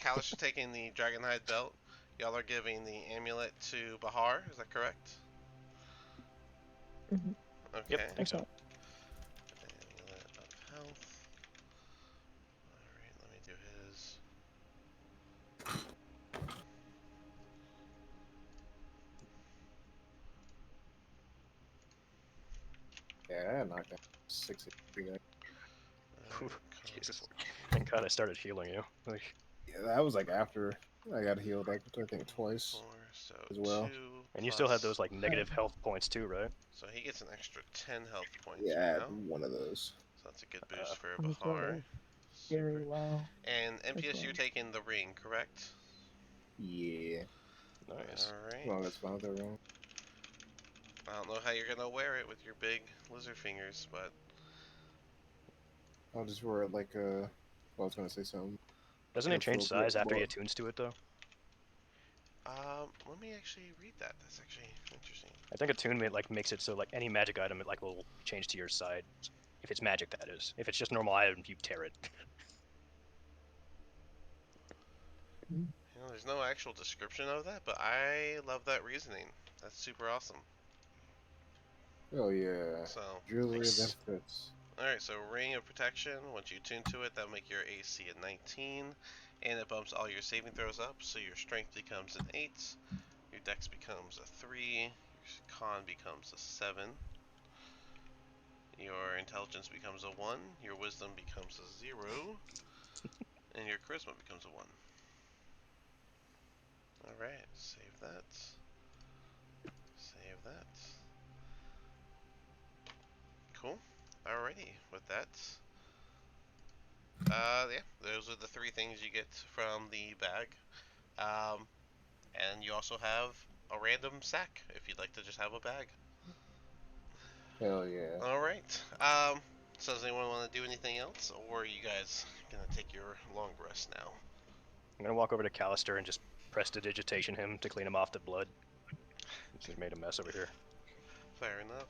Kalish is taking the Dragonhide belt. Y'all are giving the amulet to Bahar. Is that correct?
Mhm.
Yep.
Okay.
Think so.
Okay.
Amulet of health. All right. Let me do his.
Yeah, I knocked out 60.
Whew,
Alright,
Jesus. Thank God I started healing you. Like,
Yeah, that was like after I got healed, like I think twice
4, so
as well.
2
and you still had those
plus.
like negative health points too, right?
So he gets an extra 10 health points
Yeah, I
right
had
now.
one of those.
So that's a good
Uh,
boost for
I'm
Bahar.
doing very
Super.
well
And
as
MPS, you're
well.
taking the ring, correct?
Yeah.
nice.
Alright.
Well, that's fine with everyone.
I don't know how you're gonna wear it with your big lizard fingers, but
I'll just wear it like well, I was gonna say something.
Doesn't it change size after he attunes to it though?
let me actually read that. That's actually interesting.
I think attunement like makes it so like any magic item it like will change to your side. If it's magic, that is. If it's just normal item, you tear it.
You know, there's no actual description of that, but I love that reasoning. That's super awesome.
Oh yeah.
So,
Jewelry that
Nice.
fits.
alright, so Ring of Protection, once you tune to it, that'll make your AC a 19, and it bumps all your saving throws up, so your Strength becomes an 8, your Dex becomes a 3, your Con becomes a 7, your Intelligence becomes a 1, your Wisdom becomes a 0, and your Charisma becomes a 1. Alright, save that. Save that. Cool. Alrighty, with that, yeah, those are the 3 things you get from the bag. Um, and you also have a random sack if you'd like to just have a bag.
Hell yeah.
Alright, so does anyone want to do anything else, or are you guys gonna take your long rest now?
I'm gonna walk over to Callister and just prestidigitation him to clean him off the blood. He's made a mess over here.
Fair enough.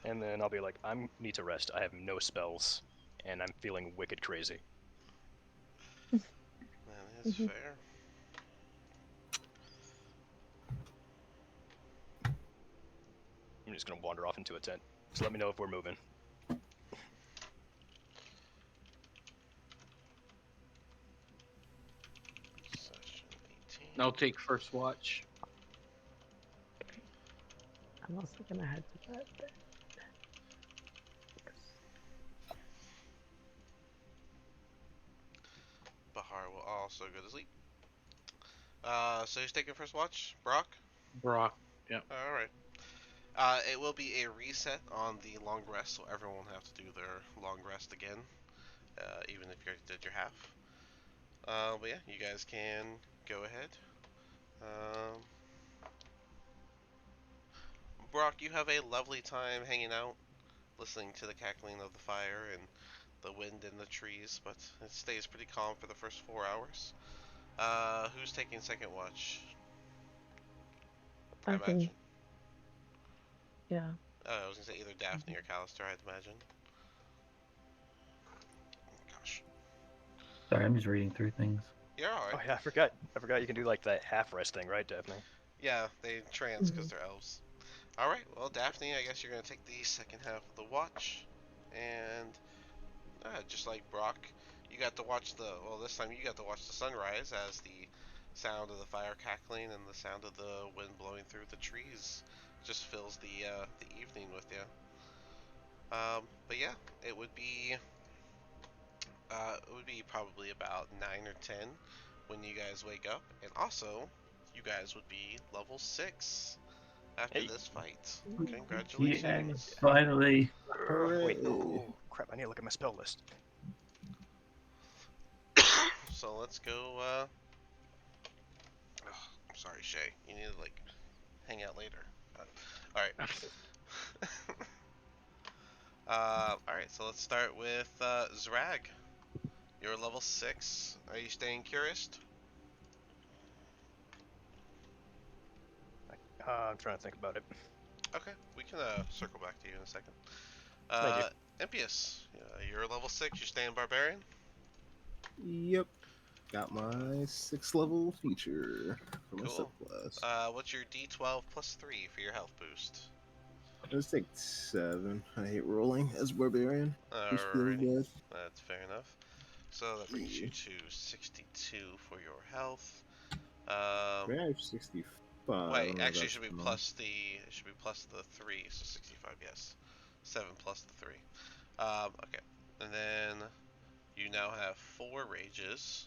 And then I'll be like, I need to rest. I have no spells, and I'm feeling wicked crazy.
That is fair.
I'm just gonna wander off into a tent. So let me know if we're moving.
Session 18.
I'll take first watch.
I'm also gonna head to bed.
Bahar will also go to sleep. So who's taking first watch? Brock?
Brock. Yeah.
Alright. It will be a reset on the long rest, so everyone will have to do their long rest again, even if you did your half. But yeah, you guys can go ahead. Um, Brock, you have a lovely time hanging out, listening to the cackling of the fire and the wind in the trees, but it stays pretty calm for the first 4 hours. Who's taking second watch? I
I can,
imagine.
yeah.
I was gonna say either Daphne or Callister, I'd imagine. Gosh.
Sorry, I'm just reading through things.
You're alright.
Oh yeah, I forgot. I forgot you can do like that half rest thing, right, Daphne?
Yeah, they trance because
Mhm.
they're elves. Alright, well, Daphne, I guess you're gonna take the second half of the watch. And, just like Brock, you got to watch this time you got to watch the sunrise as the sound of the fire cackling and the sound of the wind blowing through the trees just fills the evening with you. But yeah, it would be probably about 9 or 10 when you guys wake up, and also you guys would be level 6 after
Hey.
this fight.
Yeah,
Congratulations.
finally.
Wait.
Hooray.
Oh crap! I need to look at my spell list.
So let's go. Sorry, Shay. You need to like hang out later. All right. All right. So let's start with Zrag. You're level 6. Are you staying curious?
I'm trying to think about it.
Okay, we can circle back to you in a second.
Thank you.
Impius, you're level 6. You're staying barbarian.
Yep. Got my 6th level feature for my
Cool.
subclass.
What's your D12 plus 3 for your health boost?
Let's take 7. I hate rolling as barbarian. Just feels
Alrighty,
bad.
that's fair enough. So that brings you
Yeah.
to 62 for your health.
I have 65. I
Wait,
don't know if
actually, it
that's
should be
wrong.
plus the 3, so 65. Yes, 7 plus the 3. Okay, and then you now have 4 rages,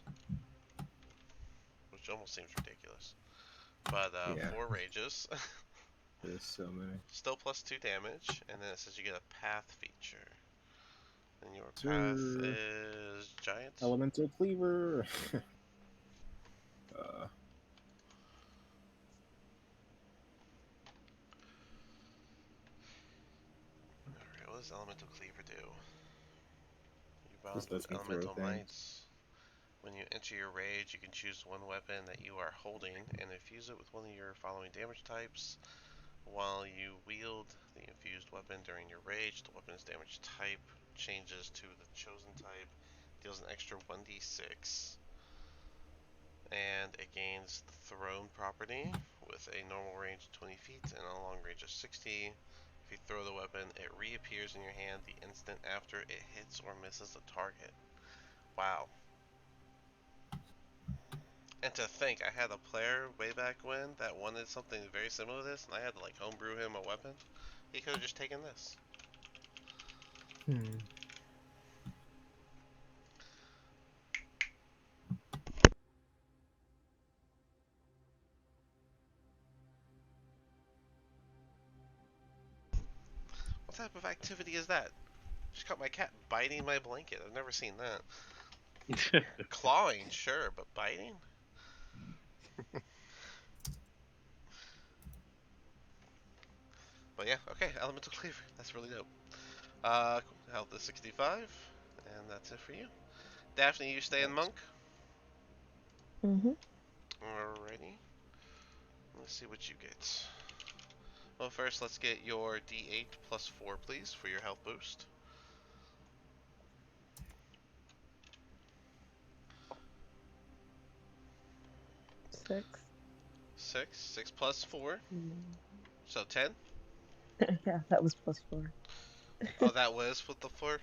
which almost seems ridiculous. But
Yeah,
4 rages,
there's so many.
still plus 2 damage, and then it says you get a path feature. And your path
Sir,
is giant.
elemental cleaver. uh,
Alright, what does Elemental Cleaver do? You bound
just
with
lets me throw
Elemental
things.
Mites. When you enter your rage, you can choose one weapon that you are holding and infuse it with one of your following damage types. While you wield the infused weapon during your rage, the weapon's damage type changes to the chosen type, deals an extra 1d6, and it gains the thrown property with a normal range of 20 feet and a long range of 60. If you throw the weapon, it reappears in your hand the instant after it hits or misses the target. Wow. And to think, I had a player way back when that wanted something very similar to this, and I had to like homebrew him a weapon. He could have just taken this.
Hmm.
What type of activity is that? Just caught my cat biting my blanket. I've never seen that. Clawing, sure, but biting? But yeah, okay, Elemental Cleaver. That's really dope. Cool. Health is 65, and that's it for you. Daphne, you stay in
Nice.
Monk?
Mm-hmm.
Alrighty. Let's see what you get. Well, first, let's get your D8 plus 4, please, for your health boost.
6.
6 plus 4, so 10.
Yeah, that was +4.
Oh, that was with the 4?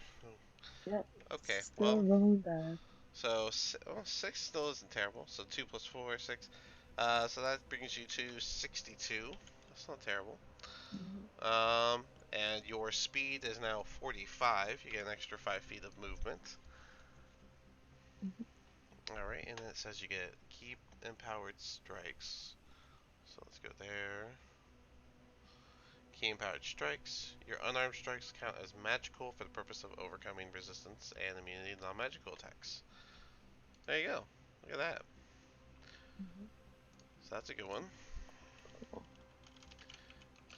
Yep.
Okay,
Still
well,
rolling bad.
so 6 still isn't terrible. So 2 plus 4, 6. So that brings you to 62. That's not terrible.
Mhm.
And your speed is now 45. You get an extra 5 feet of movement.
Mhm.
Alright, and then it says you get keep empowered strikes. So let's go there. Key empowered strikes. Your unarmed strikes count as magical for the purpose of overcoming resistance and immunity to non-magical attacks. There you go. Look at that.
Mhm.
So that's a good one.
Cool.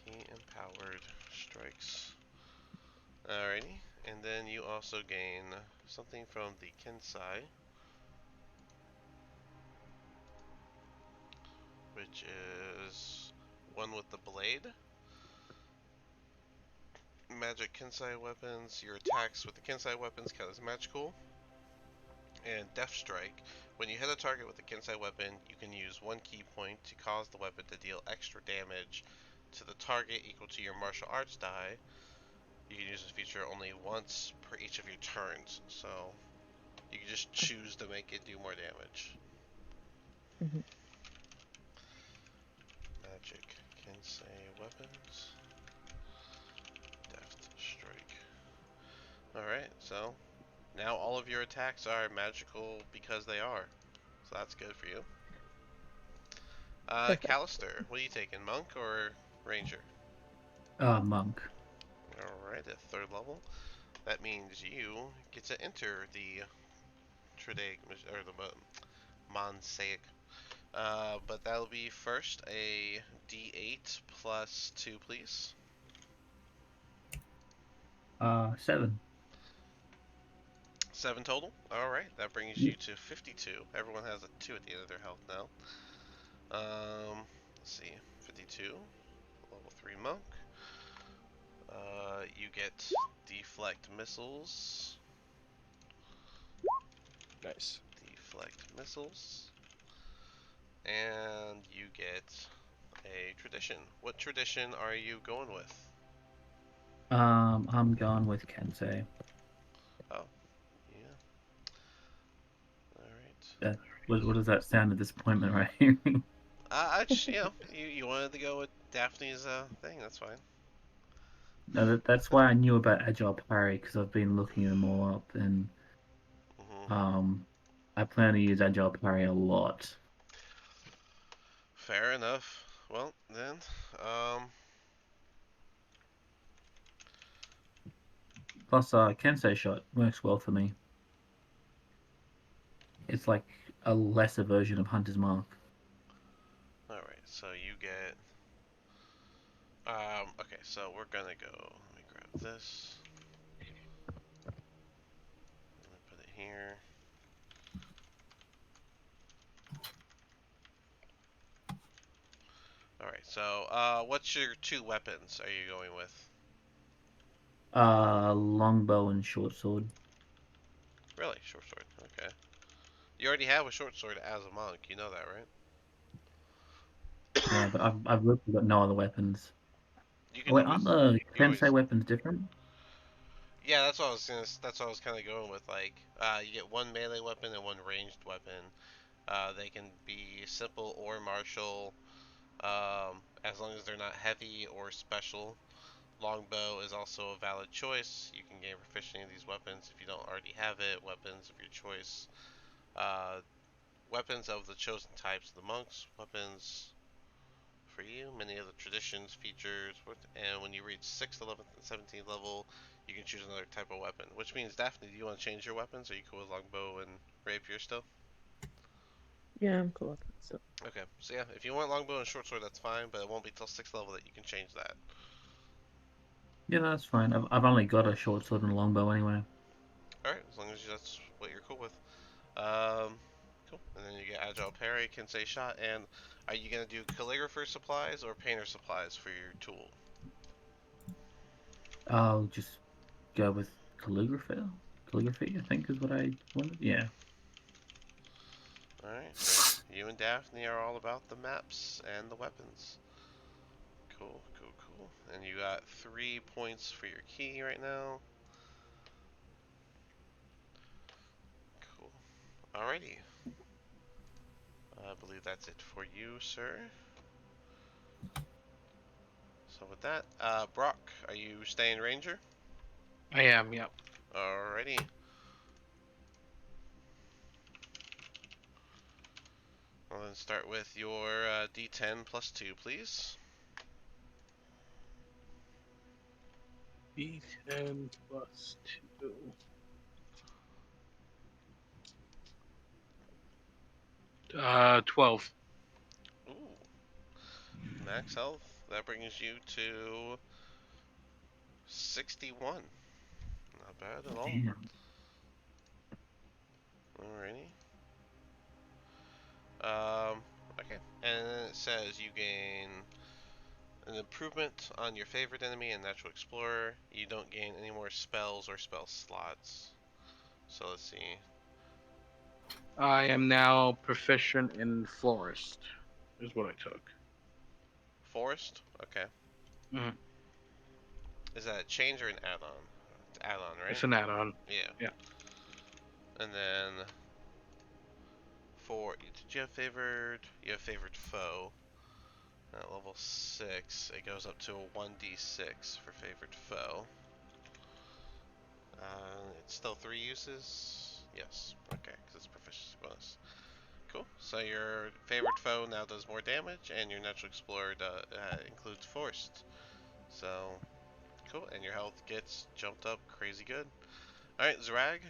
Key empowered strikes. Alrighty. And then you also gain something from the Kensai, which is one with the blade. Magic Kensai weapons. Your attacks with the Kensai weapons count as magical. And Death Strike. When you hit a target with a Kensai weapon, you can use one key point to cause the weapon to deal extra damage to the target equal to your martial arts die. You can use this feature only once per each of your turns, so you can just choose to make it do more damage.
Mhm.
Magic Kensei weapons. Death Strike. Alright, so now all of your attacks are magical because they are. So that's good for you.
Perfect.
Callister, what are you taking, Monk or Ranger?
Monk.
Alright, at 3rd level. That means you get to enter the Tridaic, or the Monsaic. But that'll be first a D8 plus 2, please.
7.
7 total. All right, that brings you to 52. Everyone has a 2 at the end of their health now. Let's see, 52, level 3 monk. You get deflect missiles.
Nice.
Deflect missiles. And you get a tradition. What tradition are you going with?
I'm going with Kensei.
Oh, yeah. All right.
What does that sound of disappointment right here?
I just, you wanted to go with Daphne's thing. That's fine.
No, that's why I knew about Agile Parry because I've been looking them all up, and
Hmm.
I plan to use Agile Parry a lot.
Fair enough. Well, then, um,
Plus, Kensei shot works well for me. It's like a lesser version of Hunter's Mark.
all right. So you get, okay. So we're gonna go. Let me grab this. Let me put it here. All right. So, what's your 2 weapons are you going with?
Longbow and short sword.
Really, short sword. Okay. You already have a short sword as a monk. You know that, right?
Yeah, but I've literally got no other weapons.
You
Oh,
can
wait, aren't
always,
the
you
Kensei
always.
weapons different?
Yeah, that's what I was gonna. That's what I was kind of going with. Like, you get 1 melee weapon and 1 ranged weapon. They can be simple or martial, as long as they're not heavy or special. Longbow is also a valid choice. You can gain proficiency in these weapons if you don't already have it. Weapons of your choice. Uh, Weapons of the chosen types of the monks. Weapons for you. Many of the traditions, features, and when you reach 6th, 11th, and 17th level, you can choose another type of weapon. Which means, Daphne, do you want to change your weapons? Are you cool with longbow and rapier still?
Yeah, I'm cool with that. So
Okay, so yeah, if you want longbow and short sword, that's fine, but it won't be till 6th level that you can change that.
Yeah, that's fine. I've only got a short sword and a longbow anyway.
Alright, as long as that's what you're cool with. Um, cool. And then you get agile parry, Kensei shot, and are you gonna do calligrapher supplies or painter supplies for your tool?
I'll just go with calligraphy. Calligraphy, I think, is what I wanted. Yeah.
Alright, so you and Daphne are all about the maps and the weapons. Cool, cool, cool. And you got 3 points for your key right now. Cool. Alrighty. I believe that's it for you, sir. So with that, Brock, are you staying ranger?
I am. Yep.
Alrighty. Well, then start with your D10 plus 2, please.
D10 plus 2. 12.
Ooh, max health. That brings you to 61. Not bad at all.
Damn.
Alrighty. Okay. And then it says you gain an improvement on your favorite enemy and natural explorer. You don't gain any more spells or spell slots. So let's see.
I am now proficient in Florist, is what I took.
Forest? Okay.
Mhm.
Is that a change or an add-on? It's add-on, right?
It's an add-on.
Yeah.
Yeah.
And then for did you have favored? You have favored foe. At level 6, it goes up to a 1d6 for favored foe. It's still 3 uses? Yes. Okay, because it's proficiency bonus. Cool. So your favorite foe now does more damage, and your natural explorer includes forced. So, cool. And your health gets jumped up crazy good. Alright, Zrag,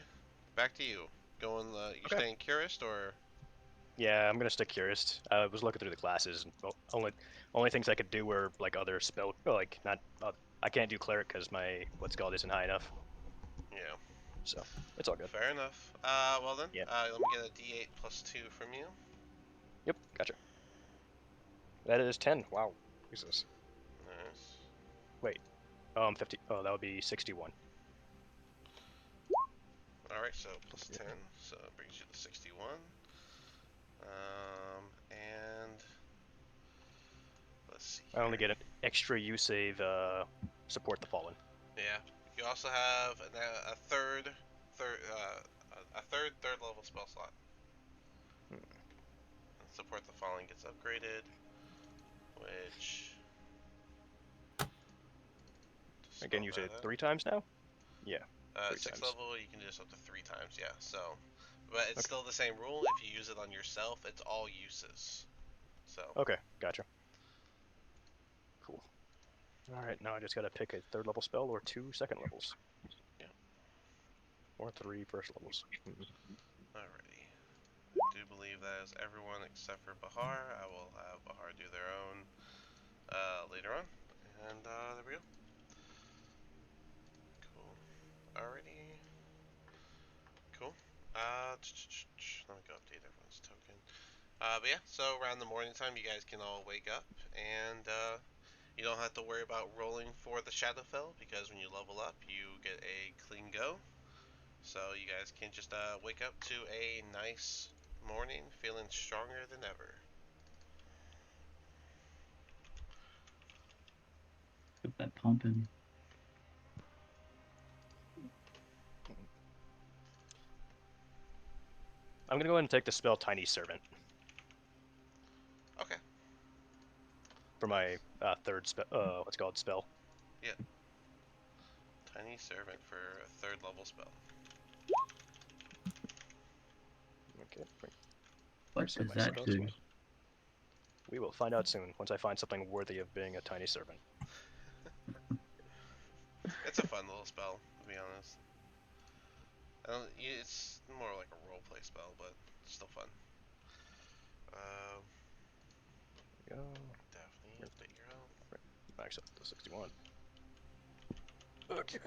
back to you. You
Okay.
staying curious, or?
Yeah, I'm gonna stick curious. I was looking through the classes, and only things I could do were like other spell, like not. I can't do cleric because my what's it called isn't high enough.
Yeah.
So it's all good.
Fair enough. Well then,
Yeah.
let me get a D8 plus 2 from you.
Yep, gotcha. That is 10. Wow. Jesus.
Nice.
Wait. 50. Oh, that would be 61.
Alright, so plus 10, so it brings you to 61. And let's see.
I only
Here.
get an extra U save, support the fallen.
Yeah. You also have a third level spell slot.
Hmm.
And support the fallen gets upgraded, which.
I can use it 3 times now? Yeah. 3
6th
times.
level, you can do this up to 3 times, yeah. So, but it's
Okay.
still the same rule. If you use it on yourself, it's all uses. So.
Okay, gotcha. Cool. Alright, now I just gotta pick a 3rd level spell or 2 2nd levels.
Yeah.
Or 3 first levels.
Alrighty. I do believe that is everyone except for Bahar. I will have Bahar do their own later on. And there we go. Cool. Alrighty. Cool. Let me go update everyone's token. But yeah, so around the morning time, you guys can all wake up, and you don't have to worry about rolling for the Shadowfell, because when you level up, you get a clean go. So you guys can just wake up to a nice morning, feeling stronger than ever.
Get that pumping.
I'm gonna go ahead and take the spell Tiny Servant
Okay.
for my 3rd what's it called, spell.
Tiny Servant for a 3rd level spell.
Okay.
What
Set
does
my
that
spell
do?
slot. We will find out soon, once I find something worthy of being a Tiny Servant.
It's a fun little spell, to be honest. It's more like a roleplay spell, but it's still fun.
Go.
Daphne, update your health.
Max up to 61. Okay.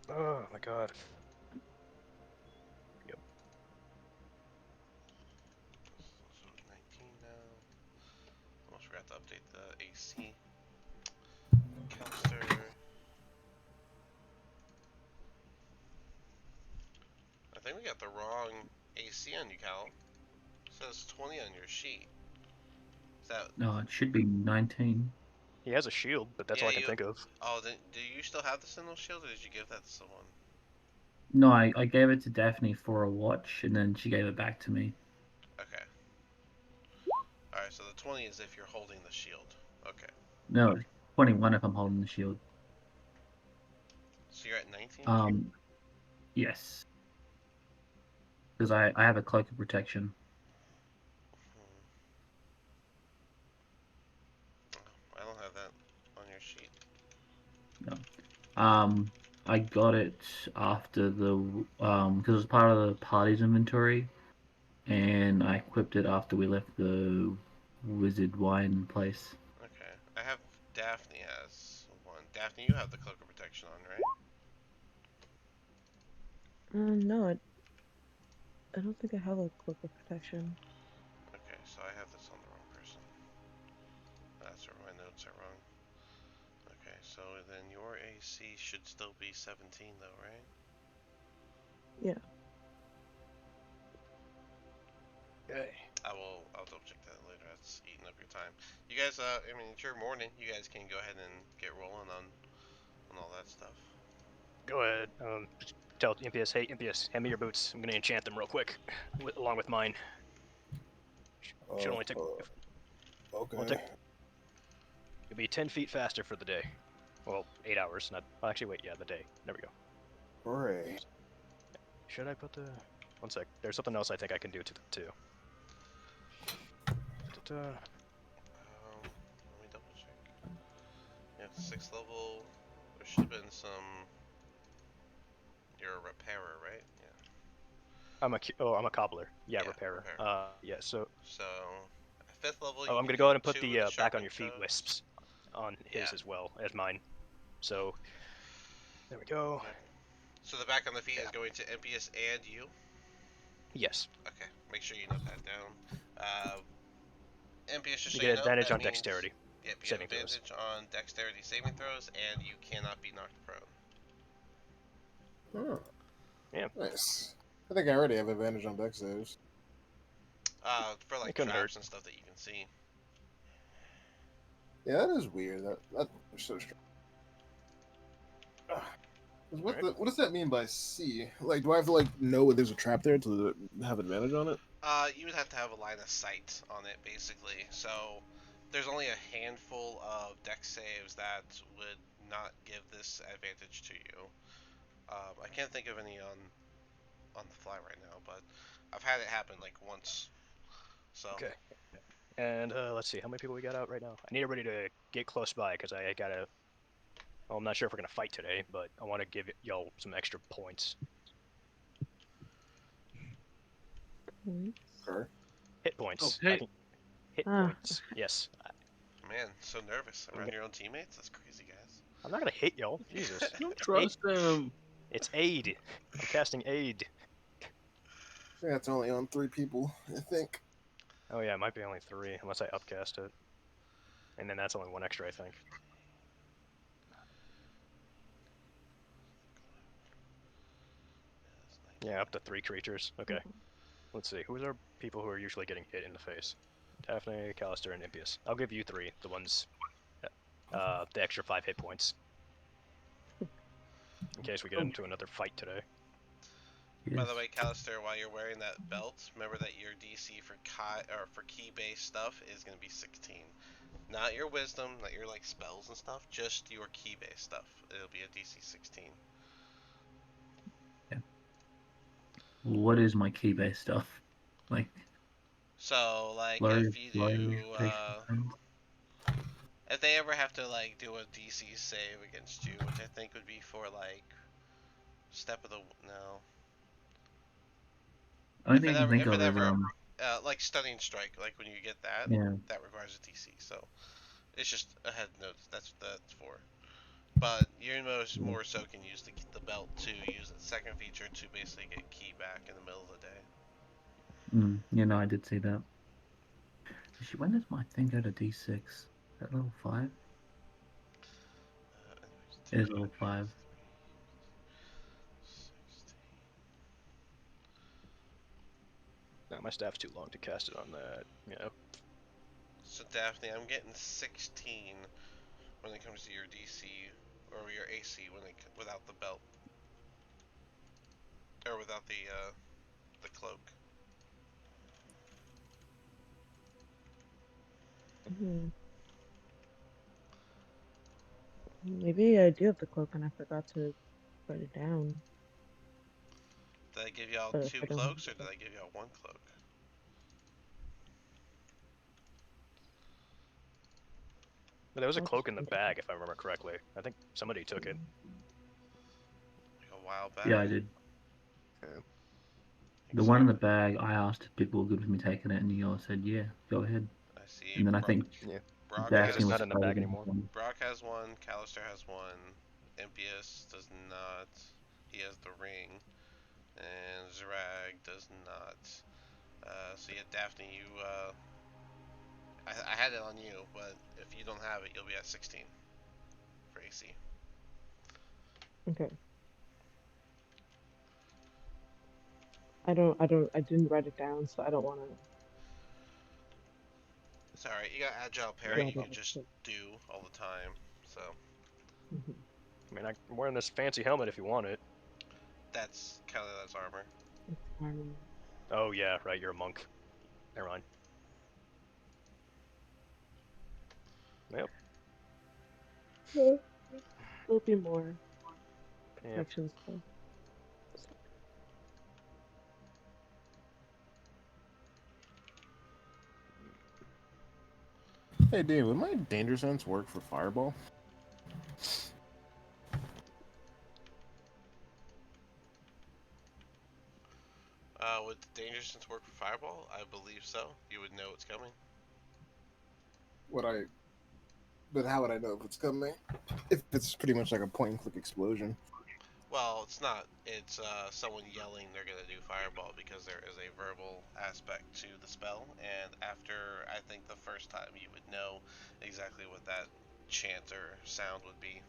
Oh my god. Yep.
So 19 now. Almost forgot to update the AC. Calster. I think we got the wrong AC on you, Cal. It says 20 on your sheet. Is that?
No, it should be 19.
He has a shield, but that's
Yeah,
all I can
you.
think of.
Oh, do you still have the Sentinel Shield, or did you give that to someone?
No, I gave it to Daphne for a watch, and then she gave it back to me.
Okay. Alright, so the 20 is if you're holding the shield. Okay.
No, 21 if I'm holding the shield.
So you're at 19?
Yes. Because I have a cloak of protection.
I don't have that on your sheet.
No. I got it after the because it was part of the party's inventory, and I equipped it after we left the wizard wine place.
Okay. I have Daphne has one. Daphne, you have the cloak of protection on, right?
No, I don't think I have a cloak of protection.
Okay, so I have this on the wrong person. That's where my notes are wrong. Okay, so then your AC should still be 17 though, right?
Yeah.
Okay.
I'll double check that later. That's eating up your time. You guys, I mean, it's your morning. You guys can go ahead and get rolling on all that stuff.
Go ahead. Just tell Impious, hey Impious, hand me your boots. I'm gonna enchant them real quick, along with mine. Should only take.
Okay.
Won't take. You'll be 10 feet faster for the day. Well, 8 hours. Not. Actually, wait. Yeah, the day. There we go.
Hooray.
Should I put the? One sec. There's something else I think I can do to them too.
Let me double check. Yeah, 6th level. There should have been some. You're a repairer, right? Yeah.
I'm a cobbler. Yeah,
Yeah,
repairer.
repairer.
Yeah. So.
So, at 5th level,
Oh,
you
I'm
can
gonna go
do
ahead and put
2
the
of the
back on
sharpened
your feet
toes.
wisps on his
Yeah.
as well as mine. So. There we go.
Okay. So the back on the feet
Yeah.
is going to Impius and you.
Yes.
Okay, make sure you note that down. Impius, just
You
so
get
you know,
advantage
that
on
means
dexterity
yep, you have
saving throws.
advantage on dexterity saving throws, and you cannot be knocked prone.
Oh,
Yeah.
nice. I think I already have advantage on dex saves.
For like
It couldn't hurt.
traps and stuff that you can see.
Yeah, that is weird. That's so strange. What
Alright.
what does that mean by C? Like, do I have to like know there's a trap there to have advantage on it?
You would have to have a line of sight on it, basically. So there's only a handful of dex saves that would not give this advantage to you. I can't think of any on the fly right now, but I've had it happen like once. So
Okay. And let's see, how many people we got out right now? I need everybody to get close by because I gotta. Well, I'm not sure if we're gonna fight today, but I want to give y'all some extra points.
Okay.
Hit points.
Okay.
I can hit
Ah.
points. Yes.
man, so nervous
I'm
around
go-
your own teammates. That's crazy, guys.
I'm not gonna hit y'all. Jesus.
Don't
It's
trust them.
It's aid. I'm casting aid.
I think that's only on 3 people, I think.
Oh yeah, it might be only 3 unless I upcast it, and then that's only 1 extra, I think. Yeah, up to 3 creatures. Okay. Let's see. Who's our people who are usually getting hit in the face? Daphne, Callister, and Impius. I'll give you 3. The ones, the extra 5 hit points. In case we get into another fight today.
Yes.
By the way, Callister, while you're wearing that belt, remember that your DC for key-based stuff is going to be 16. Not your wisdom, not your like spells and stuff, just your key-based stuff. It'll be a DC 16.
What is my key based stuff? Like
So, like,
flurry,
if you
flurry,
do,
reputation,
if they ever have to like do a DC save against you, which I think would be for like step of the no,
only thing I can think
if it
of is
ever like stunning strike, like when you get that,
yeah.
that requires a DC. So it's just a head notice. That's what that's for. But you're more so can use the belt to use the second feature to basically get key back in the middle of the day.
Yeah, no, I did see that. Actually, when does my thing go to D6? At level 5? It is level 5.
No, my staff's too long to cast it on that. Yeah.
So Daphne, I'm getting 16 when it comes to your DC or your AC without the belt or without the cloak.
Maybe I do have the cloak and I forgot to write it down.
Did I give y'all
But if
2
I don't have
cloaks or
the
did I give y'all 1 cloak?
But there was a
I'll
cloak
just
in the
think
bag, if I remember correctly. I think somebody took it.
Like a while back?
Yeah, I did.
Yeah.
The one in the bag, I asked if people were good with me taking it, and you all said, yeah, go ahead.
I see.
And then I think
Yeah.
Brock
Yeah, because
Daphne
it's
has
was
not in the bag
fighting
anymore.
Brock has 1. Callister has 1. Impius does not. He has the ring, and Zerag does not. So yeah, Daphne, you. I had it on you, but if you don't have it, you'll be at 16 for AC.
Okay. I didn't write it down, so I don't want to.
It's alright. You got agile parry.
Alright.
You can just do all the time. So
I mean, I'm wearing this fancy helmet if you want it.
that's counted as armor.
Oh yeah, right, you're a monk. Never mind. Yep.
There'll be more
Yep.
protection stuff.
Hey, Dave, would my danger sense work for fireball?
Would the danger sense work for fireball? I believe so. You would know it's coming.
But how would I know if it's coming? If it's pretty much like a point and click explosion.
Well, it's not. It's someone yelling they're gonna do fireball because there is a verbal aspect to the spell, and after I think the first time you would know exactly what that chant or sound would be.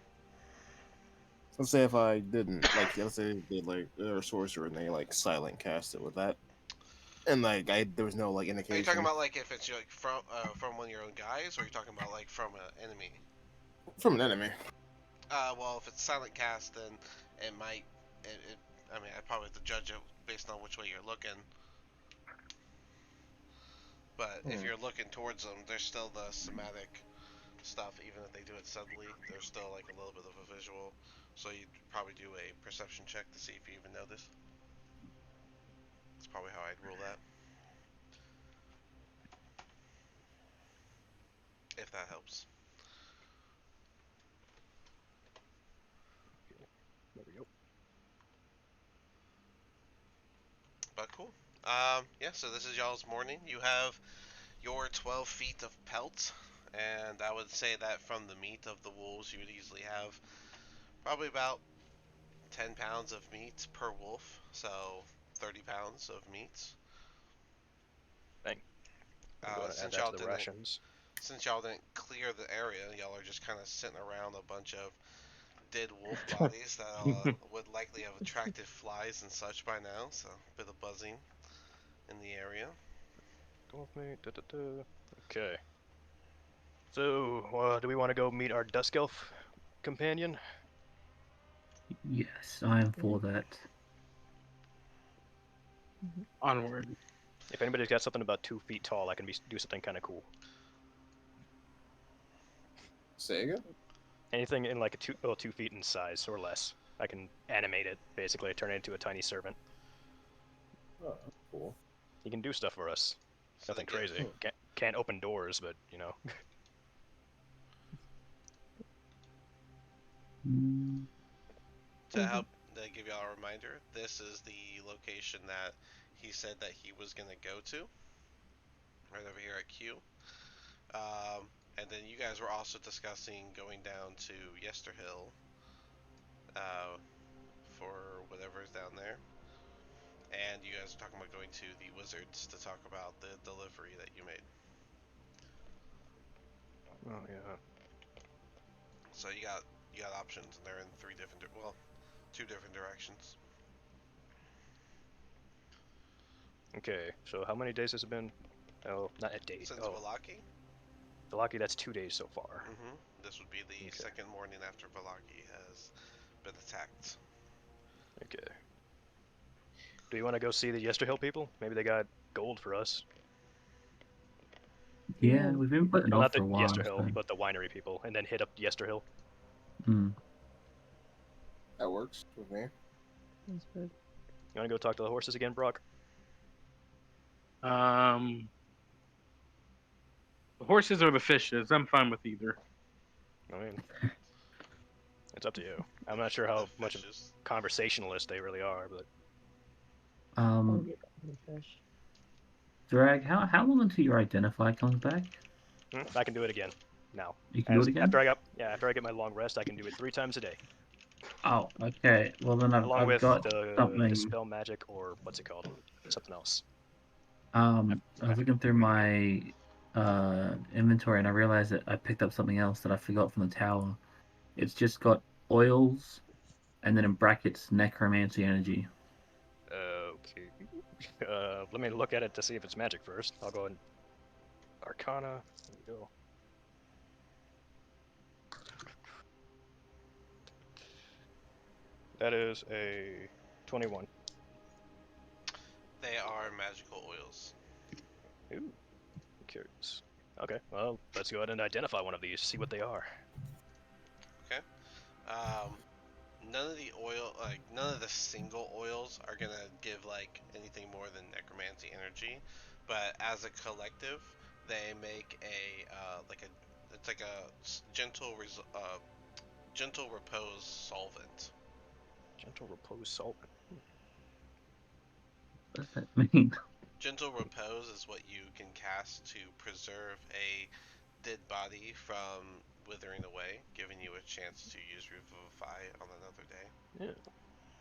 Let's say if I didn't like, let's say they like or sorcerer and they like silent cast it with that, and like there was no like
Are you talking
indication
about like if it's like from one of your own guys, or are you talking about like from an enemy?
from an enemy.
Well, if it's silent cast, then it might. I mean, I probably have to judge it based on which way you're looking. But if
Hmm.
you're looking towards them, there's still the somatic stuff. Even if they do it subtly, there's still like a little bit of a visual. So you'd probably do a perception check to see if you even know this. That's probably how I'd rule that. If that helps.
There we go.
But cool. Yeah, so this is y'all's morning. You have your 12 feet of pelt, and I would say that from the meat of the wolves, you would easily have probably about 10 pounds of meat per wolf, so 30 pounds of meat.
Dang. I'm going to add
Since
that
y'all
to the
didn't,
rations.
clear the area, y'all are just kind of sitting around a bunch of dead wolf bodies that would likely have attracted flies and such by now. So a bit of buzzing in the area.
Dwarf meat. Da, da, da. Okay. So, do we want to go meet our Dusk Elf companion?
Yes, I am for that.
Onward.
If anybody's got something about 2 feet tall, I can do something kind of cool.
Say again.
Anything in like 2 feet in size or less. I can animate it, basically, turn it into a tiny servant.
Oh, cool.
He can do stuff for us.
So
Nothing
they give,
crazy. Can't open doors, but, you know.
Mm,
to help give y'all a reminder, this is the location that he said that he was gonna go to, right over here at Q. And then you guys were also discussing going down to Yesterhill uh, for whatever's down there. And you guys are talking about going to the Wizards to talk about the delivery that you made.
Oh, yeah.
So you got options, and they're in two different directions.
Okay, so how many days has it been? Oh, not a day.
Since
Oh,
Valaki,
Velaki, that's 2 days so far.
this would be the
Okay.
second morning after Valaki has been attacked.
Okay. Do you want to go see the Yesterhill people? Maybe they got gold for us.
yeah, we've been putting
Well,
off
not
for
the
a while.
Yesterhill,
So.
but the winery people, and then hit up Yesterhill.
Mm.
That works with me.
That's good.
You want to go talk to the horses again, Brock?
The horses or the fishes? I'm fine with either.
I mean, it's up to you. I'm not sure
The
how much of
fishes.
conversationalist they really are, but
I'll
Um,
get the fish.
Drag, how long until your identify comes back?
I can do it again now.
You can do it again?
After I get my long rest, I can do it 3 times a day,
Oh, okay. Well then
along
I've
with
got
the
something.
dispel magic, or what's it called? Something else.
I was looking through my inventory and I realized that I picked up something else that I forgot from the tower. It's just got oils and then in brackets necromancy energy.
Okay. Let me look at it to see if it's magic first. I'll go and Arcana. There we go. That is a 21.
They are magical oils.
Ooh, curious. Okay, well, let's go ahead and identify one of these, see what they are.
Okay. None of the single oils are gonna give like anything more than necromancy energy, but as a collective, they make it's like a gentle repose solvent.
Gentle Repose Solvent.
What does that mean?
Gentle repose is what you can cast to preserve a dead body from withering away, giving you a chance to use Revivify on another day.
Yeah.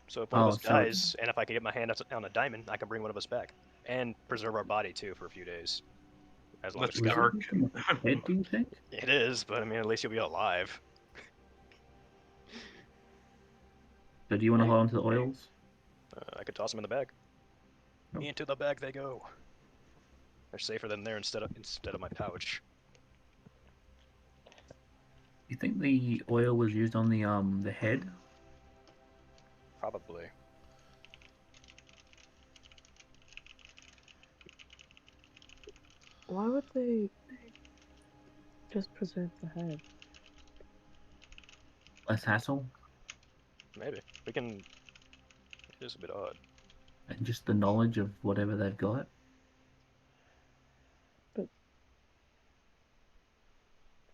So if one of
Oh,
us
so
dies, and if I can get my hand on a diamond, I can bring one of us back and preserve our body too for a few days, as long as
That's
we
was
got.
it
dark.
from a head? Do you think?
It is, but I mean, at least you'll be alive.
So do you want to hold on to the oils?
I could toss them in the bag.
Nope.
Into the bag they go. They're safer than there instead of my pouch.
You think the oil was used on the head?
Probably.
Why would they just preserve the head?
Less hassle,
Maybe we can. It is a bit odd.
and just the knowledge of whatever they've got.
But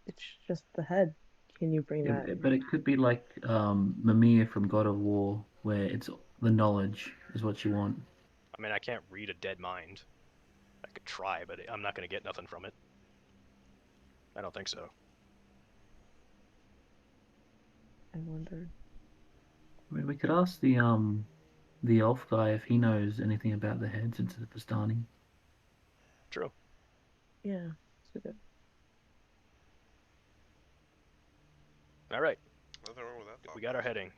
it's just the head. Can you bring
Yeah,
that?
but it could be like Mimir from God of War, where it's the knowledge is what you want.
I mean, I can't read a dead mind. I could try, but I'm not gonna get nothing from it. I don't think so.
I wonder.
I mean, we could ask the elf guy if he knows anything about the head since it's Vistani.
True.
Yeah. So good.
All right,
Nothing wrong with that thought.
we got our heading.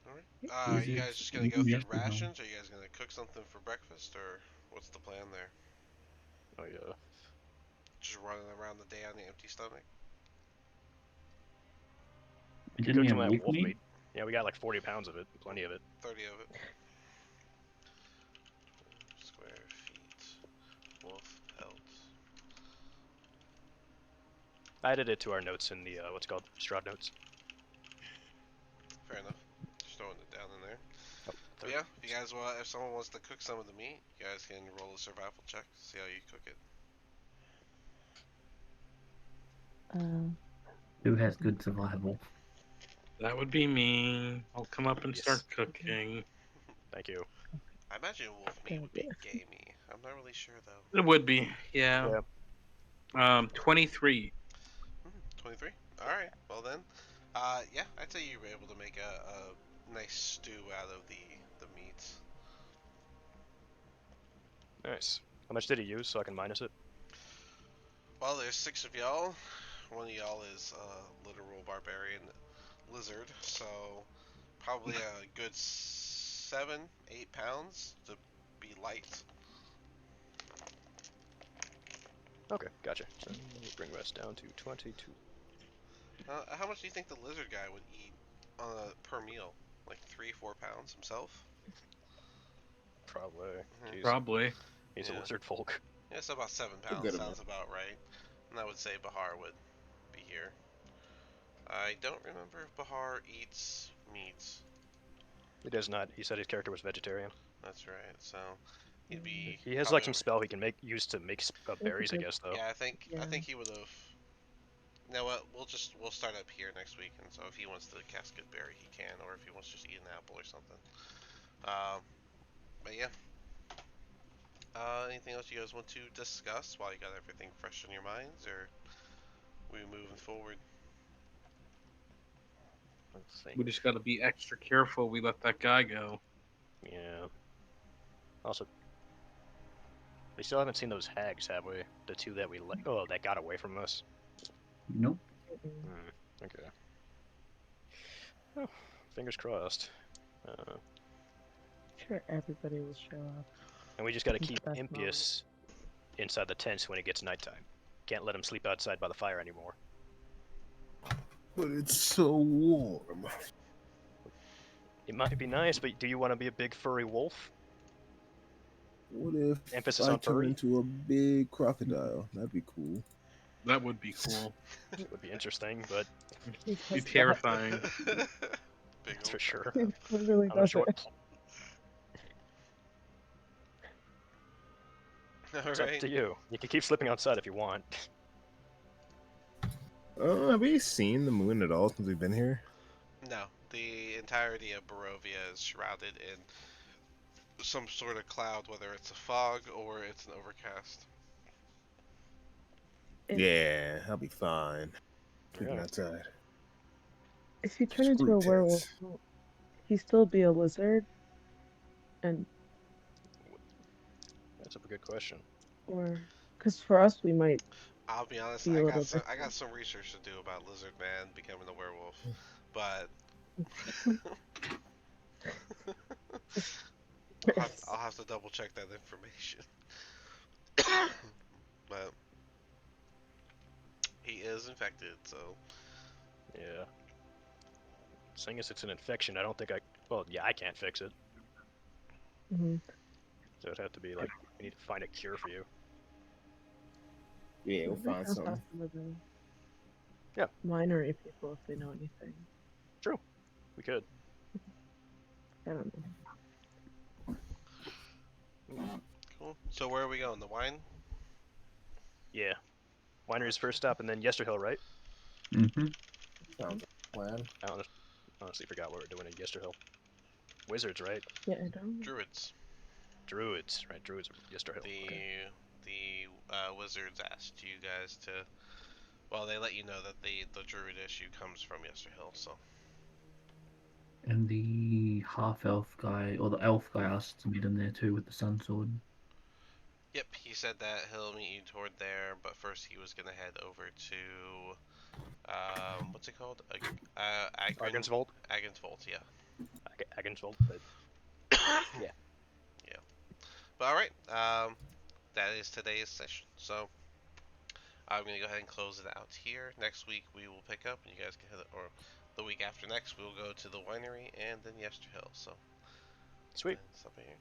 Alright. Are
Is
you
it
guys just gonna go through
yes or no?
rations? Are you guys gonna cook something for breakfast, or what's the plan there?
Oh yeah.
Just running around the day on the empty stomach?
We could
Didn't
cook
we
some
have
of that
wolf
wolf
meat?
meat. Yeah, we got like 40 pounds of it. Plenty of it.
30 of it. Square feet. Wolf pelts.
I added it to our notes in the what's it called Strahd notes.
Fair enough. Just throwing it down in there.
Oh,
But yeah, if you guys want, if someone wants to cook some of the meat, you guys can roll a survival check. See how you cook it.
Who has good survival?
That would be me. I'll come up and
Yes.
start cooking.
Thank you.
I imagine wolf meat
Good
would be
idea.
gamey. I'm not really sure though.
It would be, yeah.
Yeah.
23.
23. All right. Well then, yeah, I'd say you were able to make a nice stew out of the meats.
Nice. How much did he use so I can minus it?
Well, there's 6 of y'all. One of y'all is a literal barbarian lizard, so probably a good 7, 8 pounds to be light.
Okay, gotcha. So we'll bring us down to 22.
How much do you think the lizard guy would eat per meal? Like 3, 4 pounds himself?
Probably.
Mhm.
Jeez.
Probably.
He's a
Yeah.
lizard folk.
Yeah, so about 7
A
pounds
good
sounds
amount.
about right. And I would say Bahar would be here. I don't remember if Bahar eats meat.
He does not. He said his character was vegetarian.
That's right. So he'd be
He has like
probably
some spell he can use to make berries, I guess, though.
yeah. I
Yeah.
think he would have. You know what? We'll start up here next week, and so if he wants to cast good berry, he can, or if he wants to just eat an apple or something. But yeah. Anything else you guys want to discuss while you got everything fresh in your minds, or we moving forward?
Let's see.
We just got to be extra careful we let that guy go.
Yeah. Also, we still haven't seen those hags, have we? The two that we that got away from us.
Nope.
Okay. Oh, fingers crossed.
Sure, everybody will show up.
And we just gotta
The
keep
best
Impious inside the tents when it gets nighttime. Can't let him sleep outside by the fire anymore.
But it's so warm.
It might be nice, but do you want to be a big furry wolf?
What if
Emphasis
I
on
turn
furry?
into a big crocodile? That'd be cool.
That would be cool.
It would be interesting, but
He
Be
does
terrifying.
Big
that's
old
for sure.
that. He literally
I'm not
does
sure
it.
All
It's up
right.
to you. You can keep slipping outside if you want.
Have we seen the moon at all since we've been here?
No, the entirety of Barovia is shrouded in some sort of cloud, whether it's a fog or it's an overcast.
And-
Yeah, I'll be fine. Sleeping
Yeah.
outside.
If he turned into
Screw
a werewolf,
tits.
will he still be a lizard? And
That's a good question.
or because for us we might
I'll be honest,
be a little
I got
different.
some research to do about Lizard Man becoming a werewolf, but I'll have to double check that information. But he is infected, so
Yeah. Seeing as it's an infection, I don't think I. Well, yeah, I can't fix it.
Mhm.
So it'd have to be like we need to find a cure for you.
Yeah, we'll
Maybe
find
I'll
some.
ask some of the
Yeah.
winery people if they know anything.
True. We could.
I don't know.
cool. So where are we going? The wine?
Yeah. Winery's first stop, and then Yesterhill, right?
Mm-hmm.
Sounds like a plan.
I honestly forgot what we're doing in Yesterhill. Wizards, right?
Yeah, I don't.
Druids.
Druids, right? Druids are Yesterhill.
The
Okay.
wizards asked you guys to. Well, they let you know that the druid issue comes from Yesterhill, so.
And the half elf guy or the elf guy asked to meet him there too with the sun sword.
Yep, he said that he'll meet you toward there, but first he was gonna head over to what's it called?
Argan's Vault?
Agron's Vault, yeah.
Aghan's Vault, but yeah.
Yeah. But alright, that is today's session. So I'm gonna go ahead and close it out here. Next week we will pick up, and you guys can head, or the week after next we'll go to the winery and then Yesterhill. So
Sweet.
stop here.